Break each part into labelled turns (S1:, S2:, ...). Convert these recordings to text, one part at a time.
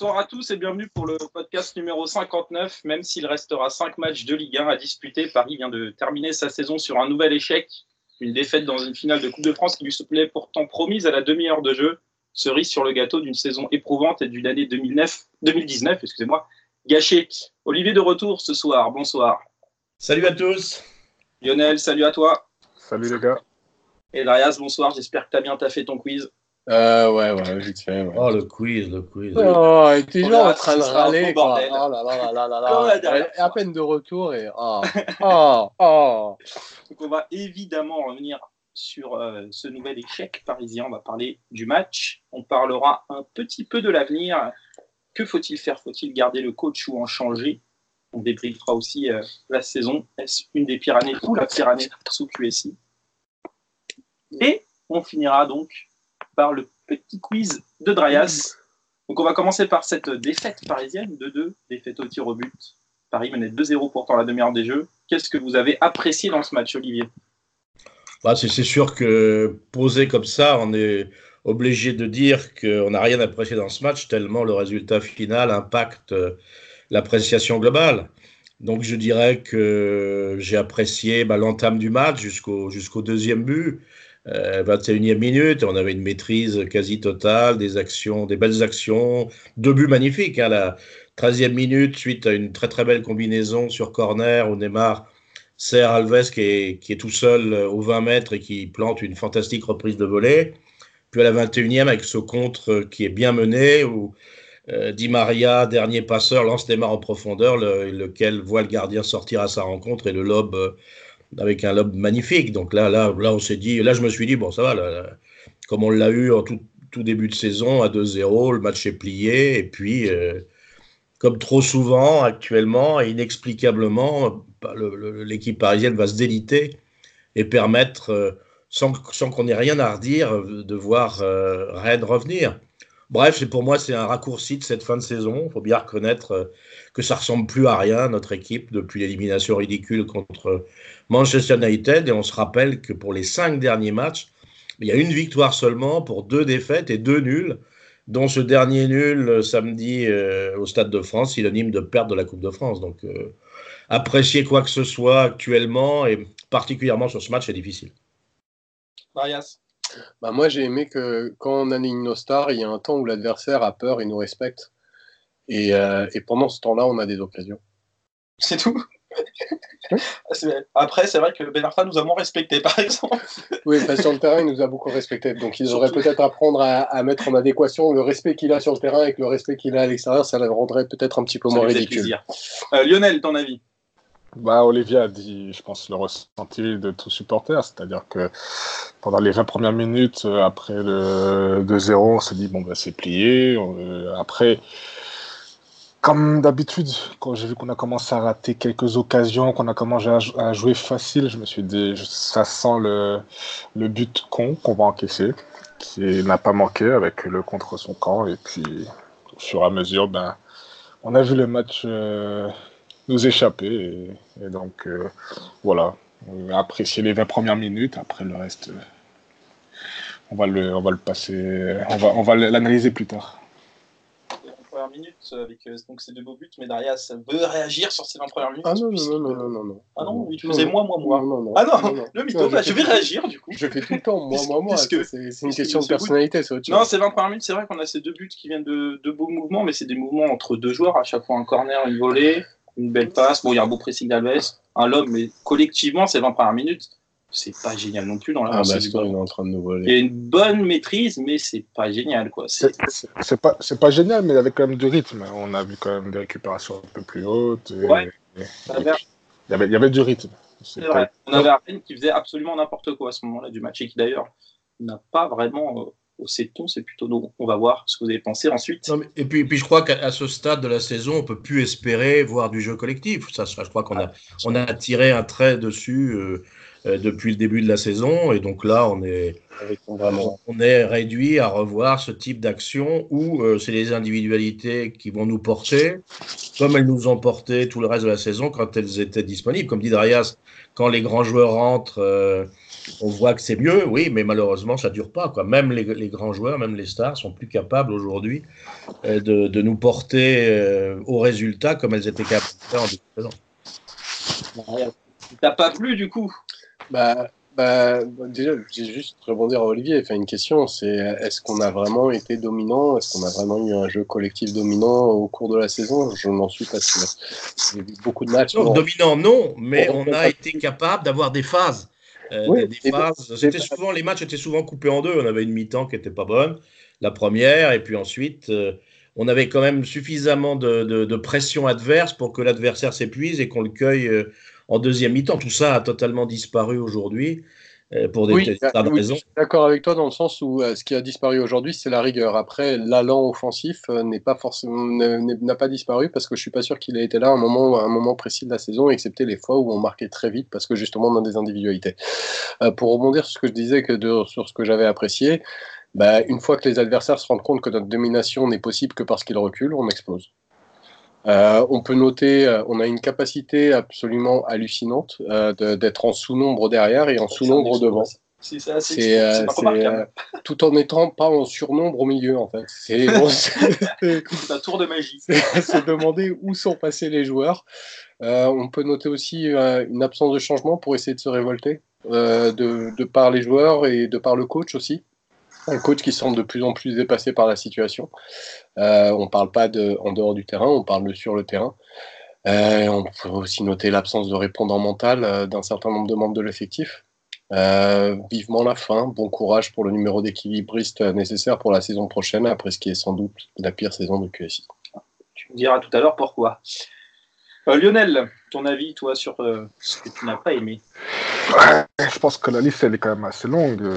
S1: Bonsoir à tous et bienvenue pour le podcast numéro 59. Même s'il restera 5 matchs de Ligue 1 à disputer, Paris vient de terminer sa saison sur un nouvel échec. Une défaite dans une finale de Coupe de France qui lui semblait pourtant promise à la demi-heure de jeu. Cerise sur le gâteau d'une saison éprouvante et d'une année 2019 gâchée. Olivier de retour ce soir, bonsoir.
S2: Salut à tous.
S1: Lionel, salut à toi.
S3: Salut les gars.
S1: Et Darius, bonsoir, j'espère que tu as bien taffé ton quiz.
S3: Ouais, vite fait. Ouais.
S2: Oh, le quiz.
S3: Oh, il est toujours en train de râler, quoi.
S1: Bordel.
S3: Oh là. À peine de retour et Donc
S1: on va évidemment revenir sur ce nouvel échec parisien. On va parler du match. On parlera un petit peu de l'avenir. Que faut-il faire? Faut-il garder le coach ou en changer? On débriefera aussi la saison. Est-ce une des pires années ou la pire année sous QSI? Et on finira donc par le petit quiz de Dryas. Donc on va commencer par cette défaite parisienne, 2-2, défaite au tir au but. Paris menait 2-0 pourtant la demi-heure des jeux. Qu'est-ce que vous avez apprécié dans ce match, Olivier?
S2: C'est sûr que posé comme ça, on est obligé de dire qu'on n'a rien apprécié dans ce match, tellement le résultat final impacte l'appréciation globale. Donc je dirais que j'ai apprécié l'entame du match jusqu'au deuxième but. 21e minute, on avait une maîtrise quasi totale, des belles actions, 2 buts magnifiques. La 13e minute, suite à une très très belle combinaison sur corner où Neymar sert Alves qui est tout seul aux 20 mètres et qui plante une fantastique reprise de volée. Puis à la 21e, avec ce contre qui est bien mené, où Di Maria, dernier passeur, lance Neymar en profondeur, lequel voit le gardien sortir à sa rencontre et le lobe avec un lob magnifique. Donc là, on s'est dit, là je me suis dit, bon ça va, là, comme on l'a eu en tout début de saison à 2-0, le match est plié, et puis comme trop souvent actuellement et inexplicablement, l'équipe parisienne va se déliter et permettre, sans qu'on ait rien à redire, de voir Rennes revenir. Bref, pour moi, c'est un raccourci de cette fin de saison. Il faut bien reconnaître que ça ressemble plus à rien, notre équipe, depuis l'élimination ridicule contre Manchester United. Et on se rappelle que pour les 5 derniers matchs, il y a une victoire seulement pour 2 défaites et 2 nuls, dont ce dernier nul samedi au Stade de France, synonyme de perte de la Coupe de France. Donc, apprécier quoi que ce soit actuellement, et particulièrement sur ce match, c'est difficile.
S1: Darius.
S3: Moi, j'ai aimé que quand on aligne nos stars, il y a un temps où l'adversaire a peur et nous respecte. Et pendant ce temps-là, on a des occasions.
S1: C'est tout. Après, c'est vrai que Ben Arfa nous a moins respectés, par exemple.
S3: Oui, sur le terrain, il nous a beaucoup respectés. Donc, ils auraient peut-être apprendre à mettre en adéquation le respect qu'il a sur le terrain avec le respect qu'il a à l'extérieur. Ça le rendrait peut-être un petit peu moins ridicule.
S1: Lionel, ton avis?
S4: Olivier a dit, je pense, le ressenti de tout supporter, c'est-à-dire que pendant les 20 premières minutes, après le 2-0, on s'est dit, c'est plié. Après, comme d'habitude, quand j'ai vu qu'on a commencé à rater quelques occasions, qu'on a commencé à jouer facile, je me suis dit, ça sent le but con qu'on va encaisser, qui n'a pas manqué avec le contre son camp. Et puis, au fur et à mesure, on a vu le match nous échapper. Et donc, voilà. On a apprécié les 20 premières minutes. Après, le reste, on va le passer. On va l'analyser plus tard.
S1: Première minute avec donc ces 2 beaux buts, mais Darius veut réagir sur ces 20 premières minutes.
S3: Ah non.
S1: Ah non, il faisait moi.
S3: Non.
S1: Ah non, le mytho, je vais réagir du coup.
S3: Je fais tout le temps, moi. C'est une question de
S1: personnalité, c'est autre chose. Non, ces 20 premières minutes, c'est vrai qu'on a ces 2 buts qui viennent de beaux mouvements, mais c'est des mouvements entre 2 joueurs, à chaque fois un corner, une volée, une belle passe. Bon, il y a un beau pressing d'Alves, un lob, mais collectivement, ces 20 premières minutes, c'est pas génial non plus dans la
S3: il est en train de nous voler.
S1: Il y a une bonne maîtrise, mais c'est pas génial, quoi.
S4: C'est pas génial, mais avec quand même du rythme. On a vu quand même des récupérations un peu plus hautes. Il y avait du rythme.
S1: C'est vrai. On avait Rennes qui faisait absolument n'importe quoi à ce moment-là du match et qui d'ailleurs n'a pas vraiment haussé de ton. C'est plutôt donc on va voir ce que vous avez pensé ensuite.
S2: Non, et puis je crois qu'à ce stade de la saison, on peut plus espérer voir du jeu collectif. Je crois qu'on a tiré un trait dessus. Depuis le début de la saison, et donc là on est réduit à revoir ce type d'action où c'est les individualités qui vont nous porter, comme elles nous ont porté tout le reste de la saison quand elles étaient disponibles. Comme dit Darius, quand les grands joueurs rentrent, on voit que c'est mieux, oui, mais malheureusement, ça ne dure pas, quoi. Même les grands joueurs, même les stars, sont plus capables aujourd'hui de nous porter au résultat comme elles étaient capables de faire en début de saison.
S1: T'as pas plu, du coup?
S3: Déjà, j'ai juste rebondir à Olivier. Une question, c'est est-ce qu'on a vraiment été dominant? Est-ce qu'on a vraiment eu un jeu collectif dominant au cours de la saison? Je n'en suis pas sûr. J'ai vu beaucoup de matchs.
S2: Non, dominant, non, mais on a été capable d'avoir des phases.
S3: Oui,
S2: des phases. Les matchs étaient souvent coupés en deux. On avait une mi-temps qui n'était pas bonne, la première, et puis ensuite, on avait quand même suffisamment de pression adverse pour que l'adversaire s'épuise et qu'on le cueille en deuxième mi-temps. Tout ça a totalement disparu aujourd'hui pour des tas de raisons.
S3: Je suis d'accord avec toi dans le sens où ce qui a disparu aujourd'hui, c'est la rigueur. Après, l'allant offensif n'a pas disparu parce que je suis pas sûr qu'il ait été là à un moment précis de la saison, excepté les fois où on marquait très vite parce que justement on a des individualités. Pour rebondir sur ce que je disais sur ce que j'avais apprécié, une fois que les adversaires se rendent compte que notre domination n'est possible que parce qu'ils reculent, on explose. On peut noter, on a une capacité absolument hallucinante d'être en sous-nombre derrière et en sous-nombre devant.
S1: C'est ça, c'est remarquable.
S3: Tout en n'étant pas en surnombre au milieu, en fait. C'est
S1: un tour de magie.
S3: C'est demander où sont passés les joueurs. On peut noter aussi une absence de changement pour essayer de se révolter de par les joueurs et de par le coach aussi. Un coach qui semble de plus en plus dépassé par la situation. On ne parle pas en dehors du terrain, on parle de sur le terrain. On peut aussi noter l'absence de répondant mental d'un certain nombre de membres de l'effectif. Vivement la fin, bon courage pour le numéro d'équilibriste nécessaire pour la saison prochaine, après ce qui est sans doute la pire saison de QSI.
S1: Tu me diras tout à l'heure pourquoi. Lionel, ton avis, toi, sur ce que tu n'as pas aimé?
S4: Je pense que la liste, elle est quand même assez longue.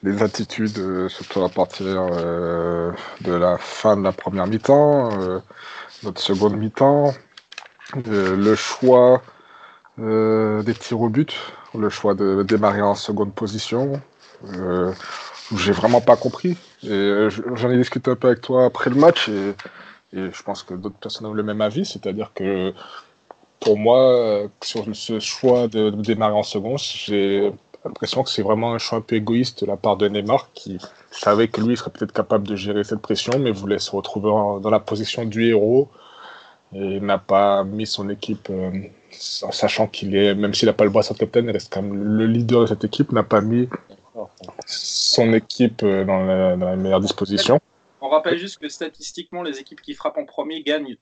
S4: Les attitudes, surtout à partir de la fin de la première mi-temps, notre seconde mi-temps, le choix des tirs au but, le choix de démarrer en seconde position, j'ai vraiment pas compris. Et j'en ai discuté un peu avec toi après le match et je pense que d'autres personnes ont le même avis, c'est-à-dire que pour moi, sur ce choix de démarrer en seconde, j'ai l'impression que c'est vraiment un choix un peu égoïste de la part de Neymar qui savait que lui serait peut-être capable de gérer cette pression, mais voulait se retrouver dans la position du héros et n'a pas mis son équipe, en sachant qu'il est, même s'il n'a pas le brassard de capitaine, il reste quand même le leader de cette équipe, n'a pas mis son équipe dans la meilleure disposition.
S1: On rappelle juste que statistiquement, les équipes qui frappent en premier gagnent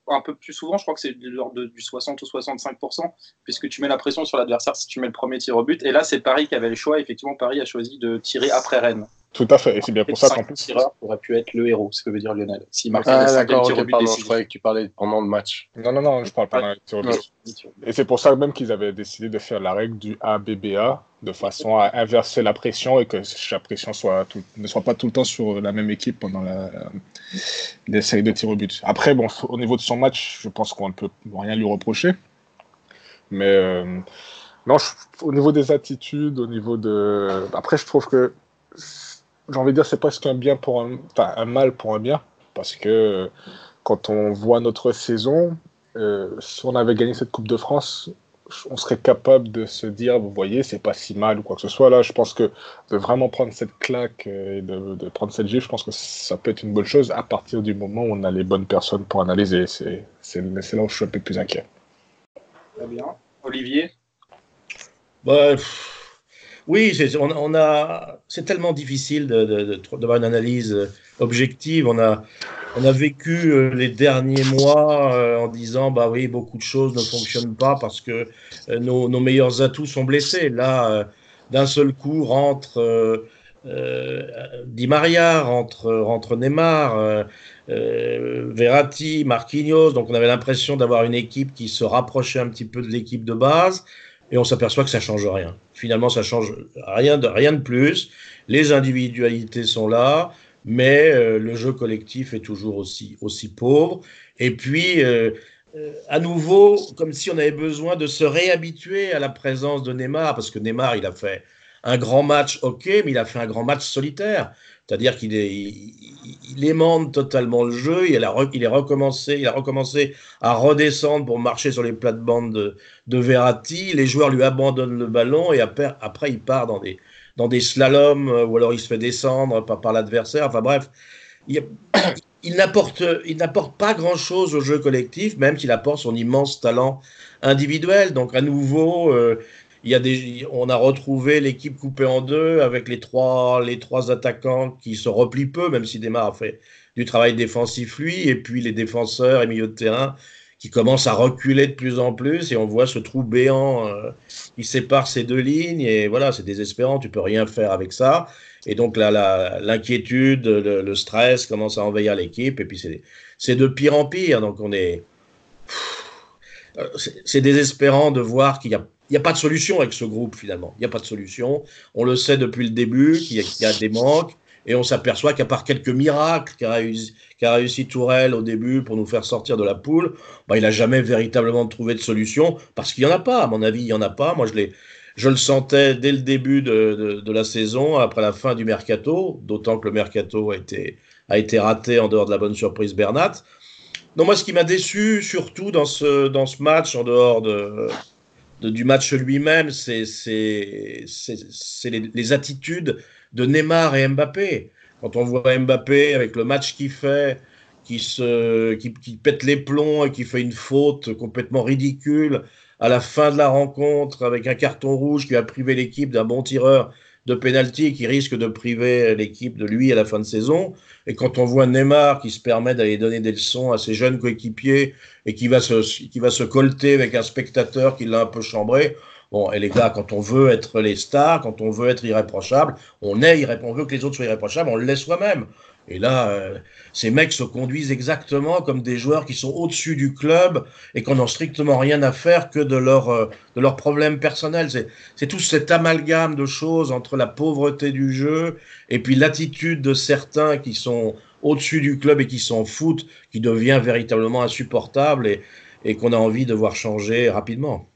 S1: un peu plus souvent. Je crois que c'est de l'ordre du 60 ou 65%, puisque tu mets la pression sur l'adversaire si tu mets le premier tir au but. Et là, c'est Paris qui avait le choix. Effectivement, Paris a choisi de tirer après Rennes.
S4: Tout à fait. Et c'est bien pour ça qu'en plus.
S1: Le tireur aurait pu être le héros, ce que veut dire Lionel. S'il marquait
S3: le cinquième tir au but, je croyais que tu parlais pendant le match.
S4: Non, je parle pendant le tir au but. Et c'est pour ça même qu'ils avaient décidé de faire la règle du ABBA, de façon à inverser la pression et que chaque pression ne soit pas tout le temps sur la même équipe pendant les séries de tirs au but. Après, bon, au niveau de son match, je pense qu'on ne peut rien lui reprocher. Mais non, au niveau des attitudes, au niveau de... Après, je trouve que j'ai envie de dire c'est presque un mal pour un bien, parce que quand on voit notre saison, si on avait gagné cette Coupe de France, on serait capable de se dire, vous voyez, c'est pas si mal ou quoi que ce soit. Là, je pense que de vraiment prendre cette claque et de prendre cette gifle, je pense que ça peut être une bonne chose à partir du moment où on a les bonnes personnes pour analyser. C'est là où je suis un peu plus inquiet.
S1: Très bien. Olivier?
S2: Oui, c'est tellement difficile d'avoir une analyse objective. On a vécu les derniers mois en disant bah oui, beaucoup de choses ne fonctionnent pas parce que nos meilleurs atouts sont blessés. Là, d'un seul coup rentre Di Maria, rentre Neymar, Verratti, Marquinhos. Donc on avait l'impression d'avoir une équipe qui se rapprochait un petit peu de l'équipe de base. Et on s'aperçoit que ça ne change rien. Finalement, ça ne change rien de plus. Les individualités sont là, mais le jeu collectif est toujours aussi pauvre. Et puis, à nouveau, comme si on avait besoin de se réhabituer à la présence de Neymar, parce que Neymar, il a fait un grand match, ok, mais il a fait un grand match solitaire. C'est-à-dire il émande totalement le jeu. Il a recommencé à redescendre pour marcher sur les plates-bandes de Verratti. Les joueurs lui abandonnent le ballon et après il part dans des slaloms ou alors il se fait descendre par l'adversaire. Enfin bref, il n'apporte pas grand-chose au jeu collectif, même s'il apporte son immense talent individuel. Donc à nouveau, on a retrouvé l'équipe coupée en deux avec les trois attaquants qui se replient peu, même si Neymar a fait du travail défensif lui, et puis les défenseurs et milieux de terrain qui commencent à reculer de plus en plus, et on voit ce trou béant qui sépare ces deux lignes, et voilà, c'est désespérant, tu peux rien faire avec ça. Et donc là, l'inquiétude, le stress commence à envahir l'équipe, et puis c'est de pire en pire. Donc c'est désespérant de voir qu'il n'y a pas de solution avec ce groupe finalement. Il n'y a pas de solution. On le sait depuis le début qu'il y a des manques, et on s'aperçoit qu'à part quelques miracles qu'a réussi Tourelle au début pour nous faire sortir de la poule, il n'a jamais véritablement trouvé de solution, parce qu'il n'y en a pas. À mon avis, il n'y en a pas. Moi, je le sentais dès le début de la saison, après la fin du mercato, d'autant que le mercato a été raté en dehors de la bonne surprise Bernat. Non, moi, ce qui m'a déçu, surtout dans ce match, en dehors du match lui-même, c'est les attitudes de Neymar et Mbappé. Quand on voit Mbappé avec le match qu'il fait, qui pète les plombs et qui fait une faute complètement ridicule à la fin de la rencontre avec un carton rouge qui a privé l'équipe d'un bon tireur de pénalty et qui risque de priver l'équipe de lui à la fin de saison. Et quand on voit Neymar qui se permet d'aller donner des leçons à ses jeunes coéquipiers et qui va se colter avec un spectateur qui l'a un peu chambré. Bon, et les gars, quand on veut être les stars, quand on veut être irréprochable, on veut que les autres soient irréprochables, on le laisse soi-même. Et là, ces mecs se conduisent exactement comme des joueurs qui sont au-dessus du club et qu'on n'a strictement rien à faire que de leurs problèmes personnels. C'est tout cet amalgame de choses entre la pauvreté du jeu et puis l'attitude de certains qui sont au-dessus du club et qui s'en foutent, qui devient véritablement insupportable et qu'on a envie de voir changer rapidement.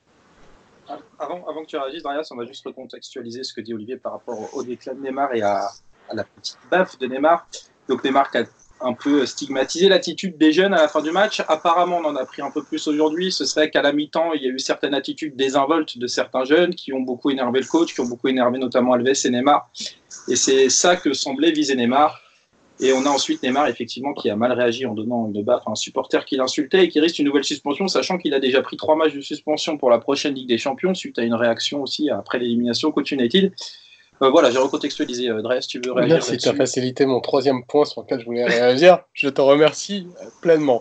S1: Avant que tu réagisses, Darius, on va juste recontextualiser ce que dit Olivier par rapport au déclin de Neymar et à la petite baffe de Neymar. Donc Neymar qui a un peu stigmatisé l'attitude des jeunes à la fin du match. Apparemment, on en a pris un peu plus aujourd'hui. Ce serait qu'à la mi-temps, il y a eu certaines attitudes désinvoltes de certains jeunes qui ont beaucoup énervé le coach, qui ont beaucoup énervé notamment Alves et Neymar. Et c'est ça que semblait viser Neymar. Et on a ensuite Neymar, effectivement, qui a mal réagi en donnant une baffe à un supporter qui l'insultait et qui risque une nouvelle suspension, sachant qu'il a déjà pris 3 matchs de suspension pour la prochaine Ligue des Champions, suite à une réaction aussi après l'élimination contre United. Voilà, j'ai recontextualisé. Dres, tu veux réagir
S3: là-dessus ? Merci, tu as facilité mon 3e point sur lequel je voulais réagir. Je te remercie pleinement.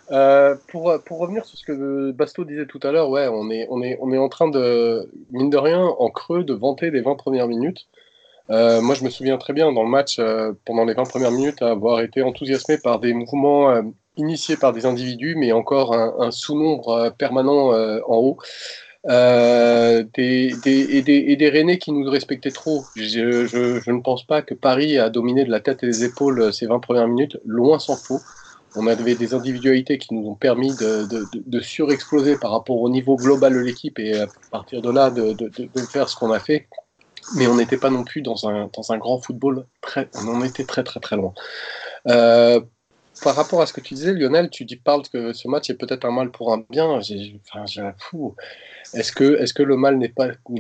S3: Pour revenir sur ce que Basto disait tout à l'heure, ouais, on est en train de, mine de rien, en creux, de vanter les 20 premières minutes. Moi, je me souviens très bien dans le match, pendant les 20 premières minutes, avoir été enthousiasmé par des mouvements initiés par des individus, mais encore un sous-nombre permanent en haut. Des Rennais qui nous respectaient trop. Je ne pense pas que Paris a dominé de la tête et des épaules ces 20 premières minutes, loin s'en faut. On avait des individualités qui nous ont permis de surexploser par rapport au niveau global de l'équipe et à partir de là de faire ce qu'on a fait. Mais on n'était pas non plus dans un grand football, on en était très très très loin. Par rapport à ce que tu disais, Lionel, parles que ce match est peut-être un mal pour un bien. Est-ce que le mal n'est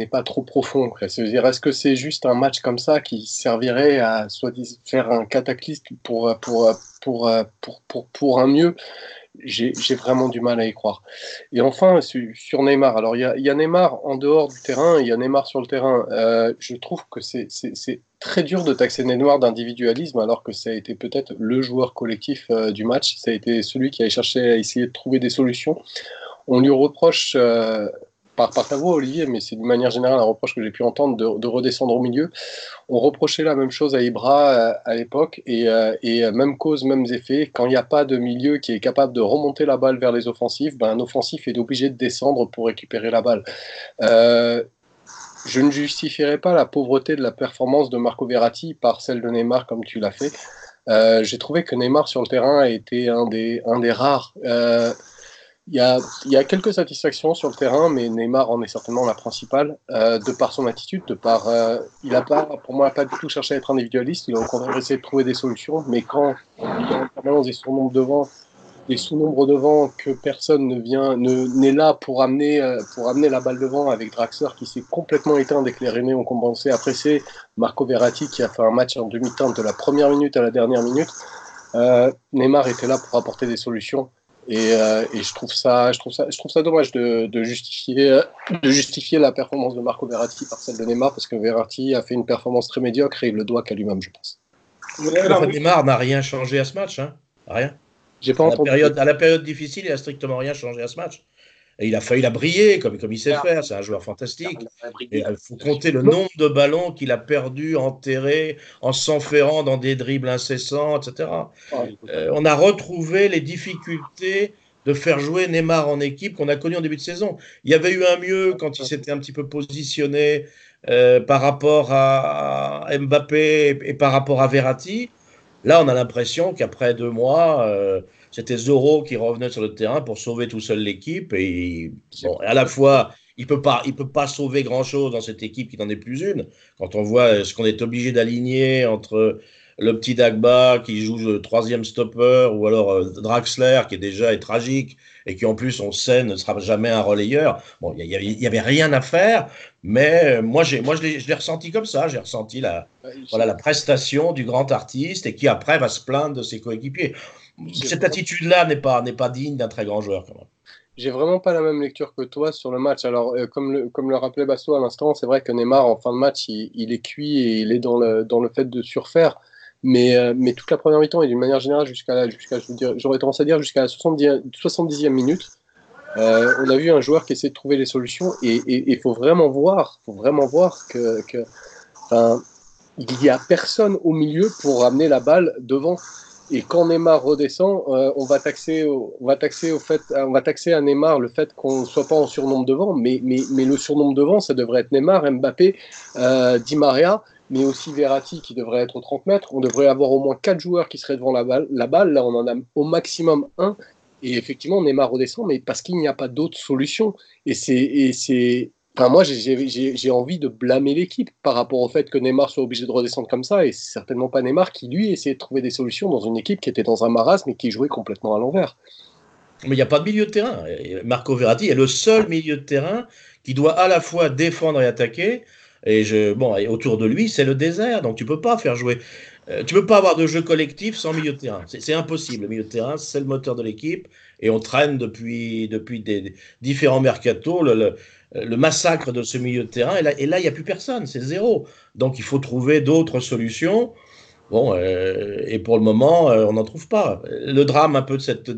S3: pas trop profond? C'est-à-dire, est-ce que c'est juste un match comme ça qui servirait à soi-disant faire un cataclysme pour un mieux? J'ai vraiment du mal à y croire. Et enfin, sur Neymar, alors il y a Neymar en dehors du terrain, il y a Neymar sur le terrain. Je trouve que c'est très dur de taxer Neymar d'individualisme alors que ça a été peut-être le joueur collectif du match. Ça a été celui qui a cherché à essayer de trouver des solutions. On lui reproche, par ta voix Olivier, mais c'est d'une manière générale un reproche que j'ai pu entendre, de redescendre au milieu. On reprochait la même chose à Ibra à l'époque, et même cause, mêmes effets. Quand il n'y a pas de milieu qui est capable de remonter la balle vers les offensifs, un offensif est obligé de descendre pour récupérer la balle. Je ne justifierai pas la pauvreté de la performance de Marco Verratti par celle de Neymar comme tu l'as fait. J'ai trouvé que Neymar sur le terrain a été un des rares Il y a quelques satisfactions sur le terrain, mais Neymar en est certainement la principale, de par son attitude, il n'a pas, pour moi, pas du tout cherché à être individualiste, il a au contraire essayé de trouver des solutions, mais quand il y a en permanence des sous-nombres devant, que personne n'est là pour amener la balle devant, avec Draxler qui s'est complètement éteint dès que les Rennais ont commencé à presser, Marco Verratti qui a fait un match en demi-teinte de la première minute à la dernière minute, Neymar était là pour apporter des solutions. Et je trouve ça dommage de justifier la performance de Marco Verratti par celle de Neymar, parce que Verratti a fait une performance très médiocre et il le doit qu'à lui-même, je pense.
S2: Neymar n'a rien changé à ce match, hein. Rien.
S3: J'ai pas entendu.
S2: À la période difficile, il n'a strictement rien changé à ce match. Et il a brillé comme il sait faire. C'est un joueur fantastique. Il faut compter le nombre de ballons qu'il a perdus, enterrés, en s'enferrant dans des dribbles incessants, etc. On a retrouvé les difficultés de faire jouer Neymar en équipe qu'on a connu en début de saison. Il y avait eu un mieux quand il s'était un petit peu positionné par rapport à Mbappé et par rapport à Verratti. Là, on a l'impression qu'après 2 mois, c'était Zorro qui revenait sur le terrain pour sauver tout seul l'équipe. Et bon, à la fois, il peut pas sauver grand-chose dans cette équipe qui n'en est plus une. Quand on voit ce qu'on est obligé d'aligner entre le petit Dagba qui joue le 3e stopper, ou alors Draxler qui déjà est tragique et qui en plus on sait ne sera jamais un relayeur. Bon, il y avait rien à faire, mais je l'ai ressenti comme ça. J'ai ressenti la prestation du grand artiste et qui après va se plaindre de ses coéquipiers. Cette attitude-là n'est pas digne d'un très grand joueur quand même.
S3: J'ai vraiment pas la même lecture que toi sur le match. Alors, comme le rappelait Basto à l'instant, c'est vrai que Neymar, en fin de match, il est cuit et il est dans le fait de surfaire. Mais toute la première mi-temps et d'une manière générale, j'aurais tendance à dire jusqu'à la 70e minute, on a vu un joueur qui essaie de trouver les solutions. Et il faut vraiment voir que il n'y a personne au milieu pour ramener la balle devant. Et quand Neymar redescend, on va taxer à Neymar le fait qu'on ne soit pas en surnombre devant, mais le surnombre devant, ça devrait être Neymar, Mbappé, Di Maria, mais aussi Verratti qui devrait être aux 30 mètres. On devrait avoir au moins 4 joueurs qui seraient devant la balle. Là, on en a au maximum 1. Et effectivement, Neymar redescend, mais parce qu'il n'y a pas d'autre solution. Enfin, moi, j'ai envie de blâmer l'équipe par rapport au fait que Neymar soit obligé de redescendre comme ça, et c'est certainement pas Neymar qui, lui, essayait de trouver des solutions dans une équipe qui était dans un marasme et qui jouait complètement à l'envers.
S2: Mais il n'y a pas de milieu de terrain. Marco Verratti est le seul milieu de terrain qui doit à la fois défendre et attaquer. Et autour de lui, c'est le désert, donc tu peux pas faire jouer. Tu peux pas avoir de jeu collectif sans milieu de terrain. C'est impossible. Le milieu de terrain, c'est le moteur de l'équipe, et on traîne depuis des différents mercatos le massacre de ce milieu de terrain. Et là, il n'y a plus personne, c'est zéro. Donc il faut trouver d'autres solutions. Bon, et pour le moment, on n'en trouve pas. Le drame un peu de cette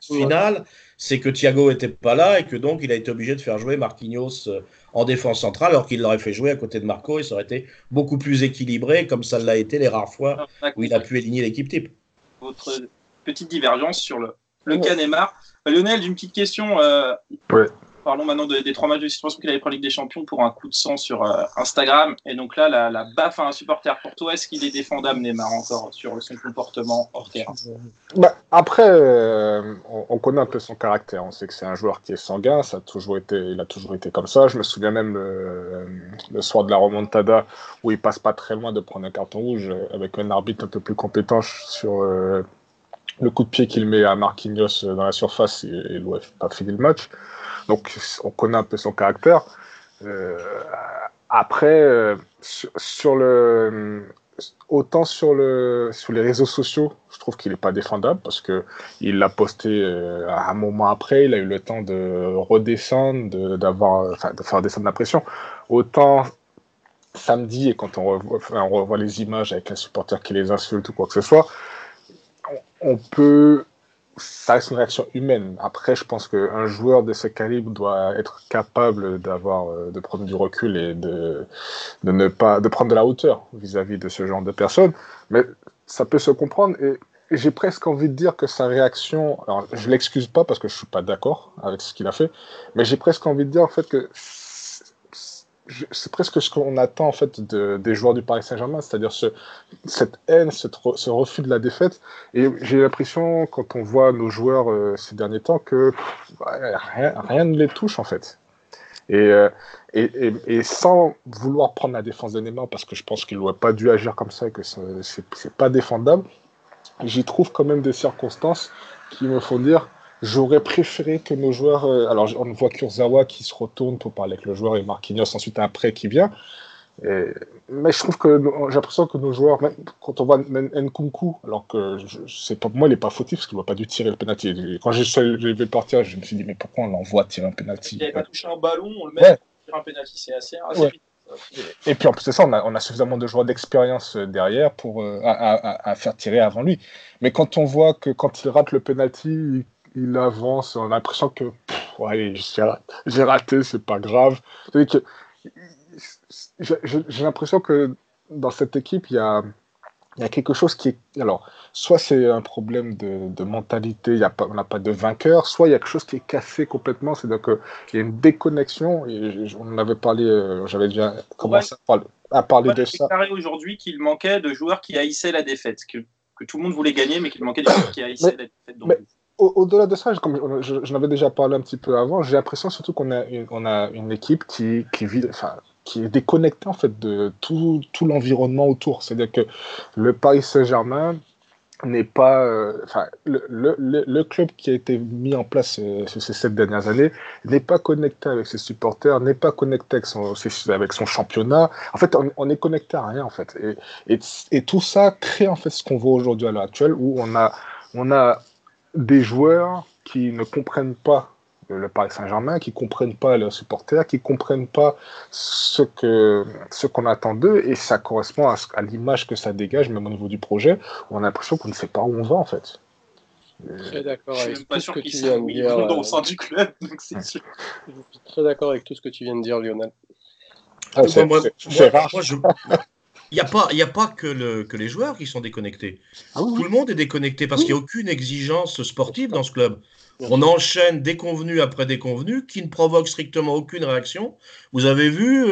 S2: finale, c'est que Thiago n'était pas là et que donc il a été obligé de faire jouer Marquinhos en défense centrale, alors qu'il l'aurait fait jouer à côté de Marco et ça aurait été beaucoup plus équilibré, comme ça l'a été les rares fois où il a pu aligner l'équipe type.
S1: Votre petite divergence sur le cas Neymar. Lionel, j'ai une petite question.
S4: Ouais.
S1: Parlons maintenant des 3 matchs de suspension qu'il avait pris en Ligue des Champions pour un coup de sang sur Instagram. Et donc là, la baffe à un supporter. Pour toi, est-ce qu'il est défendable, Neymar, encore, sur son comportement hors terrain?
S4: Après, on connaît un peu son caractère. On sait que c'est un joueur qui est sanguin. Il a toujours été comme ça. Je me souviens même le soir de la remontada où il passe pas très loin de prendre un carton rouge avec un arbitre un peu plus compétent sur le coup de pied qu'il met à Marquinhos dans la surface et l'OF n'a pas fini le match. Donc, on connaît un peu son caractère. Après, autant sur les réseaux sociaux, je trouve qu'il n'est pas défendable parce qu'il l'a posté à un moment après. Il a eu le temps de redescendre, de faire descendre la pression. Autant samedi, et quand on revoit les images avec un supporter qui les insulte ou quoi que ce soit, ça reste une réaction humaine. Après, je pense qu'un joueur de ce calibre doit être capable de prendre du recul et de prendre de la hauteur vis-à-vis de ce genre de personnes. Mais ça peut se comprendre et j'ai presque envie de dire que sa réaction, alors je l'excuse pas parce que je suis pas d'accord avec ce qu'il a fait, mais j'ai presque envie de dire en fait que c'est presque ce qu'on attend en fait des joueurs du Paris Saint-Germain, c'est-à-dire cette haine, ce refus de la défaite. Et j'ai l'impression, quand on voit nos joueurs ces derniers temps, que rien ne les touche en fait. Et sans vouloir prendre la défense de Neymar, parce que je pense qu'il n'aurait pas dû agir comme ça et que c'est pas défendable, j'y trouve quand même des circonstances qui me font dire j'aurais préféré que nos joueurs. Alors, on voit Kurzawa qui se retourne pour parler avec le joueur et Marquinhos ensuite un prêt qui vient. Mais je trouve que j'ai l'impression que nos joueurs, même quand on voit Nkunku, alors que pour moi, il n'est pas fautif parce qu'il ne doit pas dû tirer le penalty. Quand j'ai vu le partir, je me suis dit, mais pourquoi on l'envoie tirer un penalty?
S1: Il n'avait pas touché un ballon, on le met sur un penalty, c'est assez vite.
S4: Et puis en plus de ça, on a suffisamment de joueurs d'expérience derrière pour à faire tirer avant lui. Mais quand on voit que quand il rate le penalty, il avance, on a l'impression que ouais, j'ai raté, c'est pas grave. C'est-à-dire que j'ai l'impression que dans cette équipe, il y a quelque chose qui est... Alors, soit c'est un problème de mentalité, on n'a pas de vainqueur, soit il y a quelque chose qui est cassé complètement, c'est-à-dire qu'il y a une déconnexion, et on en avait parlé, j'avais déjà commencé à parler de ça.
S1: Il a déclaré aujourd'hui qu'il manquait de joueurs qui haïssaient la défaite, que tout le monde voulait gagner, mais qu'il manquait de joueurs qui haïssaient la défaite. Donc...
S4: Au-delà de ça, comme j'en avais déjà parlé un petit peu avant, j'ai l'impression surtout qu'on a une équipe qui est déconnectée en fait de tout l'environnement autour. C'est-à-dire que le Paris Saint-Germain n'est pas... le club qui a été mis en place sur ces 7 dernières années n'est pas connecté avec ses supporters, n'est pas connecté avec son championnat. En fait, on est connecté à rien en fait. Et tout ça crée en fait ce qu'on voit aujourd'hui à l'heure actuelle où on a des joueurs qui ne comprennent pas le Paris Saint-Germain, qui ne comprennent pas leurs supporters, qui ne comprennent pas ce qu'on attend d'eux, et ça correspond à l'image que ça dégage, même au niveau du projet, où on a l'impression qu'on ne sait pas où on va, en fait.
S3: Très d'accord avec tout ce que tu
S1: viens
S3: viens de dire.
S1: Au sein du club, donc c'est sûr.
S3: Je suis très d'accord avec tout ce que tu viens de dire, Lionel.
S4: C'est rare.
S2: Il n'y a pas que les joueurs qui sont déconnectés. Tout le monde est déconnecté parce qu'il n'y a aucune exigence sportive dans ce club. On enchaîne déconvenus après déconvenus qui ne provoquent strictement aucune réaction. Vous avez vu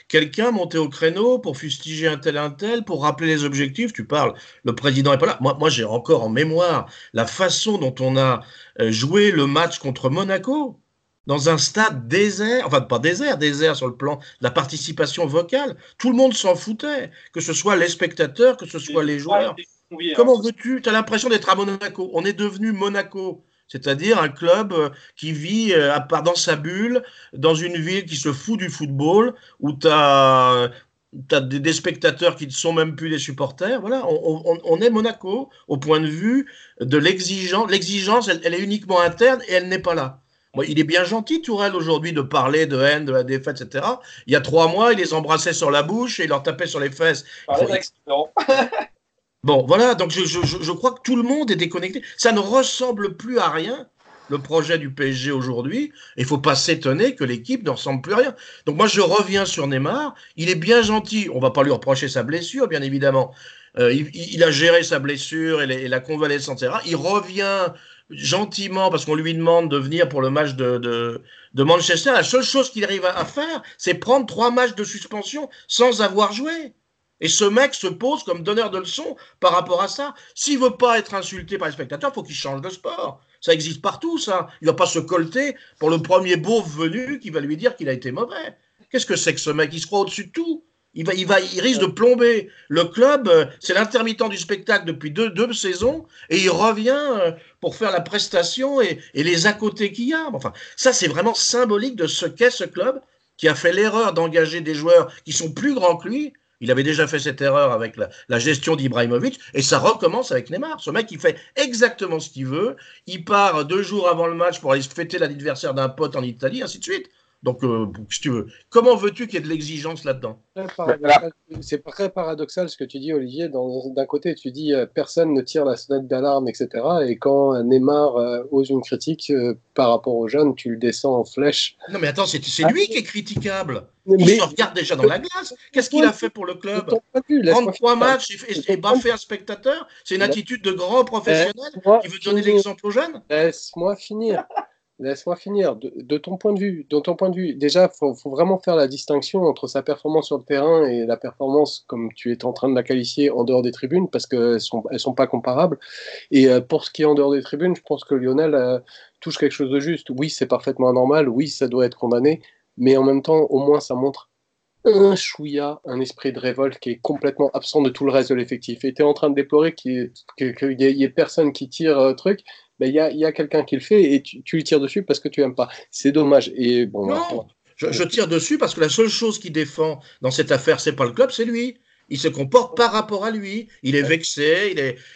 S2: quelqu'un monter au créneau pour fustiger un tel, pour rappeler les objectifs. Tu parles, le président n'est pas là. Moi, j'ai encore en mémoire la façon dont on a joué le match contre Monaco. Dans un stade désert, enfin pas désert sur le plan de la participation vocale. Tout le monde s'en foutait, que ce soit les spectateurs, que ce soit les joueurs. Comment veux-tu? Tu as l'impression d'être à Monaco. On est devenu Monaco, c'est-à-dire un club qui vit à part dans sa bulle, dans une ville qui se fout du football, où tu as des spectateurs qui ne sont même plus des supporters. Voilà, on est Monaco au point de vue de l'exigence. L'exigence, elle est uniquement interne et elle n'est pas là. Bon, il est bien gentil, Tourelle, aujourd'hui, de parler de haine, de la défaite, etc. Il y a 3 mois, il les embrassait sur la bouche et il leur tapait sur les fesses. Bon, voilà, donc je crois que tout le monde est déconnecté. Ça ne ressemble plus à rien, le projet du PSG aujourd'hui. Il ne faut pas s'étonner que l'équipe ne ressemble plus à rien. Donc moi, je reviens sur Neymar. Il est bien gentil. On ne va pas lui reprocher sa blessure, bien évidemment. Il a géré sa blessure et la convalescence, etc. Il revient gentiment parce qu'on lui demande de venir pour le match de Manchester. La seule chose qu'il arrive à faire, c'est prendre 3 matchs de suspension sans avoir joué. Et ce mec se pose comme donneur de leçons par rapport à ça. S'il veut pas être insulté par les spectateurs, il faut qu'il change de sport. Ça existe partout, ça. Il va pas se colter pour le premier beauf venu qui va lui dire qu'il a été mauvais. Qu'est-ce que c'est que ce mec? Il se croit au-dessus de tout. Il risque de plomber le club. C'est l'intermittent du spectacle depuis deux saisons et il revient pour faire la prestation et les à côté qu'il y a. Enfin, ça, c'est vraiment symbolique de ce qu'est ce club qui a fait l'erreur d'engager des joueurs qui sont plus grands que lui. Il avait déjà fait cette erreur avec la gestion d'Ibrahimovic et ça recommence avec Neymar. Ce mec, il fait exactement ce qu'il veut. Il part 2 jours avant le match pour aller fêter l'anniversaire d'un pote en Italie, ainsi de suite. Donc, si tu veux, comment veux-tu qu'il y ait de l'exigence là-dedans?
S3: C'est très paradoxal ce que tu dis, Olivier. D'un côté, tu dis personne ne tire la sonnette d'alarme, etc. Et quand Neymar ose une critique par rapport aux jeunes, tu le descends en flèche.
S2: Non, mais attends, c'est lui qui est critiquable. Il se regarde déjà dans la glace. Qu'est-ce qu'il a fait pour le club? 33 matchs et baffer un spectateur? C'est une attitude de grand professionnel qui veut donner l'exemple aux jeunes?
S3: Laisse-moi finir. Laisse-moi finir. De ton point de vue, déjà, faut vraiment faire la distinction entre sa performance sur le terrain et la performance, comme tu es en train de la qualifier, en dehors des tribunes, parce elles sont pas comparables. Et pour ce qui est en dehors des tribunes, je pense que Lionel touche quelque chose de juste. Oui, c'est parfaitement anormal. Oui, ça doit être condamné. Mais en même temps, au moins, ça montre un chouïa, un esprit de révolte qui est complètement absent de tout le reste de l'effectif. Et tu es en train de déplorer qu'il y ait personne qui tire truc. Ben, il y a quelqu'un qui le fait et tu lui tires dessus parce que tu aimes pas. C'est dommage. Et bon,
S2: Non, je tire dessus parce que la seule chose qu'il défend dans cette affaire, c'est pas le club, c'est lui. Il se comporte par rapport à lui. Il est vexé,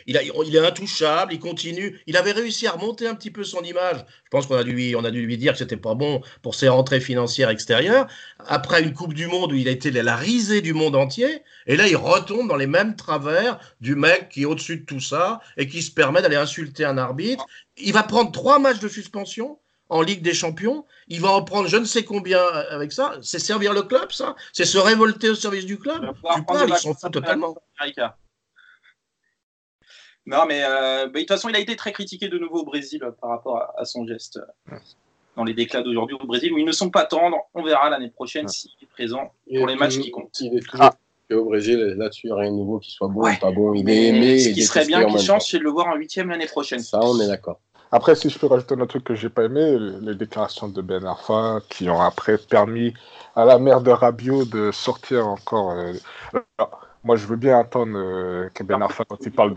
S2: il est intouchable, il continue. Il avait réussi à remonter un petit peu son image. Je pense on a dû lui dire que c'était pas bon pour ses rentrées financières extérieures. Après une Coupe du Monde où il a été la risée du monde entier, et là il retombe dans les mêmes travers du mec qui est au-dessus de tout ça et qui se permet d'aller insulter un arbitre. Il va prendre 3 matchs de suspension en Ligue des Champions. Il va en prendre je ne sais combien avec ça. C'est servir le club, ça? C'est se révolter au service du club? Tu parles, ils s'en foutent totalement.
S1: Non, mais de toute façon, il a été très critiqué de nouveau au Brésil par rapport à son geste dans les déclats d'aujourd'hui au Brésil, où ils ne sont pas tendres. On verra l'année prochaine s'il est présent pour les matchs qui comptent.
S3: Il est toujours au Brésil, là-dessus, il n'y a rien de nouveau, qu'il soit bon ou pas bon. Il est aimé.
S1: Ce qui serait bien qu'il change, c'est de le voir en 8e l'année prochaine.
S3: Ça, on est d'accord.
S4: Après, si je peux rajouter un autre truc que j'ai pas aimé, les déclarations de Ben Arfa qui ont après permis à la mère de Rabiot de sortir encore. Moi, je veux bien entendre que Ben Arfa quand il parle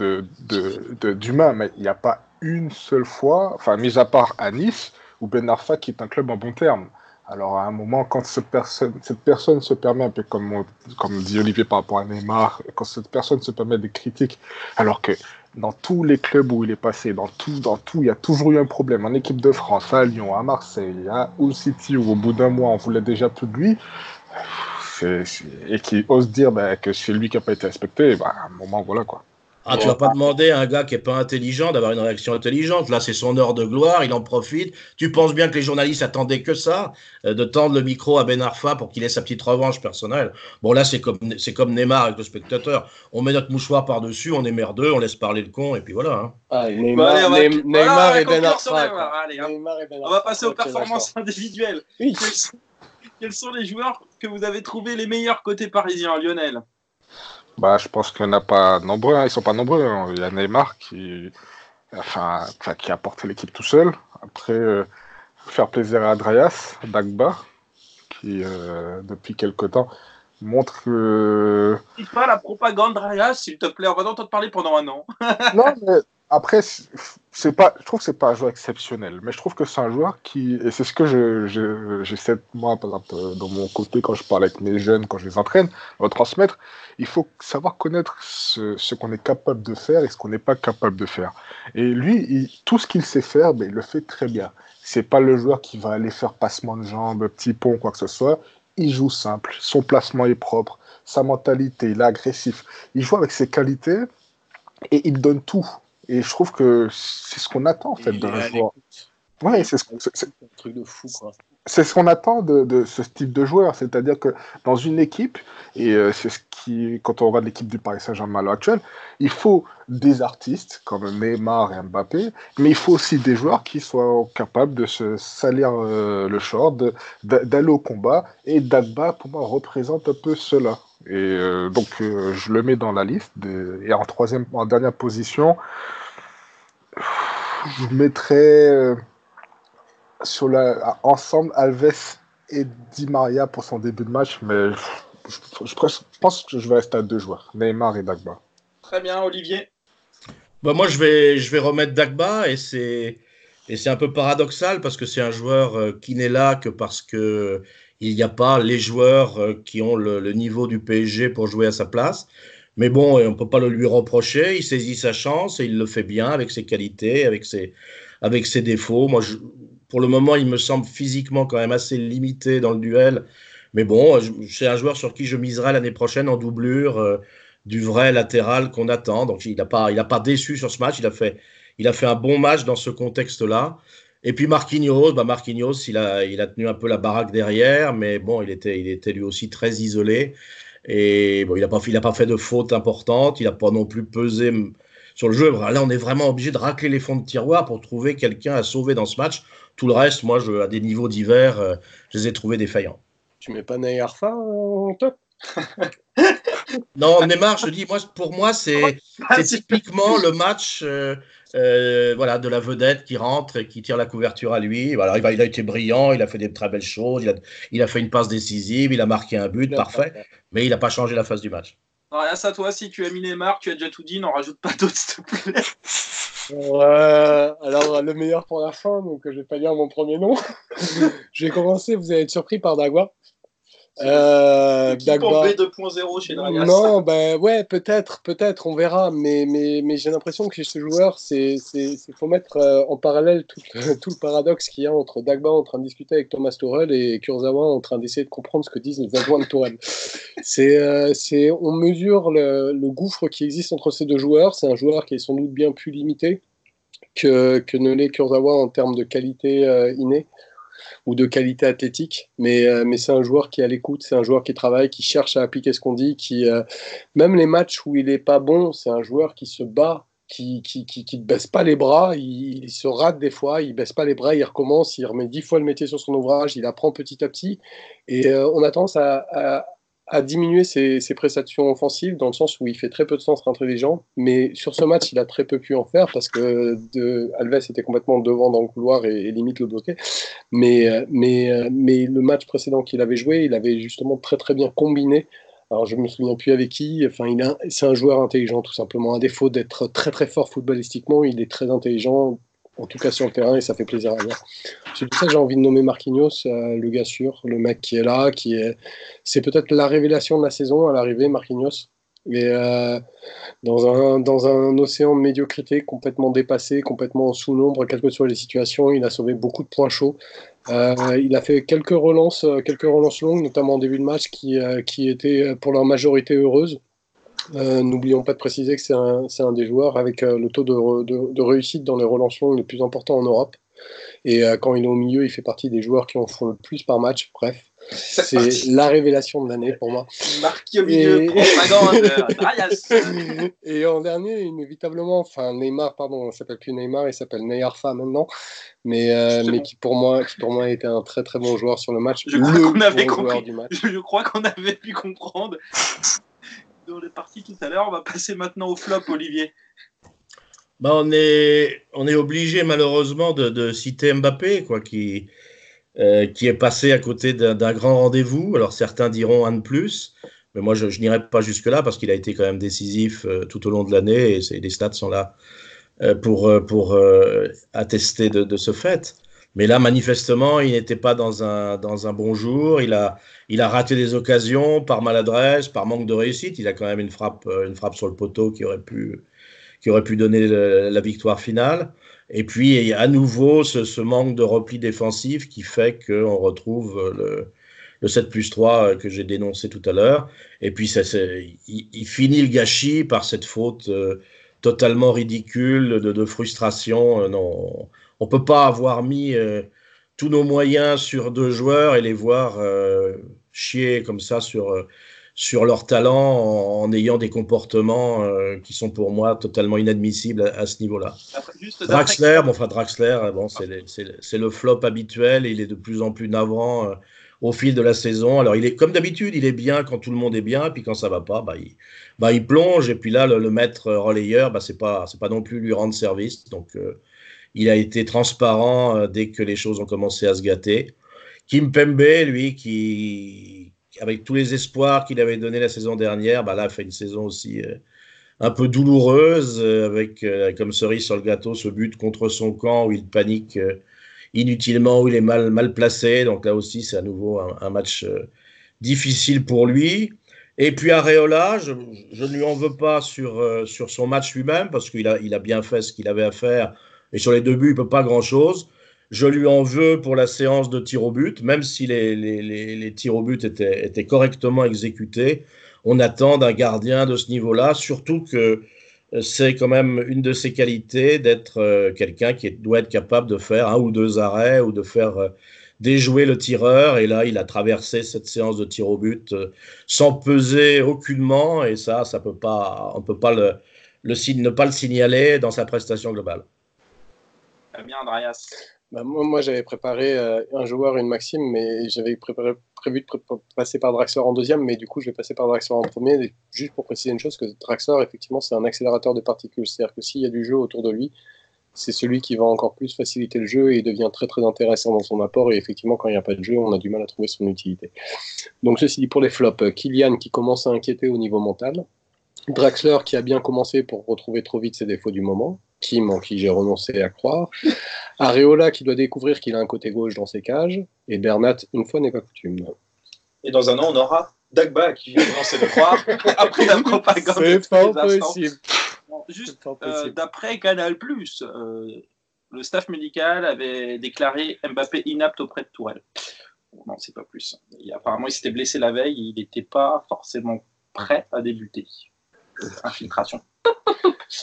S4: d'humain, mais il n'y a pas une seule fois, enfin, mis à part à Nice, où Ben Arfa qui est un club en bon terme. Alors, à un moment, quand cette personne se permet, un peu comme dit Olivier par rapport à Neymar, quand cette personne se permet des critiques, alors que dans tous les clubs où il est passé, dans tout, il y a toujours eu un problème. En équipe de France, à Lyon, à Marseille, à Hull City, où au bout d'un mois, on voulait déjà plus de lui, et qui ose dire que c'est lui qui n'a pas été respecté, à un moment, voilà quoi.
S2: Ah, tu vas pas demander à un gars qui est pas intelligent d'avoir une réaction intelligente. Là, c'est son heure de gloire, il en profite. Tu penses bien que les journalistes attendaient que ça, de tendre le micro à Ben Arfa pour qu'il ait sa petite revanche personnelle. Bon, là, c'est comme Neymar avec le spectateur. On met notre mouchoir par-dessus, on est merdeux, on laisse parler le con, et puis voilà. Hein.
S3: Ah, Neymar et Ben Arfa.
S1: On va passer aux performances individuelles. Oui. Quels sont les joueurs que vous avez trouvés les meilleurs côté parisien, Lionel?
S4: Je pense qu'il n'y en a pas nombreux, ils sont pas nombreux. Hein. Il y a Neymar qui a porté l'équipe tout seul. Après, faire plaisir à Adrias, Dagba, qui depuis quelque temps montre que.
S1: Dis pas la propagande Adrias, s'il te plaît, on va t'entendre parler pendant un an.
S4: Non, mais après, je trouve que c'est pas un joueur exceptionnel, mais je trouve que c'est un joueur et c'est ce que j'essaie, moi, par exemple, dans mon côté, quand je parle avec mes jeunes, quand je les entraîne, retransmettre, il faut savoir connaître ce qu'on est capable de faire et ce qu'on n'est pas capable de faire. Et lui, tout ce qu'il sait faire, il le fait très bien. C'est pas le joueur qui va aller faire passement de jambes, petit pont, quoi que ce soit. Il joue simple, son placement est propre, sa mentalité, il est agressif. Il joue avec ses qualités et il donne tout. Et je trouve que c'est ce qu'on attend en fait d'un joueur. Ouais, c'est un
S3: truc de fou quoi.
S4: C'est ce qu'on attend de ce type de joueur, c'est-à-dire que dans une équipe, et c'est ce qui, quand on regarde l'équipe du Paris Saint-Germain à l'heure actuelle, il faut des artistes comme Neymar et Mbappé, mais il faut aussi des joueurs qui soient capables de se salir le short, d'aller au combat, et Dagba pour moi représente un peu cela. Et donc je le mets dans la liste, et en dernière position, je mettrais ensemble Alves et Di Maria pour son début de match, mais je pense que je vais rester à 2 joueurs, Neymar et Dagba.
S1: Très bien, Olivier.
S2: Moi, je vais remettre Dagba, et c'est un peu paradoxal parce que c'est un joueur qui n'est là que parce que il n'y a pas les joueurs qui ont le niveau du PSG pour jouer à sa place. Mais bon, on ne peut pas le lui reprocher. Il saisit sa chance et il le fait bien avec ses qualités, avec ses défauts. Moi, pour le moment, il me semble physiquement quand même assez limité dans le duel. Mais bon, c'est un joueur sur qui je miserai l'année prochaine en doublure du vrai latéral qu'on attend. Donc, il n'a pas déçu sur ce match. Il a fait un bon match dans ce contexte-là. Et puis Marquinhos, il a tenu un peu la baraque derrière, mais bon, il était lui aussi très isolé. Et bon, il n'a pas fait de faute importante. Il n'a pas non plus pesé sur le jeu. Là, on est vraiment obligé de racler les fonds de tiroir pour trouver quelqu'un à sauver dans ce match. Tout le reste, moi, à des niveaux divers, je les ai trouvés défaillants.
S3: Tu mets pas Naï Arfa en top?
S2: Non, Neymar, je dis, pour moi, c'est typiquement le match voilà, de la vedette qui rentre et qui tire la couverture à lui. Voilà, il a été brillant, il a fait des très belles choses, il a fait une passe décisive, il a marqué un but, parfait, mais il n'a pas changé la face du match.
S1: Rien à toi, si tu as mis Neymar, tu as déjà tout dit, n'en rajoute pas d'autres, s'il te plaît.
S3: Alors, le meilleur pour la fin, donc je vais pas dire mon premier nom. Je vais commencer, vous allez être surpris par Dagba.
S1: Dagba 2.0 chez Dragas.
S3: Non, ouais, peut-être, on verra, mais j'ai l'impression que chez ce joueur, faut mettre en parallèle tout le paradoxe qu'il y a entre Dagba en train de discuter avec Thomas Tuchel et Kurzawa en train d'essayer de comprendre ce que disent les adjoints de Tuchel. On mesure le gouffre qui existe entre ces deux joueurs. C'est un joueur qui est sans doute bien plus limité que ne l'est Kurzawa en termes de qualité innée ou de qualité athlétique, mais c'est un joueur qui est à l'écoute, c'est un joueur qui travaille, qui cherche à appliquer ce qu'on dit, même les matchs où il n'est pas bon, c'est un joueur qui se bat, qui ne baisse pas les bras, il se rate des fois, il ne baisse pas les bras, il recommence, il remet 10 fois le métier sur son ouvrage, il apprend petit à petit, et on a tendance à diminuer ses prestations offensives dans le sens où il fait très peu de centres intelligents, mais sur ce match, il a très peu pu en faire parce que Alves était complètement devant dans le couloir et limite le bloquait. Mais le match précédent qu'il avait joué, il avait justement très très bien combiné. Alors je me souviens plus avec qui. Enfin, c'est un joueur intelligent tout simplement. À défaut d'être très très fort footballistiquement, il est très intelligent. En tout cas sur le terrain, et ça fait plaisir à voir. C'est pour ça que j'ai envie de nommer Marquinhos, le gars sûr, le mec qui est là, c'est peut-être la révélation de la saison à l'arrivée, Marquinhos. Et dans un océan de médiocrité, complètement dépassé, complètement sous l'ombre, quelles que soient les situations, il a sauvé beaucoup de points chauds. Il a fait quelques relances longues, notamment en début de match, qui étaient pour leur majorité heureuses. N'oublions pas de préciser que c'est un des joueurs avec le taux de réussite dans les relances longues le plus important en Europe. Et quand il est au milieu, il fait partie des joueurs qui en font le plus par match. Bref, c'est la révélation de l'année pour moi.
S1: Marqué au milieu, propagande,
S3: Et en dernier, inévitablement, Neymar, pardon, il s'appelle plus Neymar, il s'appelle Neyarfa maintenant, mais qui pour moi a été un très très bon joueur sur le match.
S1: Je crois qu'on avait pu comprendre. Dans les parties tout à l'heure, on va passer maintenant au flop, Olivier.
S2: On est obligé malheureusement de citer Mbappé, qui est passé à côté d'un grand rendez-vous. Alors certains diront un de plus, mais moi je n'irai pas jusque-là parce qu'il a été quand même décisif tout au long de l'année et les stats sont là pour attester de ce fait. Mais là, manifestement, il n'était pas dans un bon jour. Il a raté des occasions par maladresse, par manque de réussite. Il a quand même une frappe sur le poteau qui aurait pu donner la victoire finale. Et puis, à nouveau, ce manque de repli défensif qui fait qu'on retrouve le 7+3 que j'ai dénoncé tout à l'heure. Et puis, il finit le gâchis par cette faute totalement ridicule de frustration. Non, on ne peut pas avoir mis tous nos moyens sur deux joueurs et les voir chier comme ça sur leur talent en ayant des comportements qui sont pour moi totalement inadmissibles à ce niveau-là. Draxler, c'est le flop habituel et il est de plus en plus navrant au fil de la saison. Alors, il est comme d'habitude, il est bien quand tout le monde est bien, puis quand ça va pas, il plonge. Et puis là, le maître relayeur, c'est pas non plus lui rendre service. Donc, il a été transparent dès que les choses ont commencé à se gâter. Kimpembe, lui, qui avec tous les espoirs qu'il avait donnés la saison dernière, là, a fait une saison aussi un peu douloureuse, avec comme cerise sur le gâteau ce but contre son camp où il panique inutilement, où il est mal placé. Donc là aussi, c'est à nouveau un match difficile pour lui. Et puis Areola, je ne lui en veux pas sur son match lui-même, parce qu'il a bien fait ce qu'il avait à faire. Et sur les deux buts, il ne peut pas grand-chose. Je lui en veux pour la séance de tir au but, même si les tirs au but étaient correctement exécutés. On attend d'un gardien de ce niveau-là, surtout que c'est quand même une de ses qualités d'être quelqu'un qui doit être capable de faire un ou deux arrêts ou de faire déjouer le tireur. Et là, il a traversé cette séance de tir au but sans peser aucunement. Et ça on ne peut pas ne pas le signaler dans sa prestation globale.
S1: Très bien, Andreas.
S3: Moi, j'avais préparé un joueur et une maxime, mais j'avais prévu de passer par Draxler en deuxième, mais du coup, je vais passer par Draxler en premier, juste pour préciser une chose, que Draxler, effectivement, c'est un accélérateur de particules. C'est-à-dire que s'il y a du jeu autour de lui, c'est celui qui va encore plus faciliter le jeu et il devient très très intéressant dans son apport. Et effectivement, quand il n'y a pas de jeu, on a du mal à trouver son utilité. Donc, ceci dit, pour les flops, Kylian qui commence à inquiéter au niveau mental, Draxler qui a bien commencé pour retrouver trop vite ses défauts du moment, Kim en qui j'ai renoncé à croire, Areola qui doit découvrir qu'il a un côté gauche dans ses cages, et Bernat, une fois n'est pas coutume.
S1: Et dans un an, on aura Dagba qui vient de lancer le croire après la propagande.
S3: C'est pas possible.
S1: Juste d'après Canal+, le staff médical avait déclaré Mbappé inapte auprès de Tourelle. Non, c'est pas plus. Apparemment, il s'était blessé la veille, il n'était pas forcément prêt à débuter. Infiltration.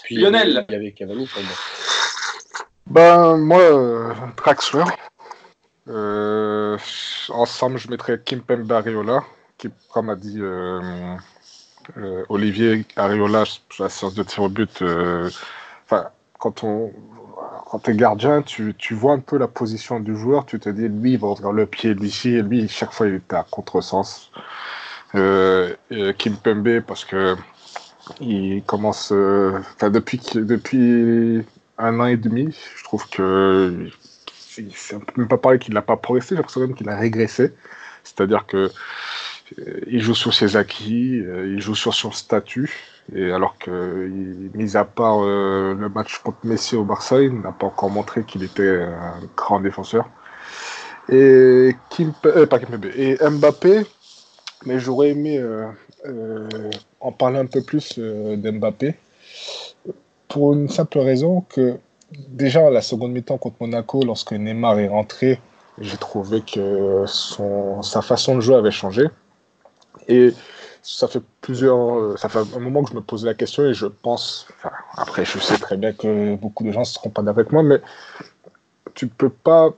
S3: Puis,
S1: Lionel.
S3: Il y avait Cavani.
S4: Moi, Draxler. Ensemble, je mettrais Kimpembe Areola, qui, comme a dit Olivier, Areola, sur la séance de tir au but, quand tu es gardien, tu vois un peu la position du joueur, tu te dis, lui, il va rentrer le pied, lui, chaque fois, il était à contresens. Kimpembe, parce que il commence, depuis un an et demi, je trouve que c'est même pas parler qu'il n'a pas progressé, j'ai l'impression même qu'il a régressé. C'est-à-dire que il joue sur ses acquis, il joue sur son statut, et alors que, mis à part le match contre Messi au Barça, il n'a pas encore montré qu'il était un grand défenseur. Et Mbappé, mais j'aurais aimé en parler un peu plus d'Mbappé, pour une simple raison que déjà la seconde mi-temps contre Monaco, lorsque Neymar est rentré, j'ai trouvé que sa façon de jouer avait changé. Et ça fait un moment que je me pose la question et je pense, après je sais très bien que beaucoup de gens ne seront pas d'accord avec moi, mais tu peux pas,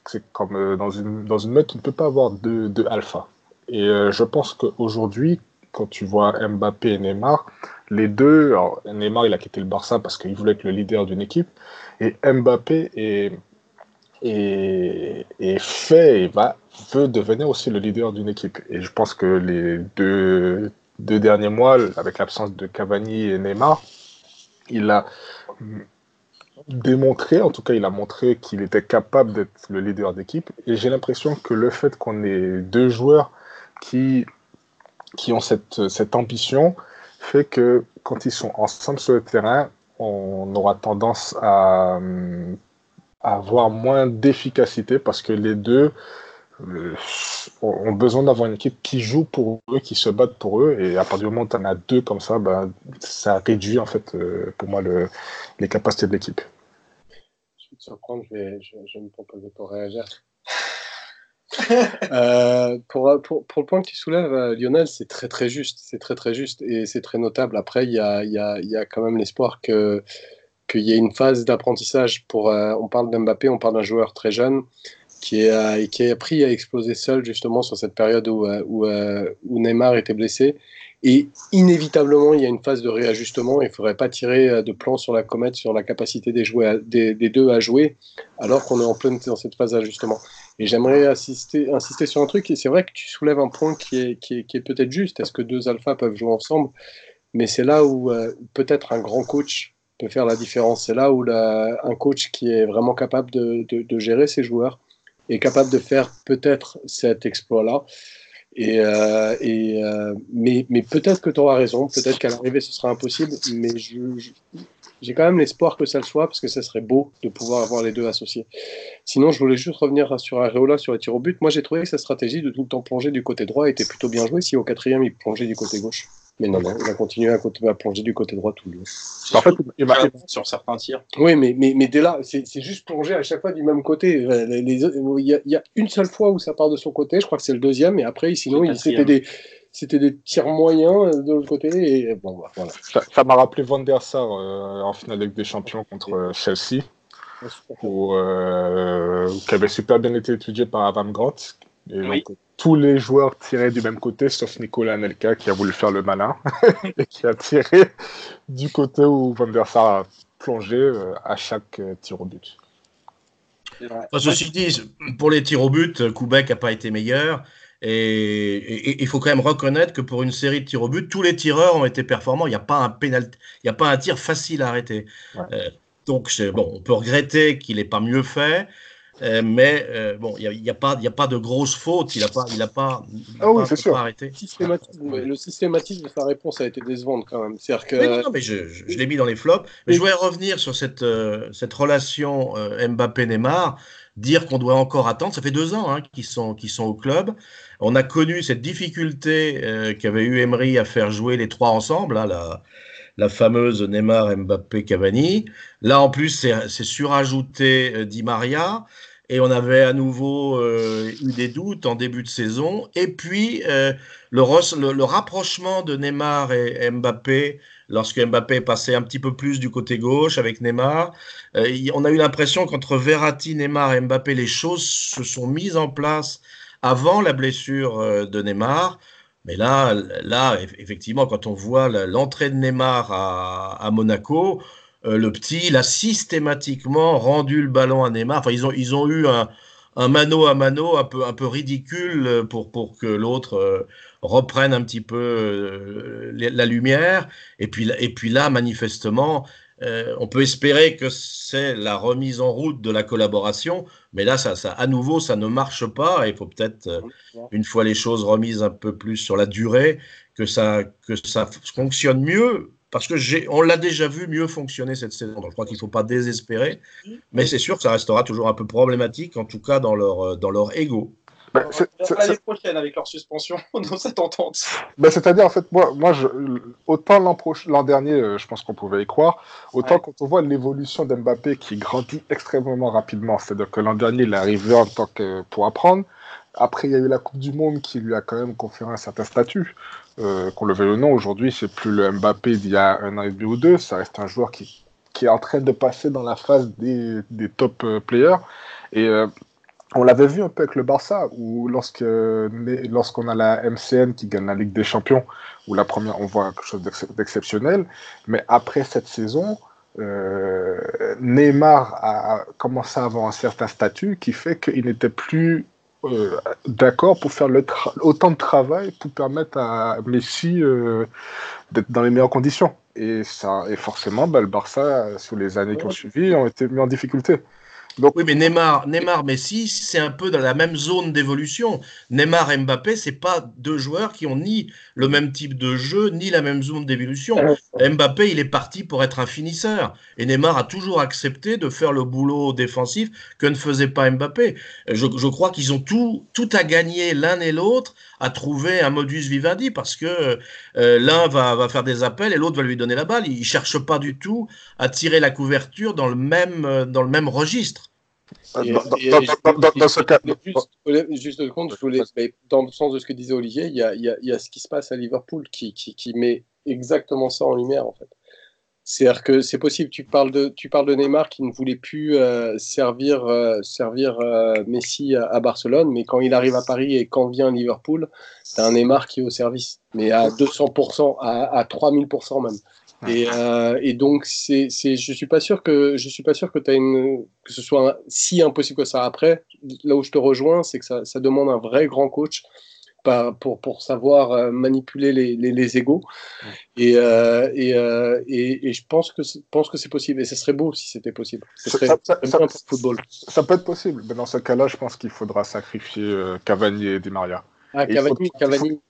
S4: c'est comme dans une meute, tu ne peux pas avoir deux alpha. Et je pense qu'aujourd'hui, quand tu vois Mbappé et Neymar, les deux, alors Neymar il a quitté le Barça parce qu'il voulait être le leader d'une équipe, et Mbappé veut devenir aussi le leader d'une équipe. Et je pense que les deux derniers mois, avec l'absence de Cavani et Neymar, il a démontré, en tout cas il a montré qu'il était capable d'être le leader d'équipe. Et j'ai l'impression que le fait qu'on ait deux joueurs qui ont cette ambition fait que quand ils sont ensemble sur le terrain, on aura tendance à avoir moins d'efficacité parce que les deux ont besoin d'avoir une équipe qui joue pour eux, qui se batte pour eux, et à partir du moment où tu en as deux comme ça, ça réduit en fait pour moi les capacités de l'équipe.
S3: Je vais te surprendre, je vais me proposer pour réagir. Pour le point que tu soulèves, Lionel, c'est très très juste, et c'est très notable. Après, il y a quand même l'espoir qu'il y ait une phase d'apprentissage. On parle d'Mbappé, on parle d'un joueur très jeune qui a appris à exploser seul justement sur cette période où Neymar était blessé. Et inévitablement, il y a une phase de réajustement. Il ne faudrait pas tirer de plan sur la comète, sur la capacité des deux à jouer, alors qu'on est en pleine dans cette phase d'ajustement. Et j'aimerais insister sur un truc, et c'est vrai que tu soulèves un point qui est peut-être juste. Est-ce que deux alphas peuvent jouer ensemble? Mais c'est là où peut-être un grand coach peut faire la différence. C'est là où un coach qui est vraiment capable de gérer ses joueurs est capable de faire peut-être cet exploit-là. Mais peut-être que tu auras raison, peut-être qu'à l'arrivée ce sera impossible, mais j'ai quand même l'espoir que ça le soit, parce que ça serait beau de pouvoir avoir les deux associés. Sinon, je voulais juste revenir sur Areola, sur les tirs au but. Moi, j'ai trouvé que sa stratégie de tout le temps plonger du côté droit était plutôt bien jouée, si au quatrième, il plongeait du côté gauche. Mais non, il a continué à plonger du côté droit tout le long.
S1: En fait, il m'a sur certains tirs.
S3: Oui, mais dès là, c'est juste plonger à chaque fois du même côté. Il y a une seule fois où ça part de son côté, je crois que c'est le deuxième, et après, sinon, c'était des tirs moyens de l'autre côté. Et bon, voilà.
S4: Ça m'a rappelé Van der Sar en finale avec des champions contre Chelsea, qui avait super bien été étudié par Adam Grant. Et
S1: Oui.
S4: donc, tous les joueurs tiraient du même côté, sauf Nicolas Anelka qui a voulu faire le malin et qui a tiré du côté où Van der Sar a plongé à chaque tir au but.
S1: C'est vrai.
S2: Enfin, ceci dit, pour les tirs au but, Koubek n'a pas été meilleur. Et il faut quand même reconnaître que pour une série de tirs au but, tous les tireurs ont été performants. Il n'y a pas un penalty, il n'y a pas un tir facile à arrêter.
S4: Ouais.
S2: Donc, bon, on peut regretter qu'il n'ait pas mieux fait. Mais bon, il n'y a pas de grosse faute. Il n'a pas
S4: C'est sûr.
S2: arrêté.
S3: Le systématisme de sa réponse a été décevant quand même. C'est-à-dire que...
S2: Oui, non, mais je l'ai mis dans les flops. Mais je voulais revenir sur cette relation Mbappé-Neymar, dire qu'on doit encore attendre. Ça fait 2 ans qu'ils sont au club. On a connu cette difficulté qu'avait eu Emery à faire jouer les 3 ensemble, hein, la fameuse Neymar, Mbappé, Cavani. Là, en plus, c'est surajouté Di Maria. Et on avait à nouveau eu des doutes en début de saison. Et puis, le rapprochement de Neymar et Mbappé, lorsque Mbappé est passé un petit peu plus du côté gauche avec Neymar, on a eu l'impression qu'entre Verratti, Neymar et Mbappé, les choses se sont mises en place avant la blessure de Neymar. Mais là, effectivement, quand on voit l'entrée de Neymar à Monaco, le petit, il a systématiquement rendu le ballon à Neymar. Enfin, ils ont eu un mano à mano un peu ridicule pour que l'autre reprenne un petit peu la lumière. Et puis là, manifestement, on peut espérer que c'est la remise en route de la collaboration, mais là, à nouveau, ça ne marche pas. Il faut peut-être, une fois les choses remises un peu plus sur la durée, que ça fonctionne mieux. Parce que on l'a déjà vu mieux fonctionner cette saison. Donc je crois qu'il ne faut pas désespérer. Mais c'est sûr que ça restera toujours un peu problématique, en tout cas dans leur ego.
S1: L'année prochaine avec leur suspension dans cette entente.
S4: C'est-à-dire, en fait, moi autant l'an dernier, je pense qu'on pouvait y croire, autant quand on voit l'évolution d'Mbappé qui grandit extrêmement rapidement. C'est-à-dire que l'an dernier, il est arrivé en tant que pour apprendre. Après, il y a eu la Coupe du Monde qui lui a quand même conféré un certain statut. Qu'on le veuille ou non, aujourd'hui, c'est plus le Mbappé d'il y a 1 an et demi ou 2. Ça reste un joueur qui est en train de passer dans la phase des top players. Et on l'avait vu un peu avec le Barça, où lorsqu'on a la MCN qui gagne la Ligue des Champions, où la première, on voit quelque chose d'exceptionnel. Mais après cette saison, Neymar a commencé à avoir un certain statut qui fait qu'il n'était plus d'accord pour faire autant de travail pour permettre à Messi d'être dans les meilleures conditions. Et forcément, le Barça, sur les années qui ont suivi, ont été mis en difficulté.
S2: Donc, oui, mais Neymar, Messi, c'est un peu dans la même zone d'évolution. Neymar et Mbappé, c'est pas 2 joueurs qui ont ni le même type de jeu, ni la même zone d'évolution. Mbappé, il est parti pour être un finisseur. Et Neymar a toujours accepté de faire le boulot défensif que ne faisait pas Mbappé. Je crois qu'ils ont tout à gagner l'un et l'autre à trouver un modus vivendi parce que l'un va faire des appels et l'autre va lui donner la balle. Il ne cherche pas du tout à tirer la couverture dans le même registre.
S3: Dans ce cas, juste de compte, dans le sens de ce que disait Olivier, il y a ce qui se passe à Liverpool qui met exactement ça en lumière en fait. C'est-à-dire que c'est possible. Tu parles de Neymar qui ne voulait plus servir Messi à Barcelone, mais quand il arrive à Paris et quand vient Liverpool, t'as un Neymar qui est au service, mais à 200%, à 3000% même. Et donc je suis pas sûr que que ce soit si impossible que ça. Après, là où je te rejoins, c'est que ça demande un vrai grand coach pour savoir manipuler les égos. Et je pense que c'est possible. Et ce serait beau si c'était possible. Ce serait bien pour le football.
S4: Ça peut être possible, mais dans ce cas-là, je pense qu'il faudra sacrifier Cavani et Di Maria.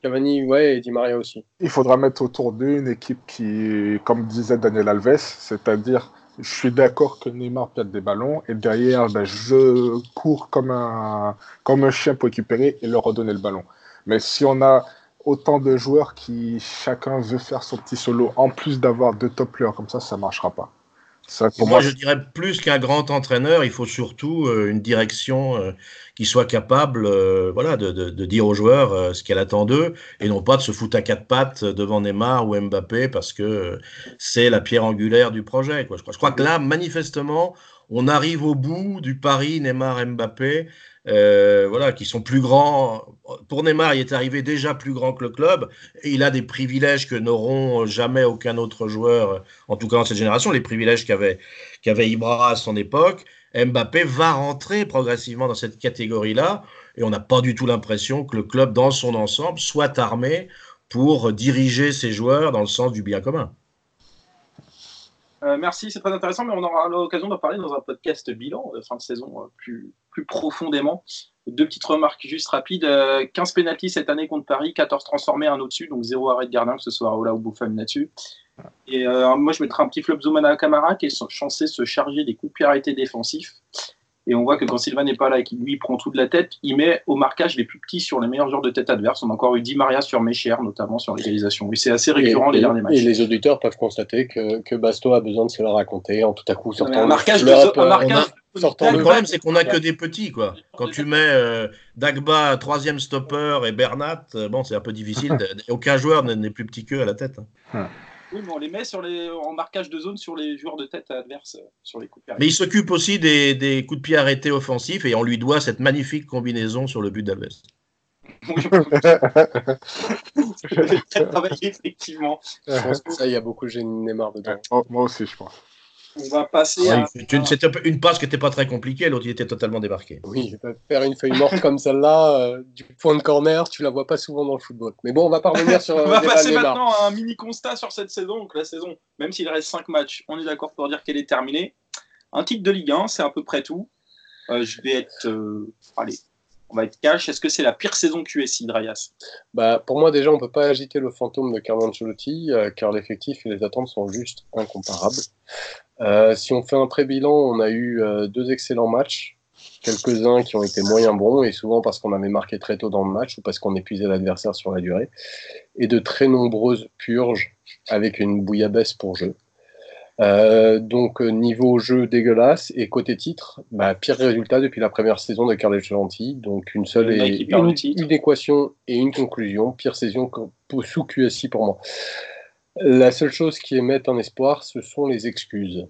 S3: Cavani, ouais, et Di Maria aussi.
S4: Il faudra mettre autour d'eux une équipe qui, comme disait Daniel Alves, c'est-à-dire, je suis d'accord que Neymar perde des ballons, et derrière, je cours comme un chien pour récupérer et leur redonner le ballon. Mais si on a autant de joueurs qui, chacun veut faire son petit solo, en plus d'avoir 2 top players comme ça ne marchera pas.
S2: Ça, pour moi, je dirais plus qu'un grand entraîneur, il faut surtout une direction qui soit capable de dire aux joueurs ce qu'elle attend d'eux et non pas de se foutre à 4 pattes devant Neymar ou Mbappé parce que c'est la pierre angulaire du projet, quoi. Je crois que là, manifestement, on arrive au bout du pari Neymar-Mbappé, voilà, qui sont plus grands. Pour Neymar, il est arrivé déjà plus grand que le club, et il a des privilèges que n'auront jamais aucun autre joueur, en tout cas dans cette génération, les privilèges qu'avait Ibra à son époque. Mbappé va rentrer progressivement dans cette catégorie-là, et on n'a pas du tout l'impression que le club, dans son ensemble, soit armé pour diriger ses joueurs dans le sens du bien commun.
S1: Merci, c'est très intéressant, mais on aura l'occasion d'en parler dans un podcast bilan de fin de saison plus profondément. Deux petites remarques juste rapides. 15 pénaltys cette année contre Paris, 14 transformés, un au-dessus, donc 0 arrêt de gardien, que ce soit Aola ou Buffon là-dessus. Et moi, je mettrais un petit flop Zoumana Camara qui est censé se charger des coups de pied arrêtés défensifs. Et on voit que quand Silva n'est pas là et qu'il lui prend tout de la tête, il met au marquage les plus petits sur les meilleurs joueurs de tête adverses. On a encore eu Di Maria sur Mecher, notamment sur l'égalisation. Et c'est assez récurrent les derniers matchs.
S3: Et les auditeurs peuvent constater que Basto a besoin de se le raconter en tout à coup sortant
S1: un marquage
S2: le problème, c'est qu'on n'a que des petits, quoi. Quand tu mets Dagba, troisième stopper, et Bernat, bon, c'est un peu difficile. Aucun joueur n'est plus petit qu'eux à la tête.
S1: Oui, mais on les met en marquage de zone sur les joueurs de tête adverses, sur les coups de pied.
S2: Mais il s'occupe aussi des coups de pied arrêtés offensifs, et on lui doit cette magnifique combinaison sur le but d'Alves.
S1: Oui, je vais très travailler, effectivement.
S3: Je pense que ça, il y a beaucoup de génie Neymar dedans.
S4: Moi aussi, je pense.
S1: On va passer à...
S2: C'était une passe qui n'était pas très compliquée, l'autre il était totalement débarqué.
S3: Oui, faire une feuille morte comme celle-là, du point de corner, tu la vois pas souvent dans le football. Mais bon, on va pas revenir sur...
S1: On va passer maintenant à un mini constat sur cette saison. Donc la saison, même s'il reste 5 matchs, on est d'accord pour dire qu'elle est terminée. Un titre de Ligue 1, c'est à peu près tout. Je vais être... allez, on va être cash. Est-ce que c'est la pire saison QSI, Drayas ?
S3: Pour moi, déjà, on peut pas agiter le fantôme de Carlo Ancelotti, car l'effectif et les attentes sont juste incomparables. Si on fait un pré-bilan, on a eu 2 excellents matchs, quelques-uns qui ont été moyens bons, et souvent parce qu'on avait marqué très tôt dans le match ou parce qu'on épuisait l'adversaire sur la durée, et de très nombreuses purges avec une bouillabaisse pour jeu. Donc niveau jeu dégueulasse, et côté titre, pire résultat depuis la première saison de Carlo Ancelotti, donc une équation et une conclusion, pire saison sous QSI pour moi. La seule chose qui émet un espoir, ce sont les excuses.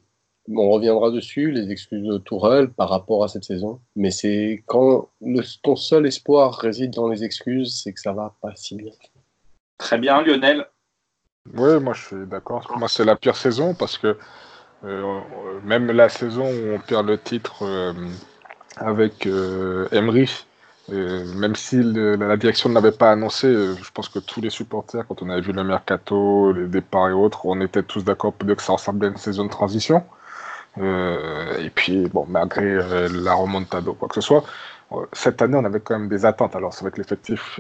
S3: On reviendra dessus, les excuses de Tourelle par rapport à cette saison. Mais c'est quand ton seul espoir réside dans les excuses, c'est que ça va pas si bien.
S1: Très bien, Lionel.
S4: Oui, moi je suis d'accord. Moi c'est la pire saison parce que même la saison où on perd le titre avec Emery, même si la direction ne l'avait pas annoncé, je pense que tous les supporters, quand on avait vu le mercato, les départs et autres, on était tous d'accord pour dire que ça ressemblait à une saison de transition. Et puis, bon, malgré la remontada ou quoi que ce soit, cette année, on avait quand même des attentes. Alors, c'est vrai que l'effectif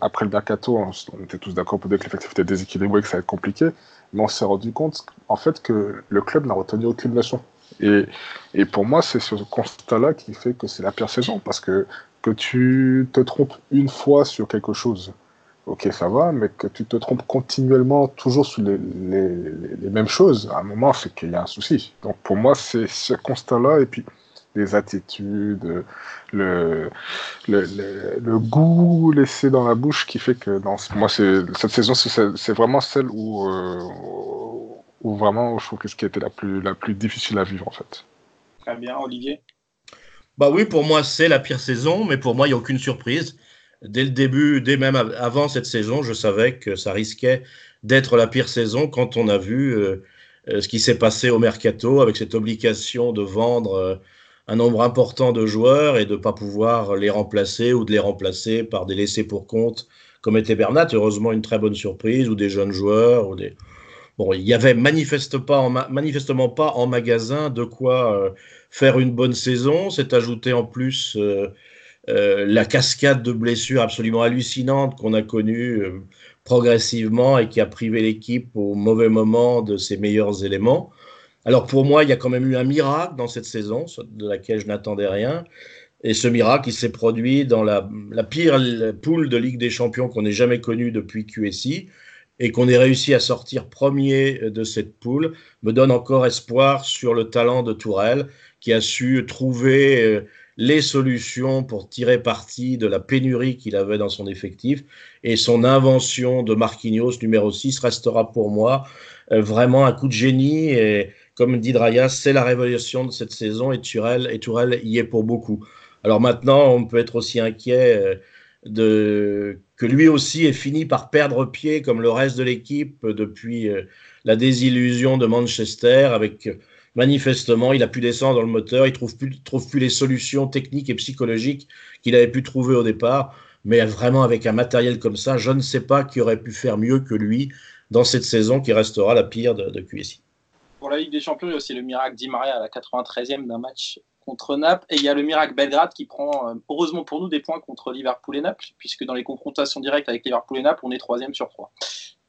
S4: après le mercato, on était tous d'accord pour dire que l'effectif était déséquilibré, que ça allait être compliqué. Mais on s'est rendu compte, en fait, que le club n'a retenu aucune leçon. Et pour moi, c'est ce constat-là qui fait que c'est la pire saison, parce que tu te trompes une fois sur quelque chose, ok, ça va, mais que tu te trompes continuellement, toujours sur les mêmes choses, à un moment, c'est qu'il y a un souci. Donc pour moi, c'est ce constat-là, et puis les attitudes, le goût laissé dans la bouche qui fait que, non, pour moi, cette saison, c'est vraiment celle où vraiment, je trouve que ce qui était la plus difficile à vivre, en fait.
S1: Très bien, Olivier.
S2: Oui, pour moi, c'est la pire saison, mais pour moi, il n'y a aucune surprise. Dès le début, dès même avant cette saison, je savais que ça risquait d'être la pire saison quand on a vu ce qui s'est passé au mercato avec cette obligation de vendre un nombre important de joueurs et de ne pas pouvoir les remplacer ou de les remplacer par des laissés pour compte comme était Bernat. Heureusement, une très bonne surprise, ou des jeunes joueurs. Bon, il n'y avait manifestement pas en magasin de quoi faire une bonne saison. C'est ajouté en plus la cascade de blessures absolument hallucinante qu'on a connue progressivement et qui a privé l'équipe au mauvais moment de ses meilleurs éléments. Alors pour moi, il y a quand même eu un miracle dans cette saison, de laquelle je n'attendais rien. Et ce miracle, il s'est produit dans la pire poule de Ligue des Champions qu'on ait jamais connue depuis QSI. Et qu'on ait réussi à sortir premier de cette poule, me donne encore espoir sur le talent de Tourelle, qui a su trouver les solutions pour tirer parti de la pénurie qu'il avait dans son effectif. Et son invention de Marquinhos, numéro 6, restera pour moi vraiment un coup de génie comme dit Draya, c'est la révélation de cette saison et Tourelle y est pour beaucoup. Alors maintenant, on peut être aussi inquiet que lui aussi ait fini par perdre pied comme le reste de l'équipe depuis la désillusion de Manchester avec manifestement, il a pu descendre dans le moteur, il trouve plus les solutions techniques et psychologiques qu'il avait pu trouver au départ, mais vraiment avec un matériel comme ça, je ne sais pas qui aurait pu faire mieux que lui dans cette saison qui restera la pire de QSI.
S1: Pour la Ligue des Champions, il y a aussi le miracle Di Maria à la 93e d'un match contre Naples, et il y a le miracle Belgrade qui prend, heureusement pour nous, des points contre Liverpool et Naples, puisque dans les confrontations directes avec Liverpool et Naples, on est 3e sur 3.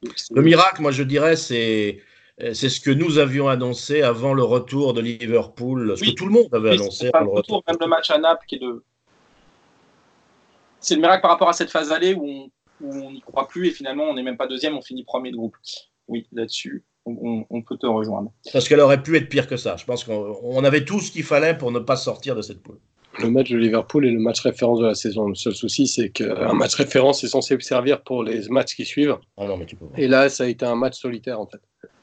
S2: Donc, le miracle, moi je dirais, c'est ce que nous avions annoncé avant le retour de Liverpool, ce que tout le monde avait annoncé avant le retour.
S1: Même le match à Naples, c'est le miracle par rapport à cette phase allée où on n'y croit plus et finalement on n'est même pas 2e, on finit 1er de groupe. Oui, là-dessus, on peut te rejoindre.
S2: Parce qu'elle aurait pu être pire que ça. Je pense qu'on avait tout ce qu'il fallait pour ne pas sortir de cette poule.
S3: Le match de Liverpool est le match référence de la saison. Le seul souci, c'est qu'un match référence est censé servir pour les matchs qui suivent.
S2: Ah non, mais tu peux pas.
S3: Et là, ça a été un match solitaire, en fait.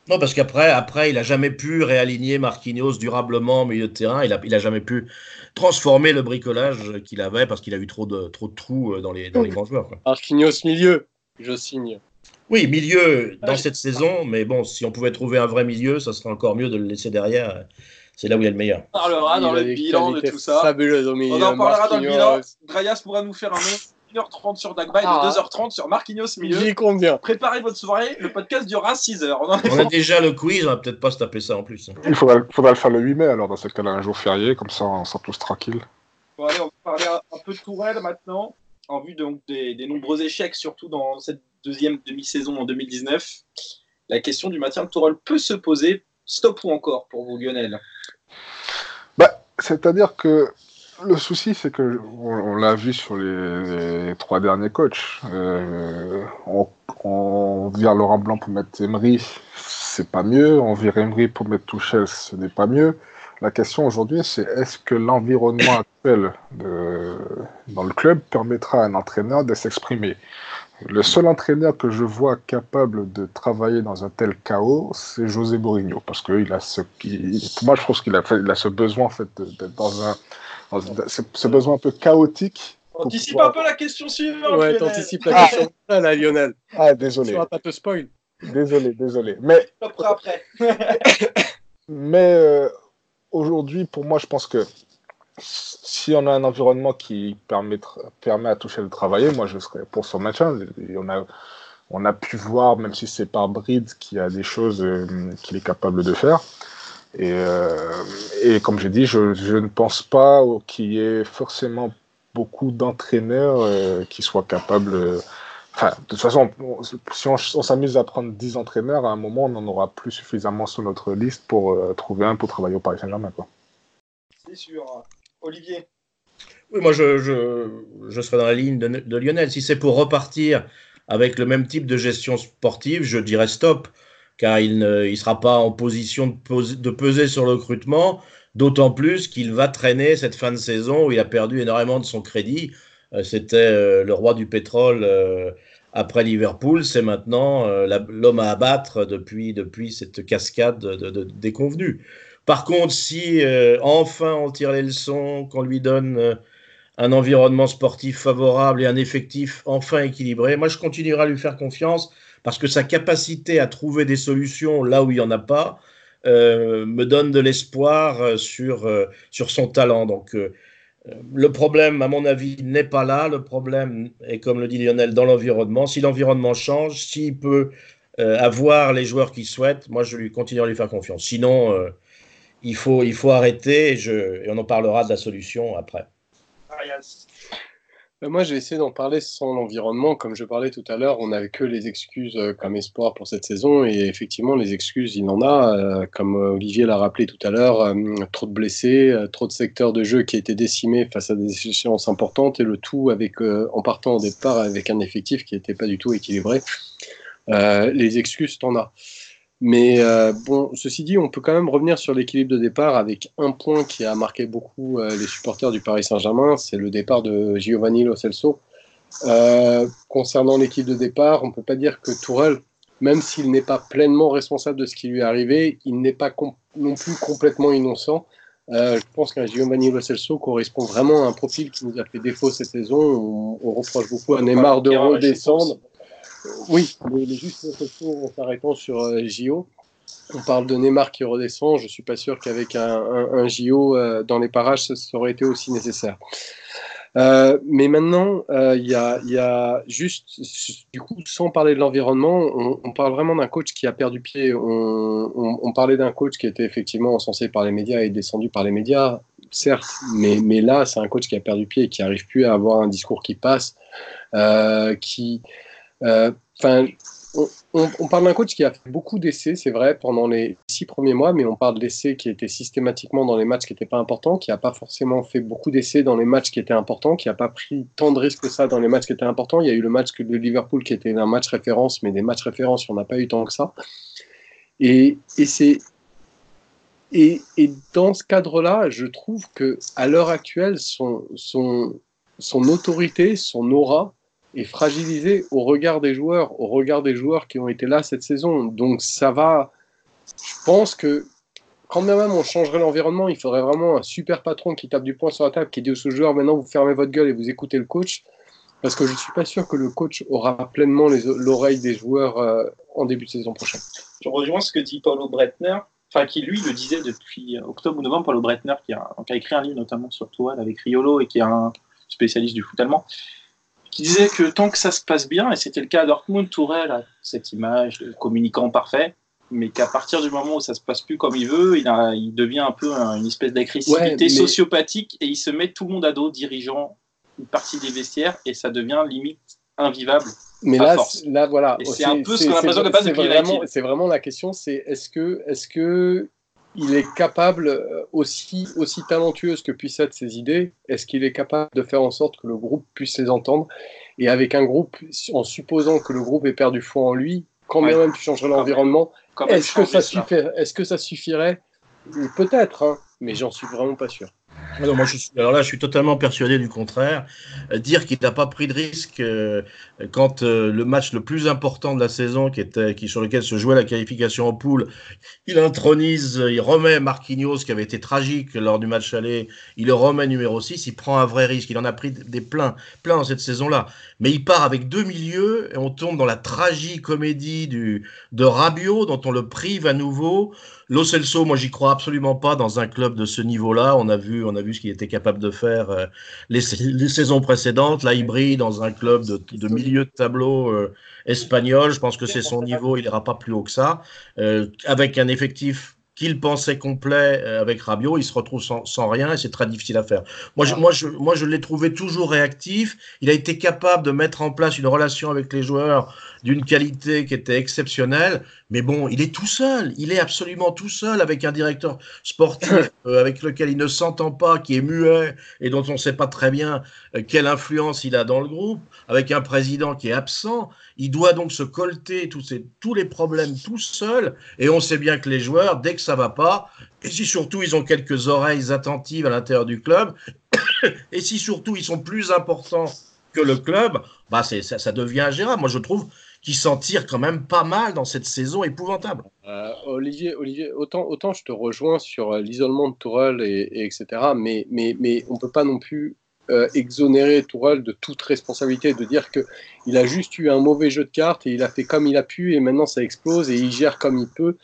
S2: Non, parce qu'après, il n'a jamais pu réaligner Marquinhos durablement au milieu de terrain. Il a jamais pu transformer le bricolage qu'il avait parce qu'il a eu trop de trous dans les grands joueurs. Quoi.
S3: Marquinhos milieu, je signe.
S2: Oui, milieu dans cette saison, mais bon, si on pouvait trouver un vrai milieu, ça serait encore mieux de le laisser derrière. C'est là où il est le meilleur.
S1: On parlera dans le bilan de tout ça.
S3: Fabuleux au milieu.
S1: On en parlera dans le bilan. Drayas pourra nous faire un 1h30 sur Dagba et 2h30 sur Marquinhos milieu.
S3: J'y compte bien.
S1: Préparez votre soirée, le podcast durera 6 heures.
S2: On a déjà le quiz, on va peut-être pas se taper ça en plus.
S4: Il faudra le faire le 8 mai, alors dans ce cas-là, un jour férié, comme ça on sera tous tranquilles.
S1: Bon, allez, on va parler un peu de Tourelle maintenant, en vue donc des nombreux échecs, surtout dans cette deuxième demi-saison en 2019. La question du maintien de Tourelle peut se poser. Stop ou encore pour vous, Lionel?
S4: C'est-à-dire que le souci, c'est que on l'a vu sur les 3 derniers coachs. On vire Laurent Blanc pour mettre Emery, c'est pas mieux. On vire Emery pour mettre Tuchel, ce n'est pas mieux. La question aujourd'hui, c'est est-ce que l'environnement actuel dans le club permettra à un entraîneur de s'exprimer? Le seul entraîneur que je vois capable de travailler dans un tel chaos, c'est José Mourinho, parce que pour moi, je pense qu'il a ce besoin en fait d'être ce besoin un peu chaotique.
S1: Anticipe un peu la question suivante.
S3: Ouais, t'anticipes la question là, Lionel.
S4: Ah, désolé.
S3: Tu vas pas te spoil.
S4: Désolé. Mais
S1: après.
S4: Mais aujourd'hui, pour moi, je pense que si on a un environnement qui permet à Tuchel de travailler, moi je serais pour son maintien. On a pu voir, même si c'est par bride, qu'il y a des choses qu'il est capable de faire. Et comme j'ai dit, je ne pense pas qu'il y ait forcément beaucoup d'entraîneurs qui soient capables. Enfin, de toute façon, si on s'amuse à prendre 10 entraîneurs, à un moment, on n'en aura plus suffisamment sur notre liste pour trouver un pour travailler au Paris Saint-Germain, quoi.
S1: C'est sûr. Olivier?
S2: Oui, moi je serais dans la ligne de Lionel. Si c'est pour repartir avec le même type de gestion sportive, je dirais stop, car il ne sera pas en position de peser sur le recrutement, d'autant plus qu'il va traîner cette fin de saison où il a perdu énormément de son crédit. C'était le roi du pétrole après Liverpool, c'est maintenant l'homme à abattre depuis cette cascade de déconvenus. Par contre, si enfin on tire les leçons, qu'on lui donne un environnement sportif favorable et un effectif enfin équilibré, moi je continuerai à lui faire confiance parce que sa capacité à trouver des solutions là où il n'y en a pas me donne de l'espoir sur son talent. Donc le problème, à mon avis, n'est pas là. Le problème est, comme le dit Lionel, dans l'environnement. Si l'environnement change, s'il peut avoir les joueurs qu'il souhaite, moi je continuerai à lui faire confiance. Sinon... Il faut arrêter et on en parlera de la solution après.
S3: Moi, j'ai essayé d'en parler sans l'environnement. Comme je parlais tout à l'heure, on n'avait que les excuses comme espoir pour cette saison. Et effectivement, les excuses, il en a. Comme Olivier l'a rappelé tout à l'heure, trop de blessés, trop de secteurs de jeu qui a été décimés face à des échéances importantes. Et le tout en partant au départ avec un effectif qui n'était pas du tout équilibré. Les excuses, t'en as. Mais bon, ceci dit, on peut quand même revenir sur l'équilibre de départ avec un point qui a marqué beaucoup les supporters du Paris Saint-Germain, c'est le départ de Giovanni Lo Celso. Concernant l'équipe de départ, on ne peut pas dire que Tourelle, même s'il n'est pas pleinement responsable de ce qui lui est arrivé, il n'est pas non plus complètement innocent. Je pense qu'un Giovanni Lo Celso correspond vraiment à un profil qui nous a fait défaut cette saison. On reproche beaucoup à Neymar de redescendre. Oui, mais juste Lo Celso, en s'arrêtant sur JO, on parle de Neymar qui redescend. Je ne suis pas sûr qu'avec un JO dans les parages, ça aurait été aussi nécessaire. Mais maintenant, il y a juste, du coup, sans parler de l'environnement, on parle vraiment d'un coach qui a perdu pied. On parlait d'un coach qui était effectivement encensé par les médias et descendu par les médias, certes, mais là, c'est un coach qui a perdu pied et qui n'arrive plus à avoir un discours qui passe, on parle d'un coach qui a fait beaucoup d'essais, c'est vrai, pendant les 6 premiers mois, mais on parle d'essais qui étaient systématiquement dans les matchs qui n'étaient pas importants, qui n'a pas forcément fait beaucoup d'essais dans les matchs qui étaient importants, qui n'a pas pris tant de risques que ça dans les matchs qui étaient importants. Il y a eu le match de Liverpool qui était un match référence, mais des matchs références, on n'a pas eu tant que ça. Et dans ce cadre-là, je trouve qu'à l'heure actuelle, son autorité, son aura, est fragilisé au regard des joueurs qui ont été là cette saison. Donc ça va, je pense que quand même on changerait l'environnement, il faudrait vraiment un super patron qui tape du poing sur la table, qui dit aux joueurs maintenant vous fermez votre gueule et vous écoutez le coach, parce que je ne suis pas sûr que le coach aura pleinement l'oreille des joueurs en début de saison prochaine.
S1: Je rejoins ce que dit Paulo Breitner, qui lui le disait depuis octobre ou novembre. Paulo Breitner qui a écrit un livre notamment sur Tourelle avec Riolo et qui est un spécialiste du foot allemand, qui disait que tant que ça se passe bien, et c'était le cas à Dortmund, Tourelle a cette image de communicant parfait, mais qu'à partir du moment où ça se passe plus comme il veut, il devient un peu une espèce d'agressivité sociopathique et il se met tout le monde à dos, dirigeant une partie des vestiaires, et ça devient limite invivable.
S3: Mais là voilà.
S1: Et c'est un peu ce qu'on a l'impression de passer depuis United.
S3: C'est vraiment la question, c'est est-ce que il est capable, aussi talentueuse que puissent être ses idées, est-ce qu'il est capable de faire en sorte que le groupe puisse les entendre? Et avec un groupe, en supposant que le groupe ait perdu foi en lui, quand même tu changerais l'environnement, est-ce que ça suffirait? Peut-être, hein, mais j'en suis vraiment pas sûr.
S2: Non, je suis totalement persuadé du contraire. Dire qu'il n'a pas pris de risque quand le match le plus important de la saison, sur lequel se jouait la qualification en poule, il remet Marquinhos, qui avait été tragique lors du match aller, il le remet numéro 6, il prend un vrai risque. Il en a pris des plein dans cette saison-là. Mais il part avec 2 milieux et on tombe dans la tragicomédie de Rabiot, dont on le prive à nouveau. Lo Celso, moi j'y crois absolument pas dans un club de ce niveau-là. On a vu ce qu'il était capable de faire les saisons précédentes. Là, il brille dans un club de milieu de tableau espagnol. Je pense que c'est son niveau, il n'ira pas plus haut que ça. Avec un effectif qu'il pensait complet avec Rabiot, il se retrouve sans rien et c'est très difficile à faire. Moi, je l'ai trouvé toujours réactif. Il a été capable de mettre en place une relation avec les joueurs d'une qualité qui était exceptionnelle. Mais bon, il est tout seul. Il est absolument tout seul avec un directeur sportif avec lequel il ne s'entend pas, qui est muet et dont on ne sait pas très bien quelle influence il a dans le groupe, avec un président qui est absent. Il doit donc se colter tous les problèmes tout seul. Et on sait bien que les joueurs, dès que ça va pas, et si surtout ils ont quelques oreilles attentives à l'intérieur du club, et si surtout ils sont plus importants que le club, ça devient ingérable. Moi, je trouve qu'il s'en tire quand même pas mal dans cette saison épouvantable.
S3: Olivier, autant je te rejoins sur l'isolement de Tourelle etc. Mais on peut pas non plus exonérer Tourelle de toute responsabilité, de dire qu'il a juste eu un mauvais jeu de cartes et il a fait comme il a pu et maintenant ça explose et il gère comme il peut.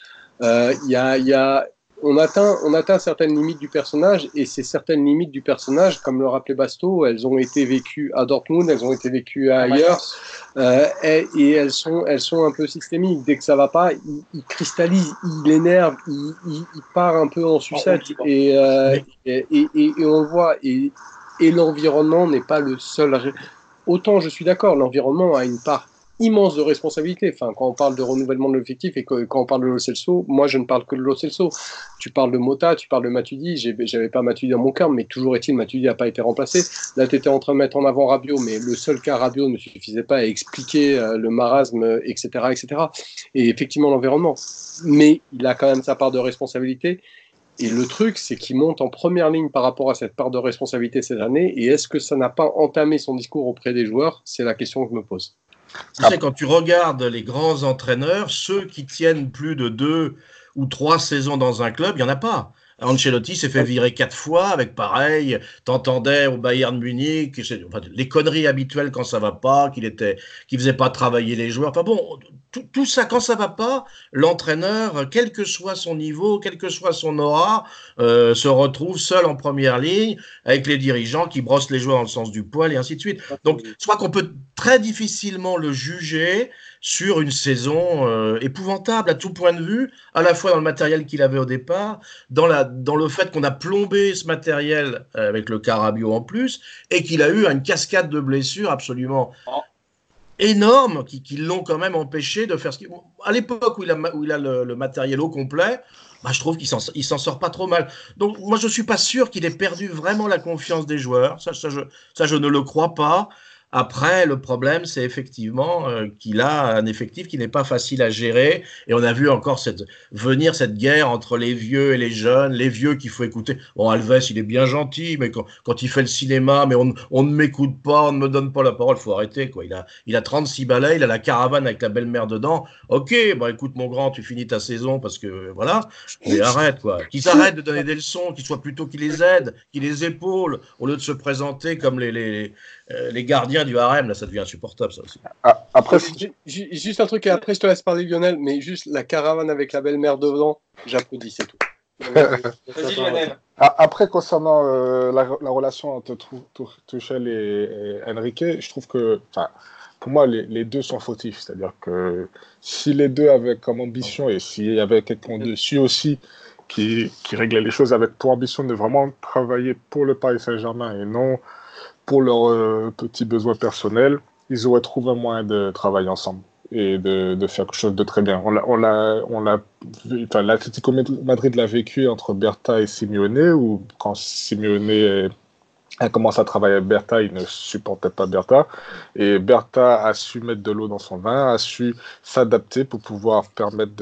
S3: On atteint certaines limites du personnage, et ces certaines limites du personnage, comme le rappelait Basto, elles ont été vécues à Dortmund, elles ont été vécues ailleurs, et elles sont un peu systémiques. Dès que ça va pas, il cristallise, il énerve, il part un peu en sucette, et on le voit. Et l'environnement n'est pas le seul. Autant je suis d'accord, l'environnement a une part immense de responsabilité. Enfin, quand on parle de renouvellement de l'effectif et quand on parle de Lo Celso, moi je ne parle que de Lo Celso. Tu parles de Mota, tu parles de Matuidi, j'avais pas Matuidi dans mon cœur, mais toujours est-il, Matuidi n'a pas été remplacé. Là, tu étais en train de mettre en avant Rabiot, mais le seul cas Rabiot ne suffisait pas à expliquer le marasme, etc., etc. Et effectivement, l'environnement. Mais il a quand même sa part de responsabilité. Et le truc, c'est qu'il monte en première ligne par rapport à cette part de responsabilité cette année. Et est-ce que ça n'a pas entamé son discours auprès des joueurs? C'est la question que je me pose.
S2: Tu sais, quand tu regardes les grands entraîneurs, ceux qui tiennent plus de 2 ou 3 saisons dans un club, il n'y en a pas. Ancelotti s'est fait virer 4 fois avec pareil, t'entendais au Bayern Munich, les conneries habituelles quand ça va pas, qu'il faisait pas travailler les joueurs. Enfin bon, tout ça, quand ça va pas, l'entraîneur, quel que soit son niveau, quel que soit son aura, se retrouve seul en première ligne avec les dirigeants qui brossent les joueurs dans le sens du poil et ainsi de suite. Donc, je crois qu'on peut très difficilement le juger sur une saison épouvantable à tout point de vue, à la fois dans le matériel qu'il avait au départ, dans le fait qu'on a plombé ce matériel avec le Carabio en plus, et qu'il a eu une cascade de blessures absolument énormes qui l'ont quand même empêché de faire ce qu'il... À l'époque où il a le matériel au complet, je trouve qu'il s'en sort pas trop mal. Donc moi je suis pas sûr qu'il ait perdu vraiment la confiance des joueurs, ça je ne le crois pas. Après, le problème, c'est effectivement qu'il a un effectif qui n'est pas facile à gérer. Et on a vu encore venir cette guerre entre les vieux et les jeunes. Les vieux qu'il faut écouter. Bon, Alves, il est bien gentil, mais quand il fait le cinéma, mais on ne m'écoute pas, on ne me donne pas la parole, il faut arrêter, quoi. Il a 36 balais, il a la caravane avec la belle-mère dedans. Ok, écoute, mon grand, tu finis ta saison parce que, voilà, mais arrête, quoi. Qu'ils arrêtent de donner des leçons, qu'ils soient plutôt qu'ils les aident, qu'ils les épaulent, au lieu de se présenter comme les gardiens du harem, là, ça devient insupportable, ça aussi.
S3: Après, juste un truc, et après, je te laisse parler, Lionel, mais juste la caravane avec la belle-mère dedans, j'applaudis, c'est tout.
S1: Vas-y, Lionel.
S4: Après, concernant la relation entre Tuchel et Enrique, je trouve que, pour moi, les deux sont fautifs. C'est-à-dire que si les deux avaient comme ambition, et s'il y avait quelqu'un dessus aussi qui réglait les choses avec pour ambition de vraiment travailler pour le Paris Saint-Germain et non pour leurs petits besoins personnels, ils auraient trouvé un moyen de travailler ensemble et de faire quelque chose de très bien. L'Atlético Madrid l'a vécu entre Berta et Simeone, où quand Simeone a commencé à travailler avec Berta, il ne supportait pas Berta, et Berta a su mettre de l'eau dans son vin, a su s'adapter pour pouvoir permettre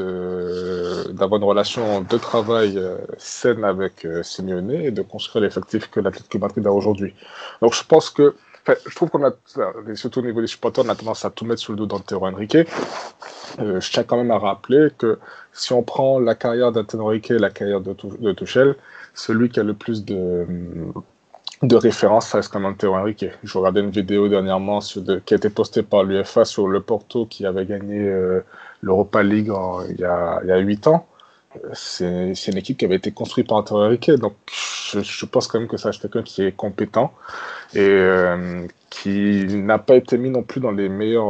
S4: d'avoir une relation de travail saine avec Simeone et de construire l'effectif que l'Atlético Madrid a aujourd'hui. Donc je pense que je trouve qu'on a, surtout au niveau des supporters, on a tendance à tout mettre sur le dos d'Antero Henrique. Je tiens quand même à rappeler que si on prend la carrière d'Antero Henrique et la carrière de Tuchel, celui qui a le plus de référence, ça reste quand même Antero Henrique. Je regardais une vidéo dernièrement qui a été postée par l'UEFA sur le Porto qui avait gagné l'Europa League il y a 8 ans. C'est une équipe qui avait été construite par Antero Henrique, donc je pense quand même que ça reste quelqu'un qui est compétent et qui n'a pas été mis non plus dans les meilleurs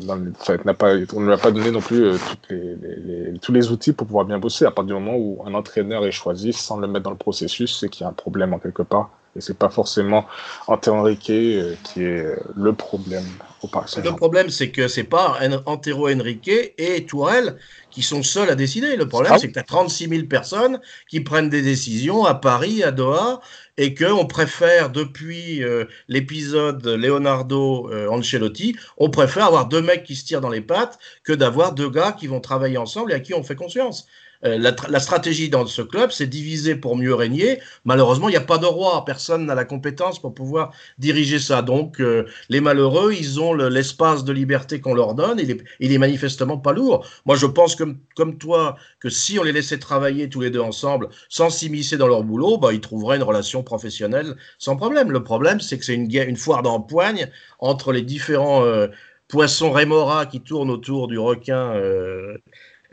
S4: on ne lui a pas donné non plus tous les outils pour pouvoir bien bosser. À partir du moment où un entraîneur est choisi sans le mettre dans le processus, c'est qu'il y a un problème en quelque part. Et c'est pas forcément Antero Henrique qui est le problème au Paris Saint-Germain.
S2: Le problème, c'est que c'est pas Antero Henrique et Tourelle qui sont seuls à décider. Le problème, c'est que tu as 36 000 personnes qui prennent des décisions à Paris, à Doha, et qu'on préfère, depuis l'épisode Leonardo-Ancelotti, on préfère avoir 2 mecs qui se tirent dans les pattes que d'avoir 2 gars qui vont travailler ensemble et à qui on fait confiance. La stratégie dans ce club, c'est diviser pour mieux régner. Malheureusement, il n'y a pas de roi. Personne n'a la compétence pour pouvoir diriger ça. Donc, les malheureux, ils ont l'espace de liberté qu'on leur donne. Il est manifestement pas lourd. Moi, je pense comme toi que si on les laissait travailler tous les deux ensemble, sans s'immiscer dans leur boulot, ils trouveraient une relation professionnelle sans problème. Le problème, c'est que c'est une foire d'empoigne entre les différents poissons rémora qui tournent autour du requin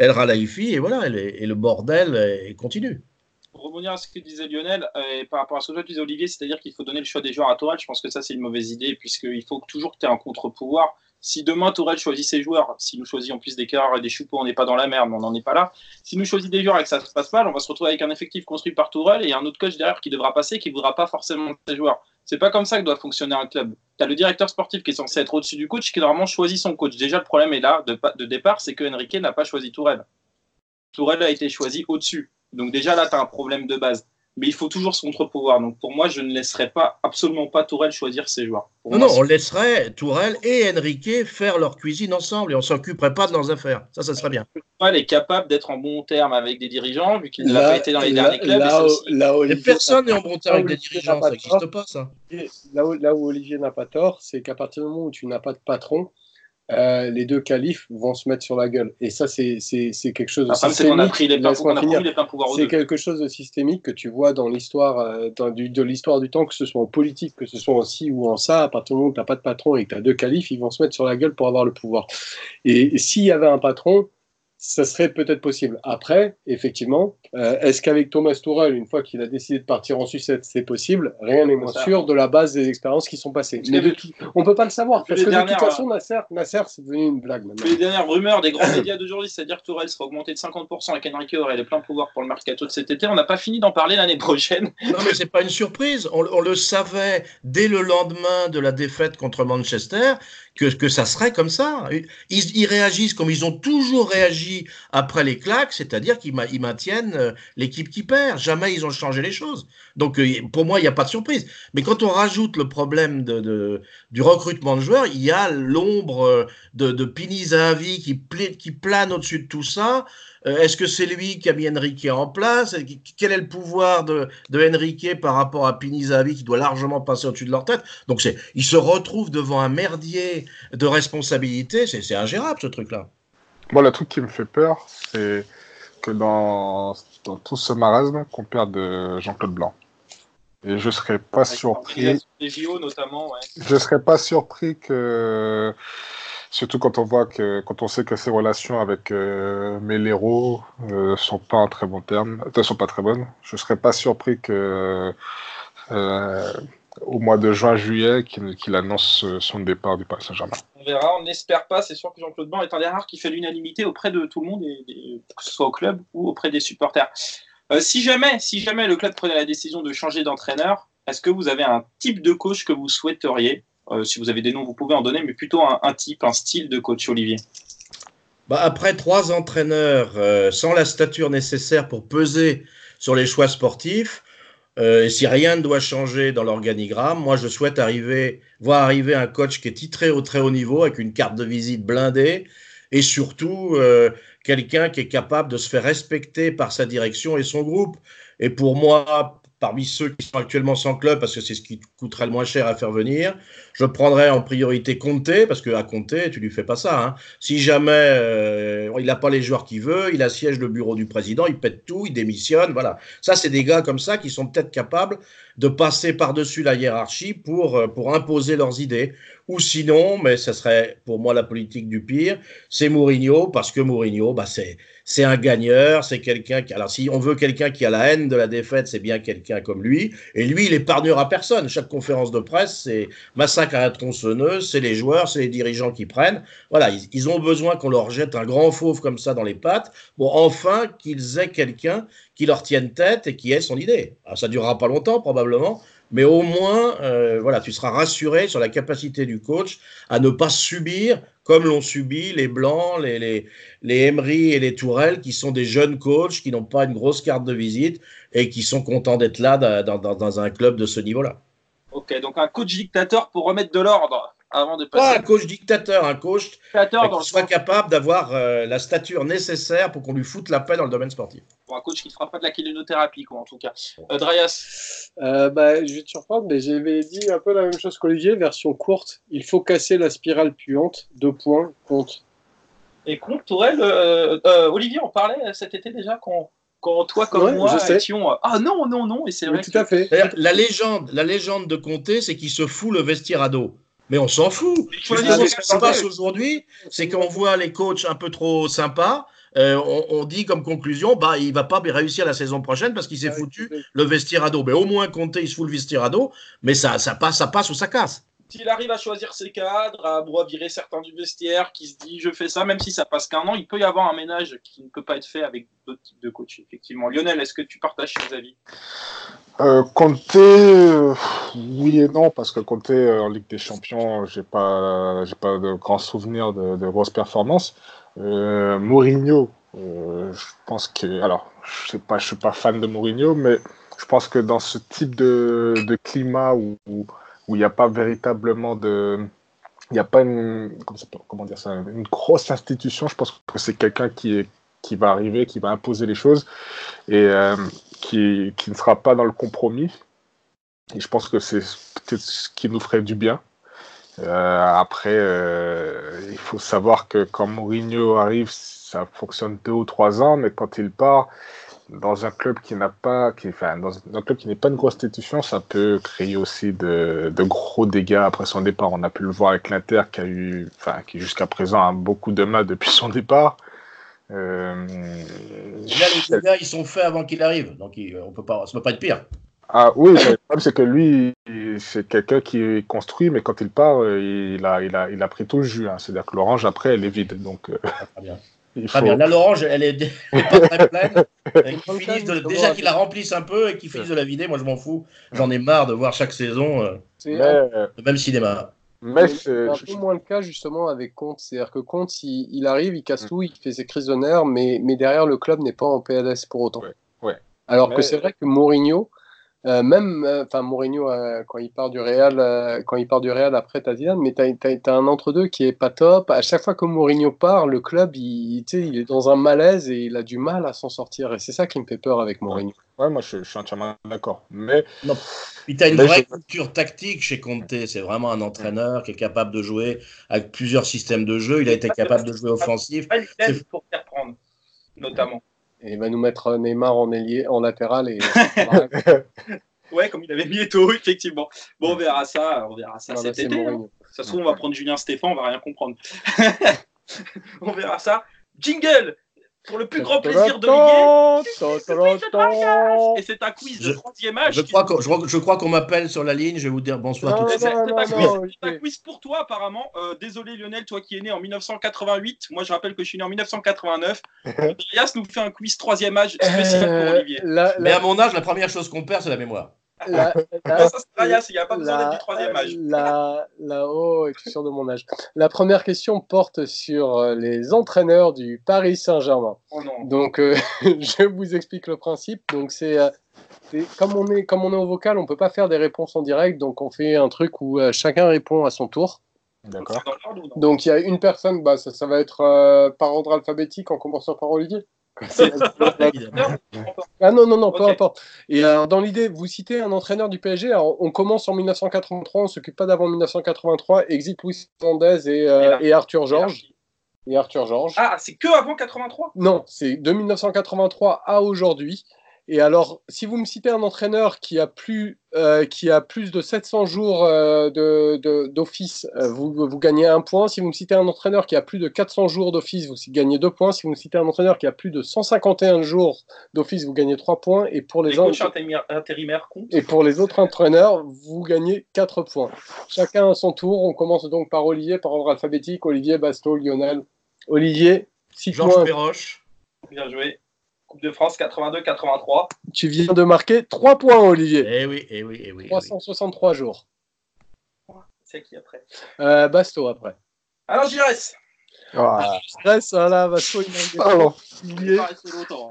S2: El Khalifi, et voilà, et le bordel continue.
S1: Pour rebondir à ce que disait Lionel, et par rapport à ce que toi disais Olivier, c'est-à-dire qu'il faut donner le choix des joueurs à Tourelle, je pense que ça c'est une mauvaise idée, puisqu'il faut toujours que tu aies un contre-pouvoir. Si demain Tourelle choisit ses joueurs, si nous choisissons plus des Kerr et des Choupeau, on n'est pas dans la merde, mais on n'en est pas là. Si nous choisissons des joueurs et que ça se passe mal, on va se retrouver avec un effectif construit par Tourelle et un autre coach derrière qui devra passer, qui ne voudra pas forcément ses joueurs. C'est pas comme ça que doit fonctionner un club. Tu as le directeur sportif qui est censé être au-dessus du coach, qui normalement choisit son coach. Déjà, le problème est là, de départ, c'est que Enrique n'a pas choisi Tourelle. Tourelle a été choisi au-dessus. Donc déjà là, tu as un problème de base. Mais il faut toujours ce contre-pouvoir. Donc pour moi, je ne laisserai absolument pas Tourelle choisir ses joueurs.
S2: Non, on laisserait Tourelle et Enrique faire leur cuisine ensemble et on ne s'occuperait pas de leurs affaires. Ça serait bien.
S1: Tourelle est capable d'être en bon terme avec des dirigeants, vu qu'il ne l'a pas été dans les derniers clubs.
S2: Mais personne n'est en bon terme avec des dirigeants, ça n'existe pas, ça.
S3: Là où Olivier n'a pas tort, c'est qu'à partir du moment où tu n'as pas de patron, les deux qualifs vont se mettre sur la gueule. Et ça, c'est quelque chose de
S1: Enfin, c'est qu'on a
S3: systémique.
S1: pris les pleins pouvoirs aux
S3: C'est
S1: deux.
S3: quelque chose de systémique que tu vois dans l'histoire de l'histoire du temps, que ce soit en politique, que ce soit en ci ou en ça. À partir du moment où tu n'as pas de patron et que tu as deux qualifs, ils vont se mettre sur la gueule pour avoir le pouvoir. Et s'il y avait un patron, ça serait peut-être possible. Après, effectivement, est-ce qu'avec Thomas Tuchel, une fois qu'il a décidé de partir en sucette, c'est possible? Rien n'est moins sûr de la base des expériences qui sont passées. Mais on ne peut pas le savoir, parce que de toute façon, Nasser, c'est devenu une blague maintenant.
S1: Les dernières rumeurs des grands médias d'aujourd'hui, c'est-à-dire que Tuchel sera augmenté de 50% et qu'Enrique aurait les pleins pouvoirs pour le mercato de cet été, on n'a pas fini d'en parler l'année prochaine.
S2: Non, mais c'est pas une surprise. On le savait dès le lendemain de la défaite contre Manchester que ça serait comme ça. Ils réagissent comme ils ont toujours réagi après les claques, c'est-à-dire qu'ils maintiennent l'équipe qui perd. Jamais ils ont changé les choses. Donc pour moi, il n'y a pas de surprise. Mais quand on rajoute le problème du recrutement de joueurs, il y a l'ombre de Pini Zahavi qui plane au-dessus de tout ça. Est-ce que c'est lui qui a mis Enrique en place? Quel est le pouvoir de Enrique par rapport à Pini Zahavi qui doit largement passer au-dessus de leur tête? Donc ils se retrouvent devant un merdier de responsabilité. C'est ingérable ce truc-là.
S4: Moi, le truc qui me fait peur, c'est que dans tout ce marasme, qu'on perde Jean-Claude Blanc. Et je serais pas surpris.
S1: Les JO notamment, ouais.
S4: Je serais pas surpris que, surtout quand on sait que ses relations avec Melero sont pas en très bons termes, sont pas très bonnes. Je serais pas surpris que au mois de juin-juillet, qu'il annonce son départ du Paris Saint-Germain.
S1: On verra, on n'espère pas. C'est sûr que Jean-Claude Blanc est un des rares qui fait l'unanimité auprès de tout le monde, que ce soit au club ou auprès des supporters. Si jamais le club prenait la décision de changer d'entraîneur, est-ce que vous avez un type de coach que vous souhaiteriez? Si vous avez des noms, vous pouvez en donner, mais plutôt un type, un style de coach, Olivier.
S2: Après 3 entraîneurs sans la stature nécessaire pour peser sur les choix sportifs, et si rien ne doit changer dans l'organigramme, moi je souhaite voir arriver un coach qui est titré au très haut niveau avec une carte de visite blindée et surtout quelqu'un qui est capable de se faire respecter par sa direction et son groupe. Et pour moi, parmi ceux qui sont actuellement sans club, parce que c'est ce qui coûterait le moins cher à faire venir, je prendrais en priorité Conte, parce qu'à Conte, tu lui fais pas ça. Hein. Si jamais il n'a pas les joueurs qu'il veut, il assiège le bureau du président, il pète tout, il démissionne, voilà. Ça, c'est des gars comme ça qui sont peut-être capables de passer par-dessus la hiérarchie pour imposer leurs idées. Ou sinon, mais ça serait pour moi la politique du pire, c'est Mourinho, parce que Mourinho, c'est un gagneur, c'est quelqu'un qui... Alors, si on veut quelqu'un qui a la haine de la défaite, c'est bien quelqu'un comme lui. Et lui, il épargnera personne. Chaque conférence de presse, c'est massacre à la tronçonneuse, c'est les joueurs, c'est les dirigeants qui prennent. Voilà, ils ont besoin qu'on leur jette un grand fauve comme ça dans les pattes. Bon, enfin, qu'ils aient quelqu'un qui leur tienne tête et qui ait son idée. Alors, ça durera pas longtemps, probablement. Mais au moins, voilà, tu seras rassuré sur la capacité du coach à ne pas subir, comme l'ont subi les Blancs, les Emery et les Tourelle, qui sont des jeunes coachs, qui n'ont pas une grosse carte de visite et qui sont contents d'être là dans un club de ce niveau-là.
S1: Ok, donc un coach dictateur pour remettre de l'ordre avant de passer.
S2: Pas un coach dictateur, un coach qui soit capable d'avoir la stature nécessaire pour qu'on lui foute la paix dans le domaine sportif.
S1: Pour un coach qui ne fera pas de la kinésithérapie, quoi, en tout cas. Dreyas.
S3: Je vais te surprendre, mais j'avais dit un peu la même chose qu'Olivier, version courte. Il faut casser la spirale puante. 2 points, Conte.
S1: Et Conte, Tourelle, Olivier, on parlait cet été déjà quand toi comme moi étions ah non, et c'est vrai
S3: tout à fait.
S2: La légende de Conte, c'est qu'il se fout le vestiaire à dos. Mais on s'en fout. Ce qui se passe aujourd'hui, c'est qu'on voit les coachs un peu trop sympas. On dit comme conclusion, il va pas réussir la saison prochaine parce qu'il s'est foutu le vestiaire à dos. Mais au moins Conte, il se fout le vestiaire à dos, mais ça passe ou ça casse.
S1: S'il arrive à choisir ses cadres, à virer certains du vestiaire, qui se dit je fais ça, même si ça passe qu'1 an, il peut y avoir un ménage qui ne peut pas être fait avec d'autres types de coachs, effectivement. Lionel, est-ce que tu partages ces avis?
S4: Conte, oui et non, parce que Conte en Ligue des Champions, j'ai pas de grands souvenirs de grosses performances. Mourinho, je pense que, alors, je suis pas fan de Mourinho, mais je pense que dans ce type de climat où il n'y a pas véritablement il n'y a pas une grosse institution, je pense que c'est quelqu'un qui va arriver, qui va imposer les choses et qui ne sera pas dans le compromis. Et je pense que c'est peut-être ce qui nous ferait du bien. Après, il faut savoir que quand Mourinho arrive, ça fonctionne 2 ou 3 ans, mais quand il part dans un club qui n'a pas, dans un club qui n'est pas une grosse institution, ça peut créer aussi de gros dégâts après son départ. On a pu le voir avec l'Inter qui jusqu'à présent a beaucoup de mal depuis son départ.
S2: Là, les dégâts, ils sont faits avant qu'il arrive, donc ça peut pas être pire.
S4: Ah oui, le problème c'est que lui, c'est quelqu'un qui construit, mais quand il part, il a pris tout le jus. C'est-à-dire que l'orange après, elle est vide. Donc,
S2: très bien. Très bien. Là, l'orange, elle est pas très pleine. Déjà qu'il la remplisse un peu et qu'il finisse de la vider, moi je m'en fous. J'en ai marre de voir chaque saison le même cinéma.
S3: Mais c'est un peu moins le cas justement avec Conte. C'est-à-dire que Conte, il arrive, il casse tout, il fait ses crises d'honneur, mais derrière le club n'est pas en PLS pour autant.
S4: Ouais.
S3: Alors que c'est vrai que Mourinho, Mourinho quand il part du Real, après t'as Zidane, mais t'as un entre-deux qui est pas top. À chaque fois que Mourinho part, le club il est dans un malaise et il a du mal à s'en sortir. Et c'est ça qui me fait peur avec Mourinho.
S4: Ouais, moi je suis entièrement d'accord. Mais
S2: non. Puis t'as une vraie culture tactique chez Conte. C'est vraiment un entraîneur qui est capable de jouer avec plusieurs systèmes de jeu. Il a été capable de jouer offensif.
S1: Il faut faire prendre, notamment.
S3: Et il va nous mettre Neymar en latéral et.
S1: Ouais, comme il avait mis Eto'o, effectivement. Bon, on verra ça cet été. Ça se trouve, on va prendre Julien Stéphan, on va rien comprendre. On verra ça. Jingle pour le plus grand plaisir de Ligue. Et c'est un quiz de troisième âge.
S2: Je crois qu'on m'appelle sur la ligne. Je vais vous dire bonsoir tout de suite.
S1: C'est un quiz pour toi, apparemment. Désolé, Lionel, toi qui es né en 1988. Moi, je rappelle que je suis né en 1989. Andreas nous fait un quiz troisième âge spécial pour Olivier.
S2: Mais à mon âge, la première chose qu'on perd, c'est la mémoire.
S1: Ça, c'est Andreas, il n'y a pas besoin d'être du troisième âge.
S3: Oh, es-tu sûr de mon âge? La première question porte sur les entraîneurs du Paris Saint-Germain.
S1: Oh non.
S3: Donc, je vous explique le principe. Donc, comme on est au vocal, on peut pas faire des réponses en direct. Donc, on fait un truc où chacun répond à son tour.
S4: D'accord.
S3: Donc, il y a une personne, ça va être par ordre alphabétique en commençant par Olivier. Non, peu importe. Et dans l'idée, vous citez un entraîneur du PSG. Alors, on commence en 1983, on s'occupe pas d'avant 1983. Exit Luis Fernandez et Arthur Georges.
S1: Ah, c'est que avant 83?
S3: Non, c'est de 1983 à aujourd'hui. Et alors, si vous me citez un entraîneur qui a plus de 700 jours d'office, vous gagnez 1 point. Si vous me citez un entraîneur qui a plus de 400 jours d'office, vous gagnez 2 points. Si vous me citez un entraîneur qui a plus de 151 jours d'office, vous gagnez 3 points. Et pour les
S1: coachs intérimaires comptent.
S3: Et pour les autres entraîneurs, vous gagnez 4 points. Chacun à son tour. On commence donc par Olivier, par ordre alphabétique. Olivier, Basto, Lionel. Olivier,
S2: Georges Perroche.
S1: Bien joué. Coupe de France 82-83.
S3: Tu viens de marquer 3 points, Olivier.
S2: Eh oui.
S3: 363 jours.
S1: C'est qui après?
S3: Basto après.
S1: Alors Giresse.
S3: Giresse, là, Basto, il marque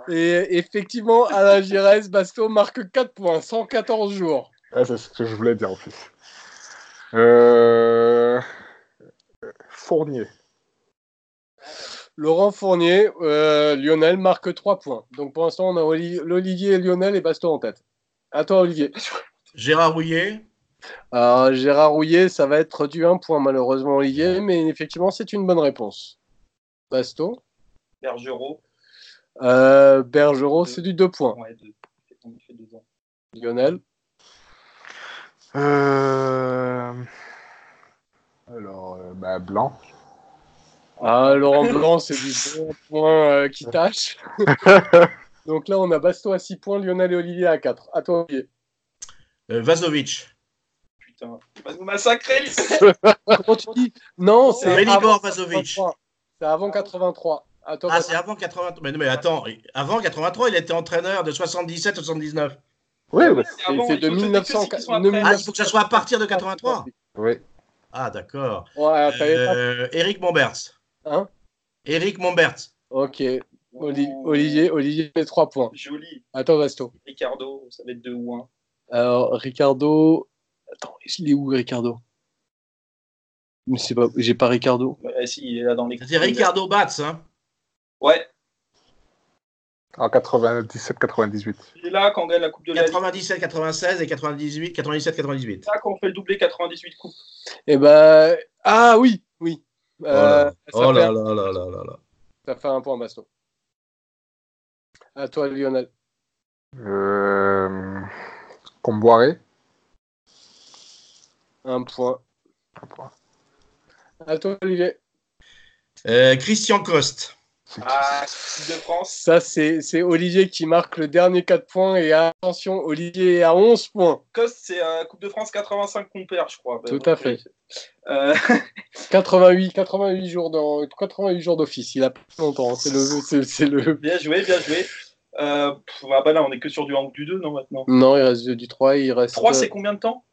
S3: Et effectivement, Alain Giresse, Basto marque 4 points, 114 jours.
S4: Ouais, c'est ce que je voulais dire en plus. Fournier.
S3: Laurent Fournier, Lionel marque 3 points. Donc pour l'instant, on a Olivier, Lionel et Basto en tête. À toi, Olivier.
S2: Gérard Rouillet.
S3: Gérard Rouillet, ça va être du 1 point malheureusement, Olivier, mais effectivement, c'est une bonne réponse. Basto.
S1: Bergerot.
S3: Bergerot, c'est du 2 points.
S1: Ouais, on fait 2 ans.
S3: Lionel.
S4: Blanc.
S3: Laurent Blanc, c'est du bon point qui tâche. Donc là, on a Basto à 6 points, Lionel et Olivier à 4. À toi, Olivier.
S2: Vazovic.
S1: Putain, il va nous massacrer.
S3: Comment tu dis? Non, c'est
S2: Velibor Vazovic.
S3: C'est avant 83.
S2: Toi, c'est avant 83. Mais attends, avant 83, il était entraîneur de 77-79.
S3: Oui, c'est de 1900.
S2: Il faut que ça soit à partir de 83.
S4: Oui.
S2: Ah, d'accord.
S3: Ouais,
S2: Éric Momberts.
S3: Hein?
S2: Éric Momberts.
S3: Ok. Olivier met 3 points.
S1: Joli.
S3: Attends, Basto.
S1: Ricardo, ça va être 2 ou 1.
S3: Alors, Ricardo. Attends, je l'ai où, Ricardo? Mais c'est pas... J'ai pas Ricardo.
S1: Si, il est là dans les.
S2: C'est Ricardo Batz, hein?
S1: Ouais.
S4: En 97-98.
S1: Et là, quand on gagne la Coupe de la Ligue,
S2: 97, 96 et 98, 97, 98.
S1: là, quand on fait le doublé 98 coupes.
S3: Eh ben, ah oui.
S2: Oh là
S3: Ça fait
S2: là.
S3: ça fait un point, Basto. À toi, Lionel.
S4: Comboiré.
S3: Un point. À toi, Olivier.
S2: Christian Coste.
S1: Ah, Coupe de France.
S3: Ça, c'est Olivier qui marque le dernier 4 points. Et attention, Olivier est à 11 points.
S1: Coste, c'est Coupe de France 85 qu'on perd, je crois.
S3: Tout à fait. 88 jours d'office. Il a pas longtemps. C'est le...
S1: Bien joué, bien joué. Bah là, on est que sur du 1 ou du 2, non, maintenant.
S3: Non, il reste du 3. Il reste...
S1: 3, c'est combien de temps?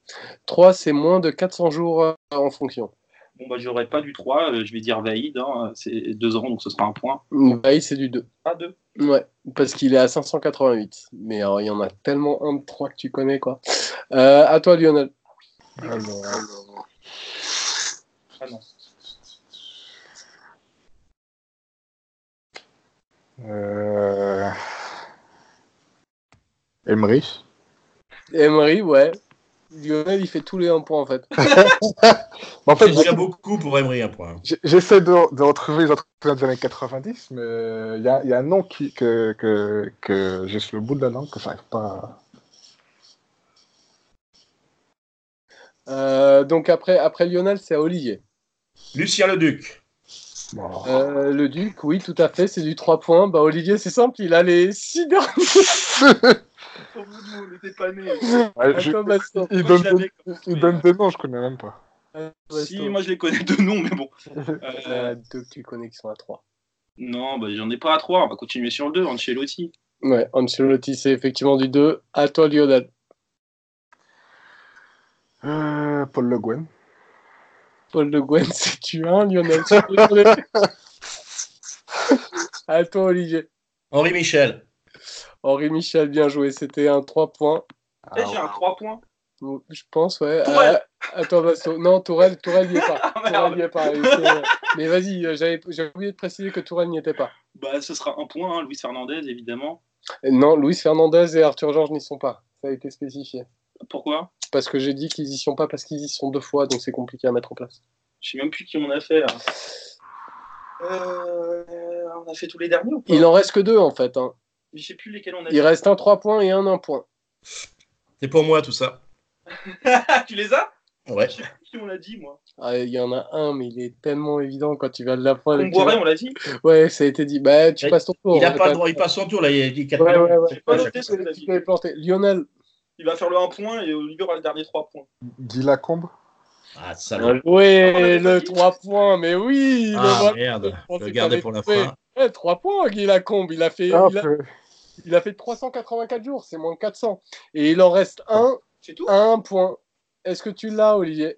S3: 3, c'est moins de 400 jours en fonction.
S1: Bon, bah, j'aurais pas du 3. Je vais dire Vaïd. Hein, c'est 2 ans, donc ce sera un point.
S3: Bah, c'est du 2.
S1: Ah, 2.
S3: Ouais, parce qu'il est à 588. Mais alors, il y en a tellement un de 3 que tu connais, quoi. À toi, Lionel.
S4: Alors...
S1: Ah non.
S4: Emery.
S3: Emery, ouais. Lionel, il fait tous les 1 point, en fait.
S4: En
S2: C'est
S4: fait,
S2: déjà beaucoup pour Emery, un point.
S4: j'essaie de retrouver les entraîneurs des années 90, mais il y a un nom que j'ai sur le bout de la langue que j'arrive pas à...
S3: Donc, après Lionel, c'est Olivier.
S2: Lucien Leduc.
S4: Bon.
S3: Le Duc, oui, tout à fait, c'est du 3 points. Bah, Olivier, c'est simple, il a les 6 derniers.
S1: Pour vous, on n'était pas nés.
S4: Ouais,
S3: À toi, Bastien.
S4: il
S1: Moi, je
S4: donne,
S1: l'avais
S4: il donne des noms, je connais même pas.
S1: Si, moi, je les connais de nom, mais bon.
S3: Deux que tu connais qui sont à 3.
S1: Non, bah, j'en ai pas à 3. On va continuer sur le 2, Ancelotti.
S3: Ouais, Ancelotti, c'est effectivement du 2. À toi, Lionel.
S4: Paul Le Guen.
S3: Paul Le Guen, c'est tu 1, Lionel. À toi, Olivier.
S2: Henri Michel.
S3: Henri Michel, bien joué. C'était un 3 points.
S1: J'ai un 3 points.
S3: Je pense, ouais.
S1: Tourelle.
S3: À toi, Basto. Non, Tourelle n'y est pas.
S1: Ah, merde.
S3: Tourelle n'y est pas. Mais vas-y, j'avais oublié de préciser que Tourelle n'y était pas.
S1: Bah, ce sera un point, hein, Luis Fernandez, évidemment.
S3: Non, Luis Fernandez et Arthur Georges n'y sont pas. Ça a été spécifié.
S1: Pourquoi?
S3: Parce que j'ai dit qu'ils y sont pas parce qu'ils y sont 2 fois, donc c'est compliqué à mettre en place.
S1: Je sais même plus qui on a fait, là. On a fait tous les derniers ou pas?
S3: Il en reste que 2, en fait. Hein.
S1: Je sais plus lesquels on a
S3: Il reste un 3 points et un 1 point.
S2: C'est pour moi, tout ça.
S1: Tu les as?
S2: Ouais.
S1: Je sais plus qui on a dit, moi.
S3: Ah, il y en a un, mais il est tellement évident quand tu vas de la fin.
S1: Comboiré, on l'a dit?
S3: Ouais, ça a été dit. Bah, tu passes ton tour.
S2: Il n'a
S3: hein,
S2: pas le droit, il passe son tour, là, il a dit 4
S3: Ouais,
S2: minutes.
S3: ouais, ouais.
S1: J'ai pas
S3: Ouais,
S1: noté ce qu'on a
S3: tu
S1: dit.
S3: peux planter. Lionel.
S1: Il va faire le 1 point et Olivier aura le dernier 3 points.
S4: Guy Lacombe.
S2: Ah, salaud.
S3: Ouais, le 3 points, mais oui.
S2: Ah,
S3: le
S2: merde.
S3: On
S2: Je
S3: s'est
S2: le gardais
S3: pas
S2: pour la
S3: trouvé.
S2: fin.
S3: Ouais, 3 points, Guy Lacombe. Il a fait 384 jours, c'est moins de 400. Et il en reste un
S1: C'est tout?
S3: à 1 point. Est-ce que tu l'as, Olivier?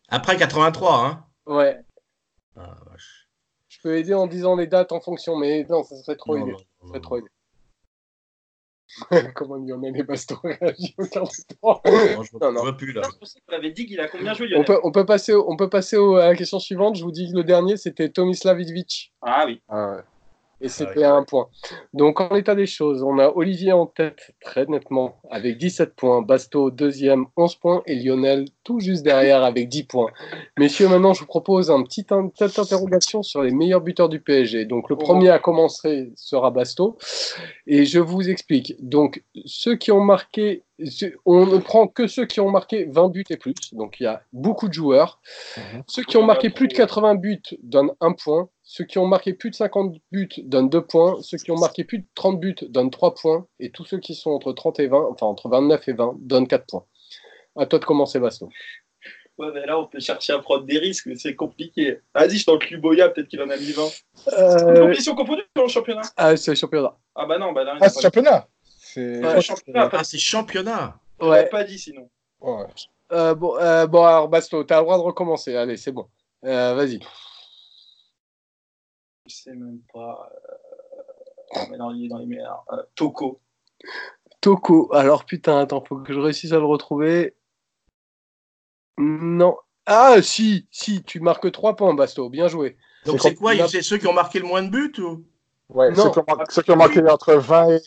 S2: Après 83, hein.
S3: Ouais.
S2: Ah, vache.
S3: Je peux aider en disant les dates en fonction, mais non, ça serait trop aidé. Ça
S2: Non.
S3: serait trop aidé. Comment Lionel et Basto réagissent au quart de temps.
S2: Non, je
S3: Non, non.
S2: vois plus, là.
S1: Je pensais qu'on avait dit qu'il a combien joué,
S3: On
S1: Lionel?
S3: peut passer à la question suivante. Je vous dis que le dernier, c'était Tomislav Ivic.
S1: Ah oui.
S4: Ah ouais.
S3: Et c'était à 1 point. Donc, en état des choses, on a Olivier en tête très nettement avec 17 points. Basto, deuxième, 11 points. Et Lionel, tout juste derrière avec 10 points. Messieurs, maintenant, je vous propose une petite interrogation sur les meilleurs buteurs du PSG. Donc, le premier à commencer sera Basto. Et je vous explique. Donc, ceux qui ont marqué... On ne prend que ceux qui ont marqué 20 buts et plus. Donc, il y a beaucoup de joueurs. Ceux qui ont marqué plus de 80 buts donnent 1 point. Ceux qui ont marqué plus de 50 buts donnent 2 points. Ceux qui ont marqué plus de 30 buts donnent 3 points. Et tous ceux qui sont entre 30 et 20, enfin entre 29 et 20, donnent 4 points. À toi de commencer, Basto.
S1: Ouais, mais là, on peut chercher à prendre des risques, mais c'est compliqué. Vas-y, je tente Luboya, peut-être qu'il en a mis 20. Compétition confondue dans le championnat?
S3: Ah, c'est le championnat.
S1: Ah bah non, bah là, il
S4: Ah,
S1: a
S4: c'est
S1: pas
S4: championnat. C'est
S1: Ouais, championnat,
S2: Ah, c'est championnat.
S1: il l'avait pas dit sinon.
S4: Ouais.
S3: Bon, alors Basto, t'as le droit de recommencer. Allez, c'est bon. Vas-y.
S1: Je sais même pas. Mais non, il est dans les meilleurs. Toko.
S3: Toko. Alors putain, attends, faut que je réussisse à le retrouver. Non. Ah, si, tu marques 3 points, Basto. Bien joué.
S2: Donc c'est quoi? C'est ceux qui ont marqué le moins de buts ou...
S4: Ouais,
S3: Non.
S4: ceux qui ont marqué entre 20 et...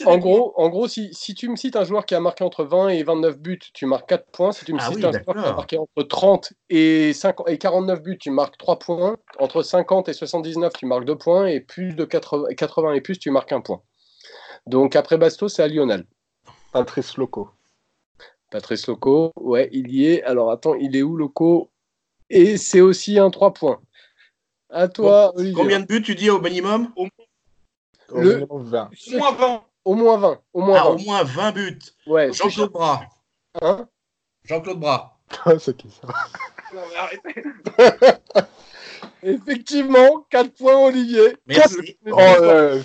S3: En gros, si tu me cites un joueur qui a marqué entre 20 et 29 buts, tu marques 4 points. Si tu me cites un joueur qui a marqué entre 30 et 49 buts, tu marques 3 points. Entre 50 et 79, tu marques 2 points. Et plus de 80 et plus, tu marques 1 point. Donc après Basto, c'est à Lionel.
S4: Patrice Loco.
S3: Patrice Loco, ouais, il y est. Alors attends, il est où Loco? Et c'est aussi un 3 points. À toi, Olivier.
S2: Combien de buts tu dis au minimum?
S4: Au minimum 20.
S1: Au moins 20.
S3: Au moins 20.
S2: Au moins 20 buts.
S3: Ouais,
S2: Jean-Claude Bras.
S3: Hein?
S2: Jean-Claude Bras.
S4: C'est qui ça?
S1: Non, mais arrêtez.
S3: Effectivement, 4 points, Olivier.
S2: Merci.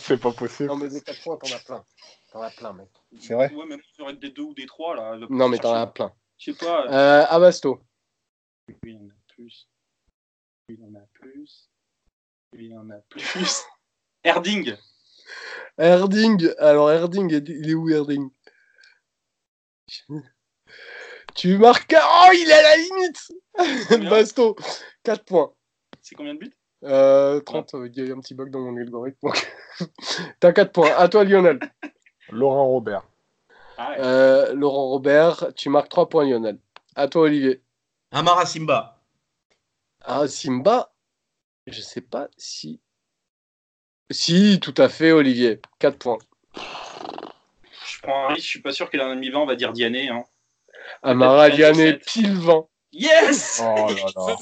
S4: C'est pas possible.
S3: Non, mais des 4 points, t'en as plein. T'en as plein, mec.
S4: C'est vrai?
S1: Ouais, même si j'aurais des 2 ou des 3, là.
S3: Non, mais t'en as plein.
S1: Je sais pas.
S3: Abasto.
S1: Lui, il en a plus. Lui, il en a plus. Lui, il en a plus. Erding.
S3: Erding. Alors, Erding, il est où, Erding? Tu marques. Oh, il est à la limite. Basto. 4 points.
S1: C'est combien de buts?
S3: 30. Il y a un petit bug dans mon algorithme. Donc... T'as 4 points. À toi, Lionel.
S4: Laurent Robert.
S1: Ah ouais.
S3: Laurent Robert, tu marques 3 points, Lionel. À toi, Olivier.
S2: Amara Simba.
S3: Ah, Simba, je sais pas si... Si, tout à fait, Olivier. 4 points.
S1: Je prends un risque, je suis pas sûr qu'il en a mis 20, on va dire Diané. Hein.
S3: Amara Diané, pile 20.
S1: Yes.
S4: Oh là là.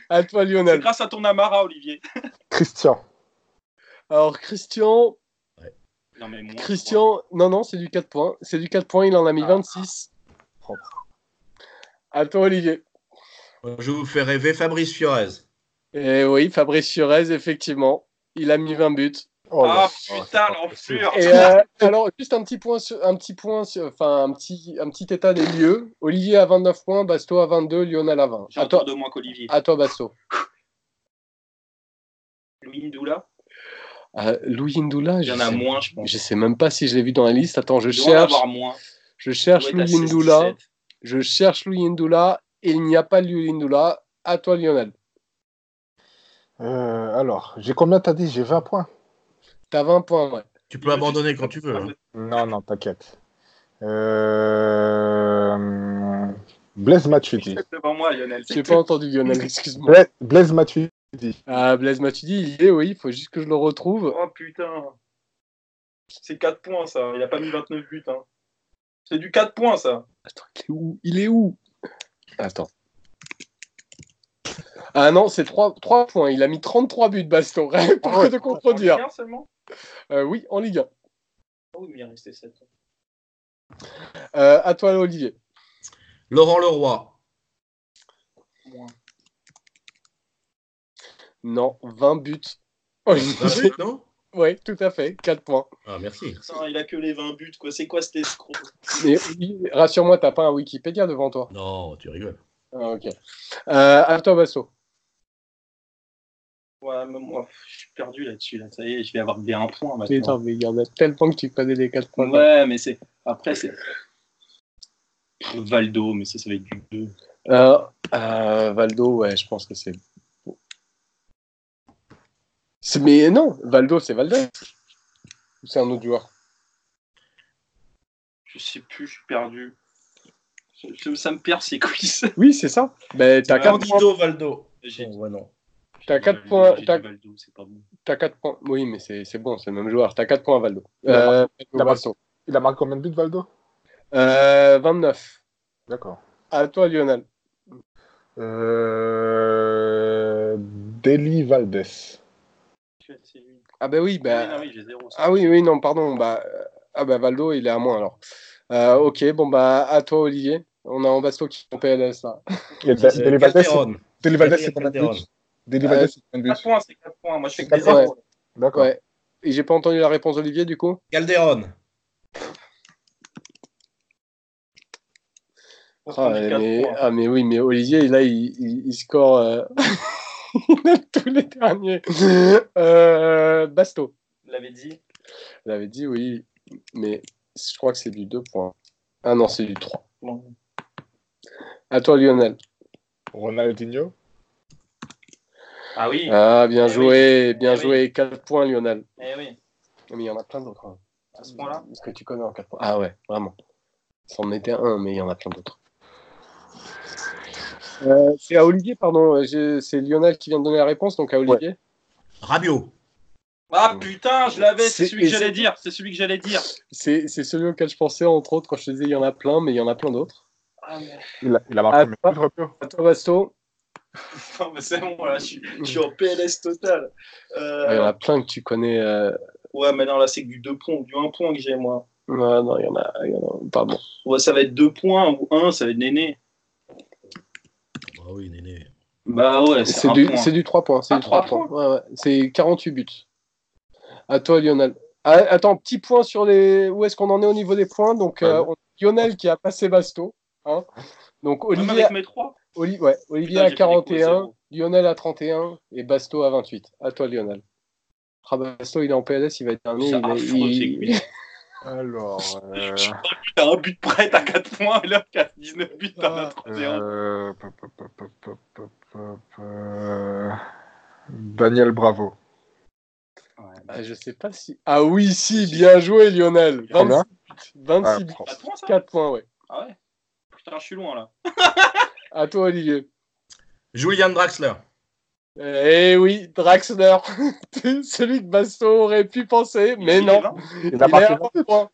S3: À toi,
S1: C'est
S3: Lionel.
S1: grâce à ton Amara, Olivier.
S4: Christian.
S3: Alors, Christian...
S1: Non, mais moi,
S3: Christian, non, c'est du 4 points. C'est du 4 points, il en a mis 26.
S4: Propre.
S3: À toi, Olivier.
S2: Je vous fais rêver Fabrice Fiorez.
S3: Et oui, Fabrice Fiorez, effectivement. Il a mis 20 buts.
S4: Oh là,
S1: putain, l'enflure.
S3: Et alors, juste un petit état des lieux. Olivier a 29 points, Basto a 22, Lionel a 20.
S1: J'ai un tour de moins qu'Olivier.
S3: À toi, Basto.
S1: Louis Ndoula.
S3: Louis Ndoula,
S1: il y en a moins, je pense.
S3: Je sais même pas si je l'ai vu dans la liste. Attends, je
S1: Il doit
S3: cherche.
S1: en avoir moins.
S3: Je cherche Louis Ndoula. Je cherche Louis Ndoula et il n'y a pas Louis Ndoula. À toi, Lionel.
S4: Alors, j'ai combien t'as dit? J'ai 20 points.
S3: T'as 20 points, ouais.
S2: Tu peux abandonner quand tu veux. Hein.
S4: Non, t'inquiète. Blaise Matuidi.
S1: Devant moi, Lionel.
S3: J'ai pas entendu Lionel, excuse-moi.
S4: Blaise Matuidi.
S3: Blaise Matuidi, il est, oui, il faut juste que je le retrouve.
S1: Oh putain. C'est 4 points, ça. Il a pas mis 29 buts. Hein. C'est du 4 points, ça.
S3: Attends, il est où? Attends. Ah non, c'est 3 points. Il a mis 33 buts, Basto. Pour te contredire.
S1: En Ligue 1 seulement
S3: oui, en Ligue 1.
S1: Oh oui, mais il est resté 7.
S3: À toi, Olivier.
S2: Laurent Leroy.
S1: Moins.
S3: Non, 20 buts.
S2: 20 buts, non?
S3: Oui, tout à fait. 4 points.
S2: Ah, merci.
S1: Putain, il a que les 20 buts, quoi. C'est quoi cet escroc?
S3: Mais rassure-moi, t'as pas un Wikipédia devant toi.
S2: Non, tu rigoles.
S3: Ah, ok. À toi, Basso.
S1: Ouais, mais moi, je suis perdu là-dessus. Là. Ça y est, je vais avoir des 1 point maintenant.
S3: Putain, mais il y en a tellement que tu connais les 4 points.
S1: Ouais, mais c'est... Après, c'est... Valdo, mais ça va être du 2.
S3: Valdo, ouais, je pense que c'est... Mais non, Valdo, c'est Valdez. Ou c'est un autre joueur?
S1: Je sais plus, je suis perdu. Ça me perd ces quiz.
S3: Oui, c'est ça. Ben, t'as 4 points.
S2: Candido Valdo.
S1: Ouais, non.
S3: T'as 4 points.
S1: Valdo, c'est pas bon.
S3: T'as 4 points. Oui, mais c'est bon, c'est le même joueur. T'as 4 points, Valdo.
S4: Il a marqué combien de buts, Valdo?
S3: 29.
S4: D'accord.
S3: À toi, Lionel.
S4: Deli Valdés.
S3: Ah ben oui, bah...
S1: oui, j'ai 0.
S3: Ah oui, non, pardon. Valdo, il est à moins alors. Ok, bon bah à toi, Olivier. On a un Basto qui est en PLS là.
S2: Deli Valdés,
S4: c'est combien de buts? Deli Valdés, c'est combien de buts?
S1: 4 points, c'est 4 points. Moi, je fais que
S4: 4
S1: des
S4: points.
S1: 0.
S4: D'accord.
S3: Ouais. Et j'ai pas entendu la réponse d'Olivier du coup.
S2: Calderon.
S3: Mais oui, mais Olivier, là, il score. Il a tous les derniers. Basto.
S1: Vous l'avez dit.
S3: Il avait dit oui, mais je crois que c'est du 2 points. Ah non, c'est du 3.
S1: Bon.
S3: À toi, Lionel.
S4: Ronaldinho.
S1: Ah oui.
S3: Ah, bien
S1: Eh
S3: joué,
S1: oui.
S3: bien
S1: Eh
S3: joué. 4 points, Lionel.
S1: Eh oui,
S3: Mais il y en a plein d'autres. Hein.
S1: à ce point-là.
S3: Est-ce que tu connais en 4 points? Ah ouais, vraiment. C'en était un, mais il y en a plein d'autres. C'est à Olivier, pardon. C'est Lionel qui vient de donner la réponse, donc à Olivier.
S2: Rabiot.
S1: Ah putain, je l'avais, c'est
S3: C'est-
S1: celui que
S3: et
S1: j'allais
S3: c'est-
S1: dire. C'est celui que j'allais dire.
S3: C'est celui auquel je pensais, entre autres, quand je te disais il y en a plein, mais il y en a plein d'autres.
S1: Ah, mais...
S4: Il a marqué combien de buts, Rabiot?
S3: À toi, Basto.
S1: Non, mais c'est bon, là, je suis en PLS total.
S3: Il y en a plein que tu connais.
S1: Ouais, mais non, là, c'est que du 2 points ou du 1 point que j'ai, moi.
S3: Ouais, non, il y en a. Pardon.
S1: Ouais, ça va être 2 points ou 1, ça va être Néné.
S2: Ah oui, Néné.
S1: Bah ouais, c'est 1 point.
S3: C'est du 3 points. C'est
S1: Ah,
S3: du 3
S1: 3
S3: points. Ouais, ouais. C'est 48 buts. À toi, Lionel. Ah, attends, petit point sur les. Où est-ce qu'on en est au niveau des points? Donc, on a Lionel qui a passé Basto. Hein. Donc,
S1: Même
S3: Olivier,
S1: avec mes 3.
S3: Olivier
S1: Putain,
S3: à
S1: j'ai fait des coups à
S3: 41,
S1: zéro.
S3: Lionel à 31 et Basto à 28. À toi, Lionel. Ah, Basto, il est en PLS, il va être dernier.
S1: C'est affreux, ces quiz.
S4: Alors,
S1: T'as un but près, t'as 4 points, et là, t'as 19 buts, t'en as 3-0.
S4: Daniel Bravo.
S1: Ouais,
S3: Ah, je sais pas si. Ah oui, si, bien joué, Lionel.
S4: Combien
S3: 26 buts.
S1: 4 points, ça
S3: 4 points, ouais.
S1: Ah ouais. Putain, je suis loin, là.
S3: À toi, Olivier.
S2: Julian Draxler.
S3: Eh oui, Draxler. Celui que Basto aurait pu penser, mais non.
S4: Il a marqué 20 buts.
S3: Point.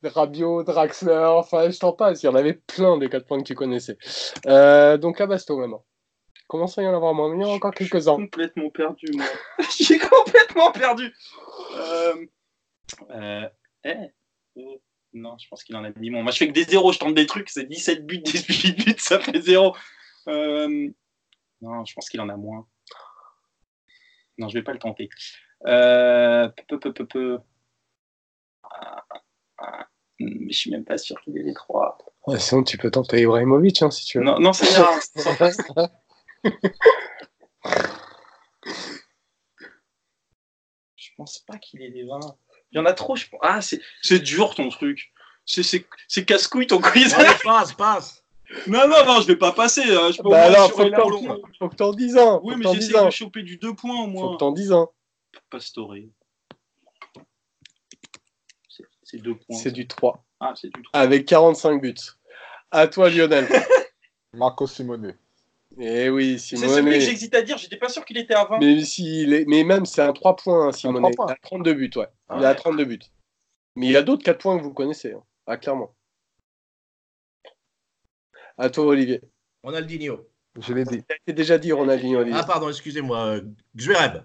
S3: Rabiot, Draxler, enfin, je t'en passe. Il y en avait plein des 4 points que tu connaissais. Donc à Basto maintenant. Comment ça, il y en a avoir moins? Il y en a encore
S1: Je suis
S3: quelques-uns.
S1: complètement perdu, moi. Je suis complètement perdu. Non, je pense qu'il en a mis moins. Moi, je fais que des zéros, je tente des trucs. C'est 17 buts, 18 buts, ça fait 0. Non, je pense qu'il en a moins. Non, je vais pas le tenter. Mais je suis même pas sûr qu'il ait les 3.
S3: Ouais, sinon, tu peux tenter Ibrahimovic, hein, si tu veux.
S1: Non, non, ça ira. Je pense pas qu'il ait les 20. Il y en a trop, je pense. Ah, c'est dur ton truc. C'est casse-couille ton quiz.
S2: Allez, passe.
S1: Non, je vais pas passer. Je peux
S3: Bah
S1: au moins
S3: alors,
S1: assurer le long.
S3: faut que t'en dises un.
S1: Oui,
S3: Faut
S1: mais
S3: que t'en
S1: j'essaie
S3: dises un.
S1: de choper du 2 points au
S3: Faut
S1: moins.
S3: que t'en dises un.
S1: Pastore. C'est 2 points.
S3: C'est du 3.
S1: Ah, c'est du 3.
S3: Avec 45 buts. À toi, Lionel.
S4: Marco Simone.
S3: Eh oui,
S1: C'est celui que
S3: Simone.
S1: j'hésite à dire. J'étais pas sûr qu'il était à 20.
S3: Mais même, c'est un 3 points, hein, Simone.
S4: 3 points.
S3: Il a 32 buts, ouais.
S1: Ah
S3: Il a
S1: ouais.
S3: 32 buts. Mais il y a d'autres 4 points que vous connaissez. Hein. Ah, clairement. À toi, Olivier.
S2: Ronaldinho.
S4: Je l'ai dit.
S3: Ça a été déjà dit, Ronaldinho, Olivier.
S2: Ah, pardon, excusez-moi. Zverev.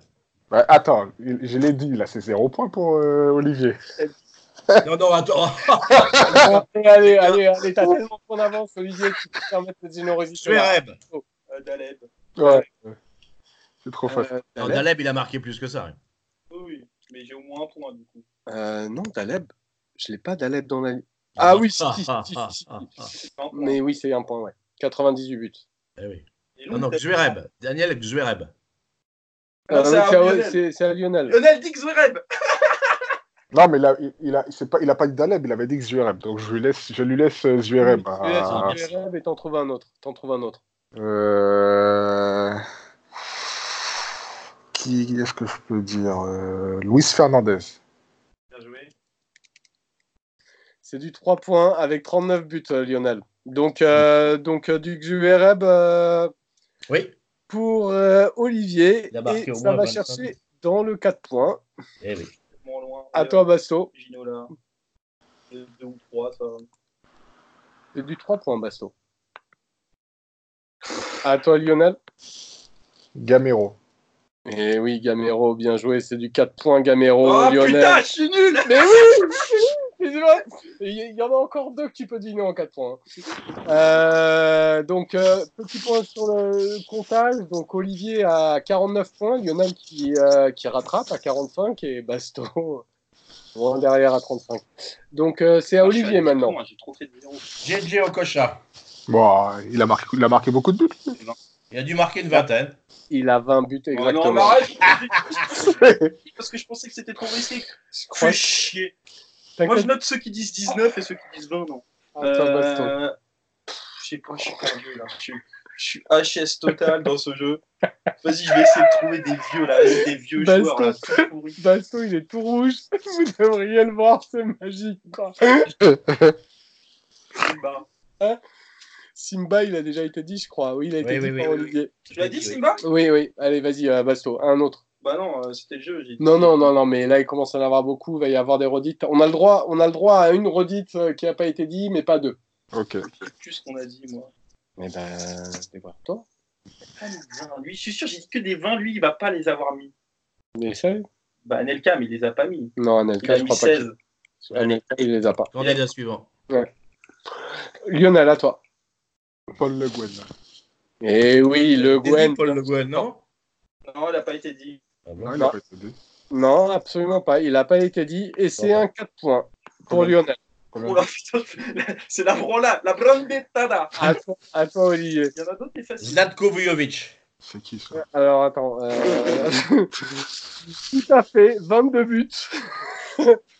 S4: Ouais, attends, je l'ai dit, là, c'est 0 points pour Olivier.
S2: Non, attends.
S3: Allez, t'as tellement ton avance, Olivier, que tu peux te permettre cette générosité.
S2: Zverev.
S1: Daleb.
S4: Ouais. C'est trop facile.
S2: Non, Daleb, il a marqué plus que ça.
S1: Oui, mais j'ai au moins 1 point du coup.
S3: Non, Daleb. Je l'ai pas Daleb dans la. Ah oui, si. Mais oui, c'est 1 point, ouais. 98 buts.
S2: Eh oui.
S1: Et
S2: Non,
S1: l'autre,
S2: Zverev. Daniel Zverev.
S1: Non,
S3: C'est à Lionel.
S1: Lionel dit Zverev.
S4: Non, mais il a pas dit Daleb, il avait dit Zverev. Donc je lui laisse Zverev.
S3: Zverev et t'en trouves un autre.
S4: Qui est-ce que je peux dire Luis Fernandez.
S1: Bien joué.
S3: C'est du 3 points avec 39 buts, Lionel. Donc du Zverev
S2: Oui.
S3: pour Olivier.
S2: Il a marqué
S3: Et
S2: au
S3: ça
S2: moins
S3: va
S2: 25.
S3: chercher dans le 4 points.
S2: Eh oui.
S1: Moins loin.
S3: À toi, Basto.
S1: Ginola. 2 ou 3, ça.
S3: C'est du 3 points, Basto. À toi, Lionel.
S4: Gamero.
S3: Eh oui, Gamero, bien joué. C'est du 4 points, Gamero,
S1: Oh
S3: Lionel.
S1: putain, je suis nul.
S3: Mais oui, c'est vrai. Il y en a encore 2 que tu peux deviner en 4 points. Donc, petit point sur le comptage. Donc, Olivier à 49 points, Lionel qui rattrape à 45 et Basto loin derrière à 35. Donc, c'est à
S1: Ah, je suis
S3: Olivier
S1: allé
S3: maintenant.
S1: trop loin, j'ai trop fait de 0.
S2: JJ Okocha.
S4: Bon, il a marqué beaucoup de buts.
S2: Il a dû marquer une vingtaine.
S3: Il a 20 buts
S1: Oh
S3: exactement.
S1: non, mais arrête. Parce que je pensais que c'était trop risqué. Fais chier. Moi, je note ceux qui disent 19 et ceux qui disent 20, non.
S3: À toi, Basto.
S1: Je sais pas, je suis perdu là. Je Je suis HS total dans ce jeu. Vas-y, je vais essayer de trouver des vieux là, des vieux joueurs là, tout pourris.
S3: Basto, il est tout rouge. Vous devriez le voir, c'est magique. Quoi.
S1: Simba.
S3: Simba, il a déjà été dit, je crois. Oui, il a été dit par Olivier.
S1: Tu l'as dit, Simba?
S3: Oui. Allez, vas-y, Basto, un autre.
S1: Bah non, c'était le jeu. J'ai dit.
S3: Non, mais là, il commence à en avoir beaucoup. Il va y avoir des redites. On a le droit à une redite qui n'a pas été dit, mais pas deux.
S4: Ok.
S1: Je sais plus ce qu'on a dit, moi.
S3: Mais ben, dévoile-toi.
S1: Ah, lui, je suis sûr, j'ai dit que des 20, lui, il va pas les avoir mis.
S3: Mais sérieux?
S1: Bah, Anelka, mais il les a pas mis.
S3: Non,
S1: Il
S3: Anelka,
S1: a
S3: je
S1: mis
S3: crois
S1: 16.
S3: pas. Anelka, il les a pas.
S2: Candidat suivant.
S3: Ouais. Lionel, à toi.
S4: Paul Le Guen.
S3: Eh oui, Le Guen.
S2: Paul Le Guen, non?
S1: Non, il n'a pas été dit.
S2: Ah bon?
S4: Non, il n'a pas été dit.
S3: Non, absolument pas. Il n'a pas été dit. Et c'est un 4 points pour Lionel.
S1: Oh là, putain, c'est la branla, la brandettada.
S3: À toi, Olivier.
S1: Il y en a d'autres qui sont faciles.
S2: Zlatko Vujovic.
S4: C'est qui ça?
S3: Alors, attends. Tout à fait, 22 buts.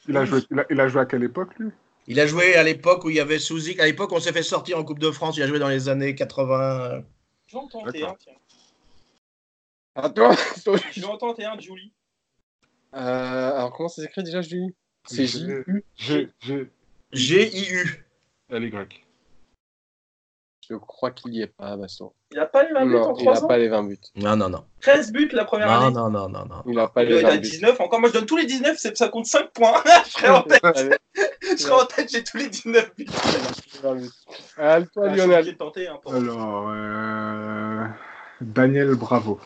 S4: Il a joué à quelle époque, lui?
S2: Il a joué à l'époque où il y avait Souzik. À l'époque, on s'est fait sortir en Coupe de France. Il a joué dans les années 80.
S1: J'en tentais un, tiens.
S3: Attends.
S1: J'en tentais un, Julie.
S3: Alors, comment ça s'écrit déjà, Julie? C'est J-U.
S2: G-I-U.
S4: L-Y.
S3: Je crois qu'il n'y est pas, Baston.
S1: Il n'a pas les 20 buts en 3 ans.
S3: Il n'a pas les 20 buts.
S2: Non.
S1: 13 buts la première année.
S2: Non.
S3: Il n'a pas
S1: Il
S3: les
S1: doit
S3: 20
S1: être à
S3: buts.
S1: 19 encore. Moi, je donne tous les 19, ça compte 5 points. Je serai en tête. Je serai en tête, j'ai tous les 19 buts.
S3: Toi, Lionel.
S1: J'ai tenté, hein, pour...
S4: Alors, Daniel Bravo.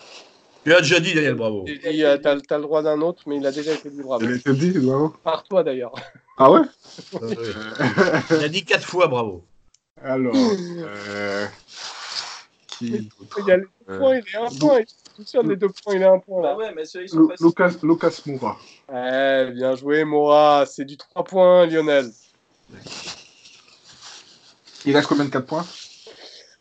S2: Tu as déjà dit Daniel Bravo.
S3: T'as le droit d'un autre, mais il a déjà été dit bravo.
S4: Il a été dit, Bravo?
S3: Par toi, d'ailleurs.
S4: Ah ouais?
S2: Il a dit 4 fois Bravo.
S4: Alors, qui d'autre?
S3: Il y a les 2 points, il est 1 point. Tout sur les 2 points, il est 1 point là.
S1: Ah ouais, mais ceux-là, ils sont faciles.
S4: Lucas Moura.
S3: Bien joué, Moura. C'est du 3 points, Lionel.
S4: Il reste combien de 4 points?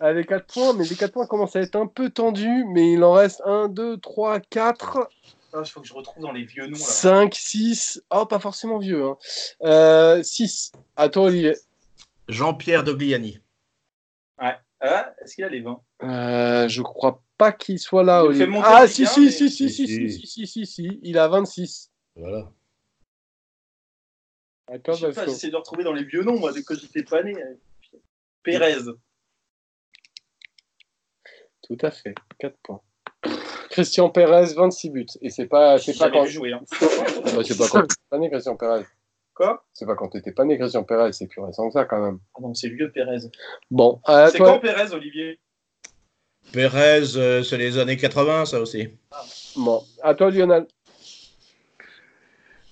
S3: Les 4 points, mais les 4 points commencent à être un peu tendus, mais il en reste 1, 2, 3, 4,
S1: Il faut que je retrouve dans les vieux noms là.
S3: 5, 6. Oh, pas forcément vieux. Hein. 6. À toi, Olivier.
S2: Jean-Pierre Dogliani.
S1: Ouais. Ah, est-ce qu'il a les 20?
S3: Je crois pas qu'il soit là,
S1: Il
S3: Olivier.
S1: fait monter
S3: Ah,
S1: le
S3: si.
S1: Ligue 1,
S3: Si. Il a 26.
S2: Voilà.
S1: Je sais pas, j'essaie de retrouver dans les vieux noms, moi, de quand j'étais pas né. Pérez.
S3: Tout à fait. 4 points. Christian Pérez, 26 buts. Et c'est pas quand.
S1: Joué, hein.
S3: C'est pas quand t'étais pas né, Christian Pérez.
S1: Quoi?
S3: C'est pas quand t'étais pas né, Christian Pérez. C'est plus récent que ça, quand même.
S1: Ah non, c'est vieux Pérez.
S3: Bon.
S1: C'est quand Pérez, Olivier?
S2: Pérez, c'est les années 80, ça aussi.
S3: Bon. À toi, Lionel.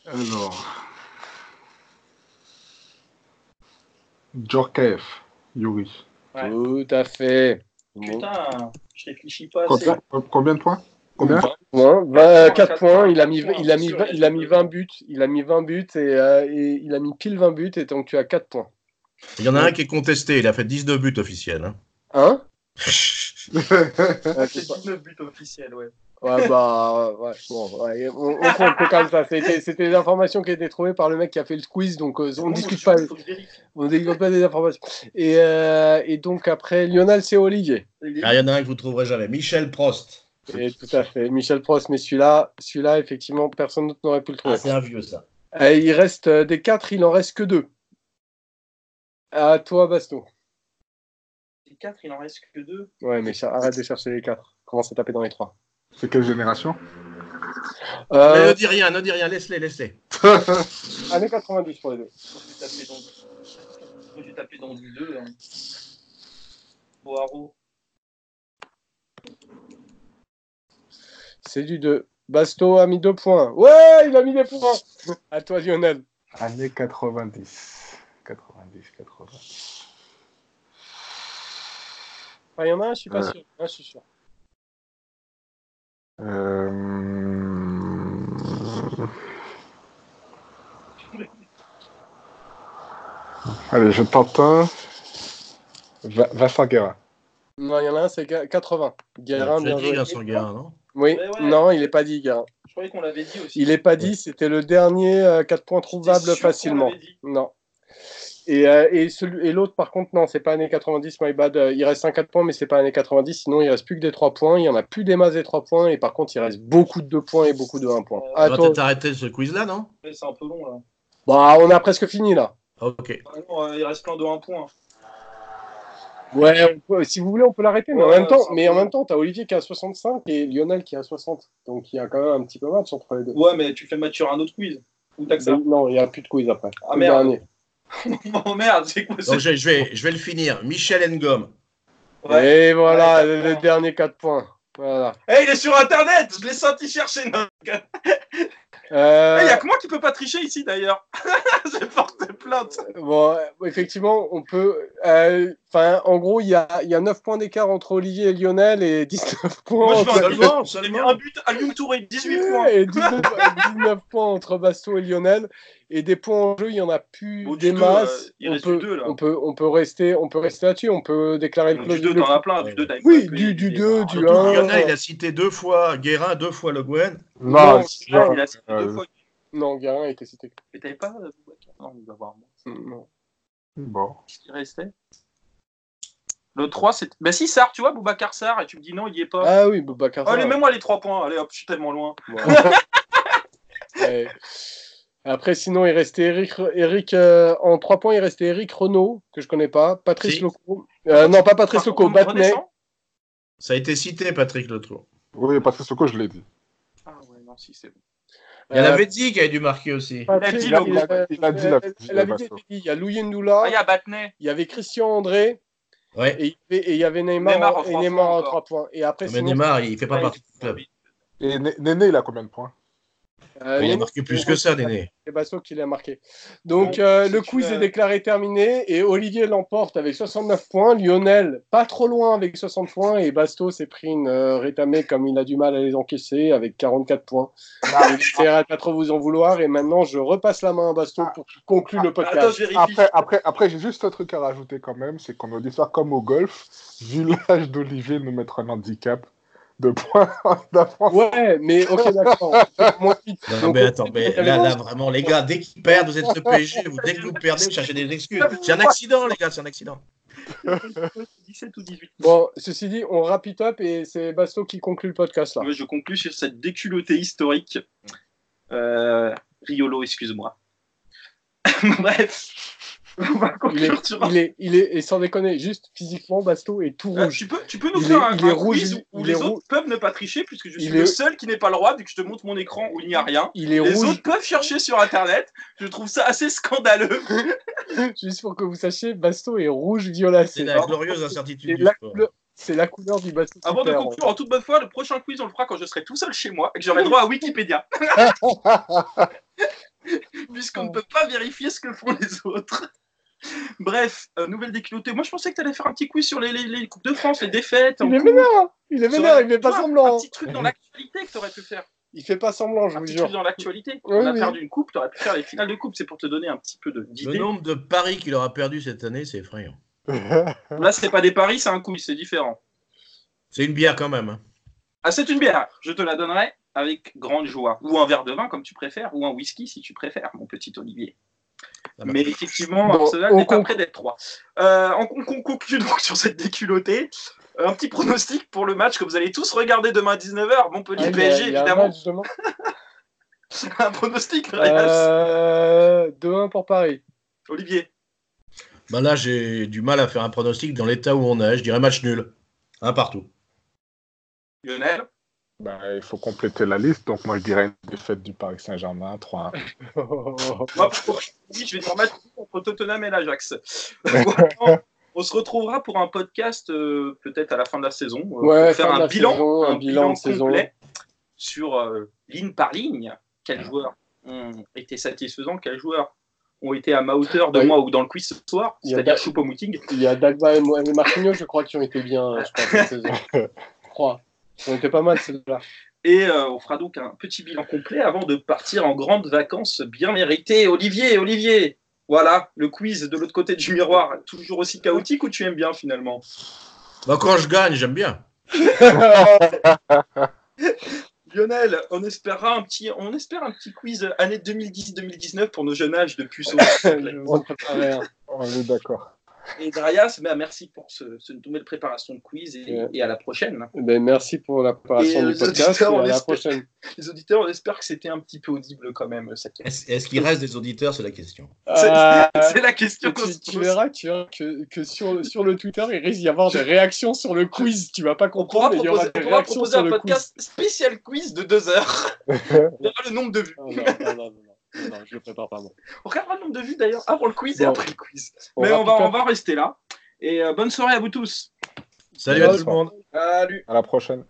S4: Alors, Djorkaeff, Yuri.
S1: Ouais.
S3: Tout à fait.
S1: Putain, je réfléchis pas assez.
S4: Combien de points? Combien?
S3: 4 points. Il a mis 20 buts. Il a mis 20 buts et il a mis pile 20 buts. Et donc, tu as 4 points.
S2: Il y en a un qui est contesté. Il a fait 19 buts officiels.
S3: Hein?
S1: C'est 19 buts officiels, ouais.
S3: Ouais, on compte comme ça. C'était des informations qui étaient trouvées par le mec qui a fait le quiz, donc on ne discute pas. On discute pas des informations. Et donc après, Lionel, c'est Olivier.
S2: Il y en a un que vous ne trouverez jamais. Michel Prost.
S3: Et tout à fait. Michel Prost, mais celui-là, effectivement, personne d'autre n'aurait pu le trouver.
S2: Ah, c'est un vieux, ça.
S3: Il reste des 4, il en reste que 2. À toi, Basto.
S1: Les 4, il en reste que 2.
S3: Ouais, mais arrête de chercher les 4. Commence à taper dans les 3.
S4: C'est quelle génération?
S2: Ne dis rien, laisse-les.
S3: Années 90 pour les deux.
S1: Moi, j'ai tapé dans du 2. Hein. Boaro.
S3: C'est du 2. Basto a mis 2 points. Ouais, il a mis des points. À toi, Lionel.
S4: Années 90. 90.
S3: Il y en a un, je suis pas sûr. Je suis sûr.
S4: Allez, je tente un. Vincent Guérin.
S3: Non, il y en a un, c'est 80. Guérin, bien joué.
S2: Vincent Guérin, non?
S3: Oui,
S1: ouais.
S3: Non, il n'est pas dit, Guérin.
S1: Je croyais qu'on l'avait dit aussi.
S3: Il n'est pas dit, c'était le dernier 4 points trouvable facilement. Non. Et l'autre, par contre, non, c'est pas années 90, my bad. Il reste un 4 points, mais c'est pas années 90. Sinon, il reste plus que des 3 points. Il y en a plus des masses des 3 points. Et par contre, il reste beaucoup de 2 points et beaucoup de 1 point.
S2: Tu vas peut-être arrêter ce quiz-là, non?
S1: C'est un peu long, là.
S3: Bah, on a presque fini, là.
S2: Ok.
S1: Ah non, il reste plein de 1 point.
S3: Ouais, si vous voulez, on peut l'arrêter. Mais
S1: Ouais,
S3: en même temps, t'as Olivier qui a 65 et Lionel qui a 60. Donc, il y a quand même un petit peu match entre les deux.
S1: Ouais, mais tu fais le match sur un autre quiz. Ou t'as que ça?
S3: Non, il n'y a plus de quiz après.
S1: Ah,
S3: Le
S1: merde.
S3: dernier.
S1: Oh merde, c'est quoi ça?
S2: Donc, je vais le finir. Michel Ngom.
S3: Et voilà,
S1: Ouais,
S3: le dernier 4 points. Voilà.
S1: Eh, il est sur internet! Je l'ai senti chercher. Il n'y a que moi qui peux pas tricher ici d'ailleurs. J'ai porté plainte.
S3: Bon, effectivement, on peut. En gros, il y a 9 points d'écart entre Olivier et Lionel et 19 points.
S1: Moi, je
S3: entre...
S1: vais J'ai mis un but à Lyon Touré, 18 points.
S3: Et 19 points entre Basto et Lionel. Et des points en jeu, il n'y en a plus des masses.
S1: Il reste du 2 là.
S3: On peut rester là-dessus. On peut déclarer le
S1: Du 2, t'en as plein. Du 2, t'as
S3: Oui, du 2, du 1.
S2: Lionel, il a cité 2 fois Guérin, 2 fois Le Guen.
S3: Non,
S1: il a cité 2 fois.
S3: Non, Guérin a été cité.
S1: Mais t'avais pas Boubacar? Non, on va voir.
S3: Non.
S4: Bon.
S1: Qu'est-ce qui restait? Le 3, c'est. Bah si, Sarr, tu vois, Boubacar Sarr, et tu me dis non, il y est pas.
S3: Ah oui, Boubacar Sarr.
S1: Allez, mets-moi les 3 points. Allez, hop, je suis tellement loin.
S3: Ouais. Après, sinon, il restait Eric en 3 points, il restait Eric Renaud, que je connais pas. Patrice Loco. Non, pas Patrice Loco, Battenet.
S2: Ça a été cité, Patrick Loco.
S4: Oui, Patrice Loco, je l'ai dit.
S1: Ah ouais, non, si, c'est bon.
S2: Il y en avait dit qui avait dû marquer aussi.
S3: Patrick,
S1: Il a dit
S3: il y a Louis Ndoula.
S1: Ah, il y a Battenet.
S3: Il y avait Christian André.
S2: Ouais.
S3: Et il y avait Neymar en 3 points. Et après,
S2: mais Neymar, il fait pas partie du club.
S4: Et Néné, il a combien de points?
S2: Il a marqué plus que ça, Néné.
S3: C'est Basso qui l'a marqué. Donc, le quiz est déclaré terminé et Olivier l'emporte avec 69 points. Lionel, pas trop loin avec 60 points. Et Basto s'est pris une rétamée comme il a du mal à les encaisser avec 44 points. J'essaierai de pas trop vous en vouloir. Et maintenant, je repasse la main à Basto pour conclure le podcast.
S1: Attends, je vérifie.
S4: Après, j'ai juste un truc à rajouter quand même. C'est qu'on doit faire comme au golf. Vu l'âge d'Olivier, nous mettre un handicap de points d'avance.
S3: Ouais, mais ok, d'accord.
S2: Non, mais attends, mais là, vraiment, les gars, dès qu'ils perdent, vous êtes le PSG, dès que vous perdez, vous cherchez des excuses. C'est un accident, les gars, c'est un accident.
S1: 17 ou 18.
S3: Bon, ceci dit, on wrap it up et c'est Basto qui conclut le podcast là.
S1: Moi, je conclus sur cette déculottée historique. Riolo, excuse-moi. Bref. On va conclure
S3: il est, et sans déconner, juste physiquement, Basto est tout rouge.
S1: Tu peux nous faire un quiz où les
S3: autres
S1: autres peuvent ne pas tricher, puisque je suis le seul qui n'est pas le droit, vu que je te montre mon écran où il n'y a rien. Les autres peuvent chercher sur Internet. Je trouve ça assez scandaleux.
S3: Juste pour que vous sachiez, Basto est rouge violacé.
S2: C'est la glorieuse incertitude du sport.
S3: C'est la couleur du Basto.
S1: Avant de conclure, en toute bonne foi, le prochain quiz, on le fera quand je serai tout seul chez moi et que j'aurai droit à Wikipédia. Puisqu'on ne peut pas vérifier ce que font les autres. Bref, nouvelle déculottée. Moi, je pensais que tu allais faire un petit quiz sur les Coupes de France, les défaites.
S3: Il est vénère, il fait pas semblant.
S1: Un petit truc dans l'actualité que tu aurais pu faire.
S3: Il fait pas semblant, je vous jure.
S1: Un petit truc dans l'actualité. On a perdu une coupe, tu aurais pu faire les finales de coupe. C'est pour te donner un petit peu d'idée.
S2: Le nombre de paris qu'il aura perdu cette année, c'est effrayant.
S1: Là, c'est pas des paris, c'est un quiz, c'est différent.
S2: C'est une bière quand même. Hein.
S1: Ah, c'est une bière. Je te la donnerai avec grande joie. Ou un verre de vin, comme tu préfères, ou un whisky, si tu préfères, mon petit Olivier. Mais effectivement, Arsenal n'est pas près d'être 3. On conclut donc sur cette déculottée. Un petit pronostic pour le match que vous allez tous regarder demain à 19h. Montpellier PSG, évidemment. Un pronostic,
S3: 2-1 pour Paris.
S1: Olivier.
S2: Ben là, j'ai du mal à faire un pronostic dans l'état où on est. Je dirais match nul. Un partout.
S1: Lionel.
S4: Il faut compléter la liste, donc moi je dirais une défaite du Paris Saint-Germain, 3-1.
S1: Moi, je vais dire match entre Tottenham et l'Ajax. On se retrouvera pour un podcast peut-être à la fin de la saison pour faire un bilan complet sur ligne par ligne. Quels joueurs ont été satisfaisants, quels joueurs ont été à ma hauteur de moi ou dans le quiz ce soir, c'est-à-dire Choupo-Moting.
S3: Il y a Dagba et Marquinhos, je crois, qui ont été bien, cette saison. Je crois. On était pas mal celle-là.
S1: Et on fera donc un petit bilan complet avant de partir en grandes vacances bien méritées. Olivier, voilà, le quiz de l'autre côté du miroir, toujours aussi chaotique ou tu aimes bien finalement?
S2: Quand je gagne, j'aime bien.
S1: Lionel, on espère un petit quiz année 2010-2019 pour nos jeunes âges de puceaux.
S3: Je vous en préparerai un.
S4: On est d'accord.
S1: Et Darius, merci pour cette nouvelle préparation de quiz et à la prochaine.
S3: Ben, merci pour la préparation
S1: Et
S3: du podcast et à la prochaine.
S1: Les auditeurs, on espère que c'était un petit peu audible quand même.
S2: Est-ce qu'il reste des auditeurs? C'est la question.
S1: C'est la question qu'on se
S3: Tu
S1: pose.
S3: verras que sur le Twitter, il risque d'y avoir des réactions sur le quiz. Tu vas pas
S1: On pourra
S3: comprendre, mais il y aura
S1: proposer,
S3: des
S1: on pourra
S3: réactions
S1: proposer
S3: sur
S1: un
S3: le
S1: podcast spécial quiz de 2 heures. On verra le nombre de vues.
S3: quiz. Non, je le prépare pas moi.
S1: On regardera le nombre de vues d'ailleurs avant le quiz et
S3: Bon.
S1: après le quiz. Mais on va rester là. Et bonne soirée à vous tous.
S2: Salut à tout le monde.
S1: Salut.
S4: À la prochaine.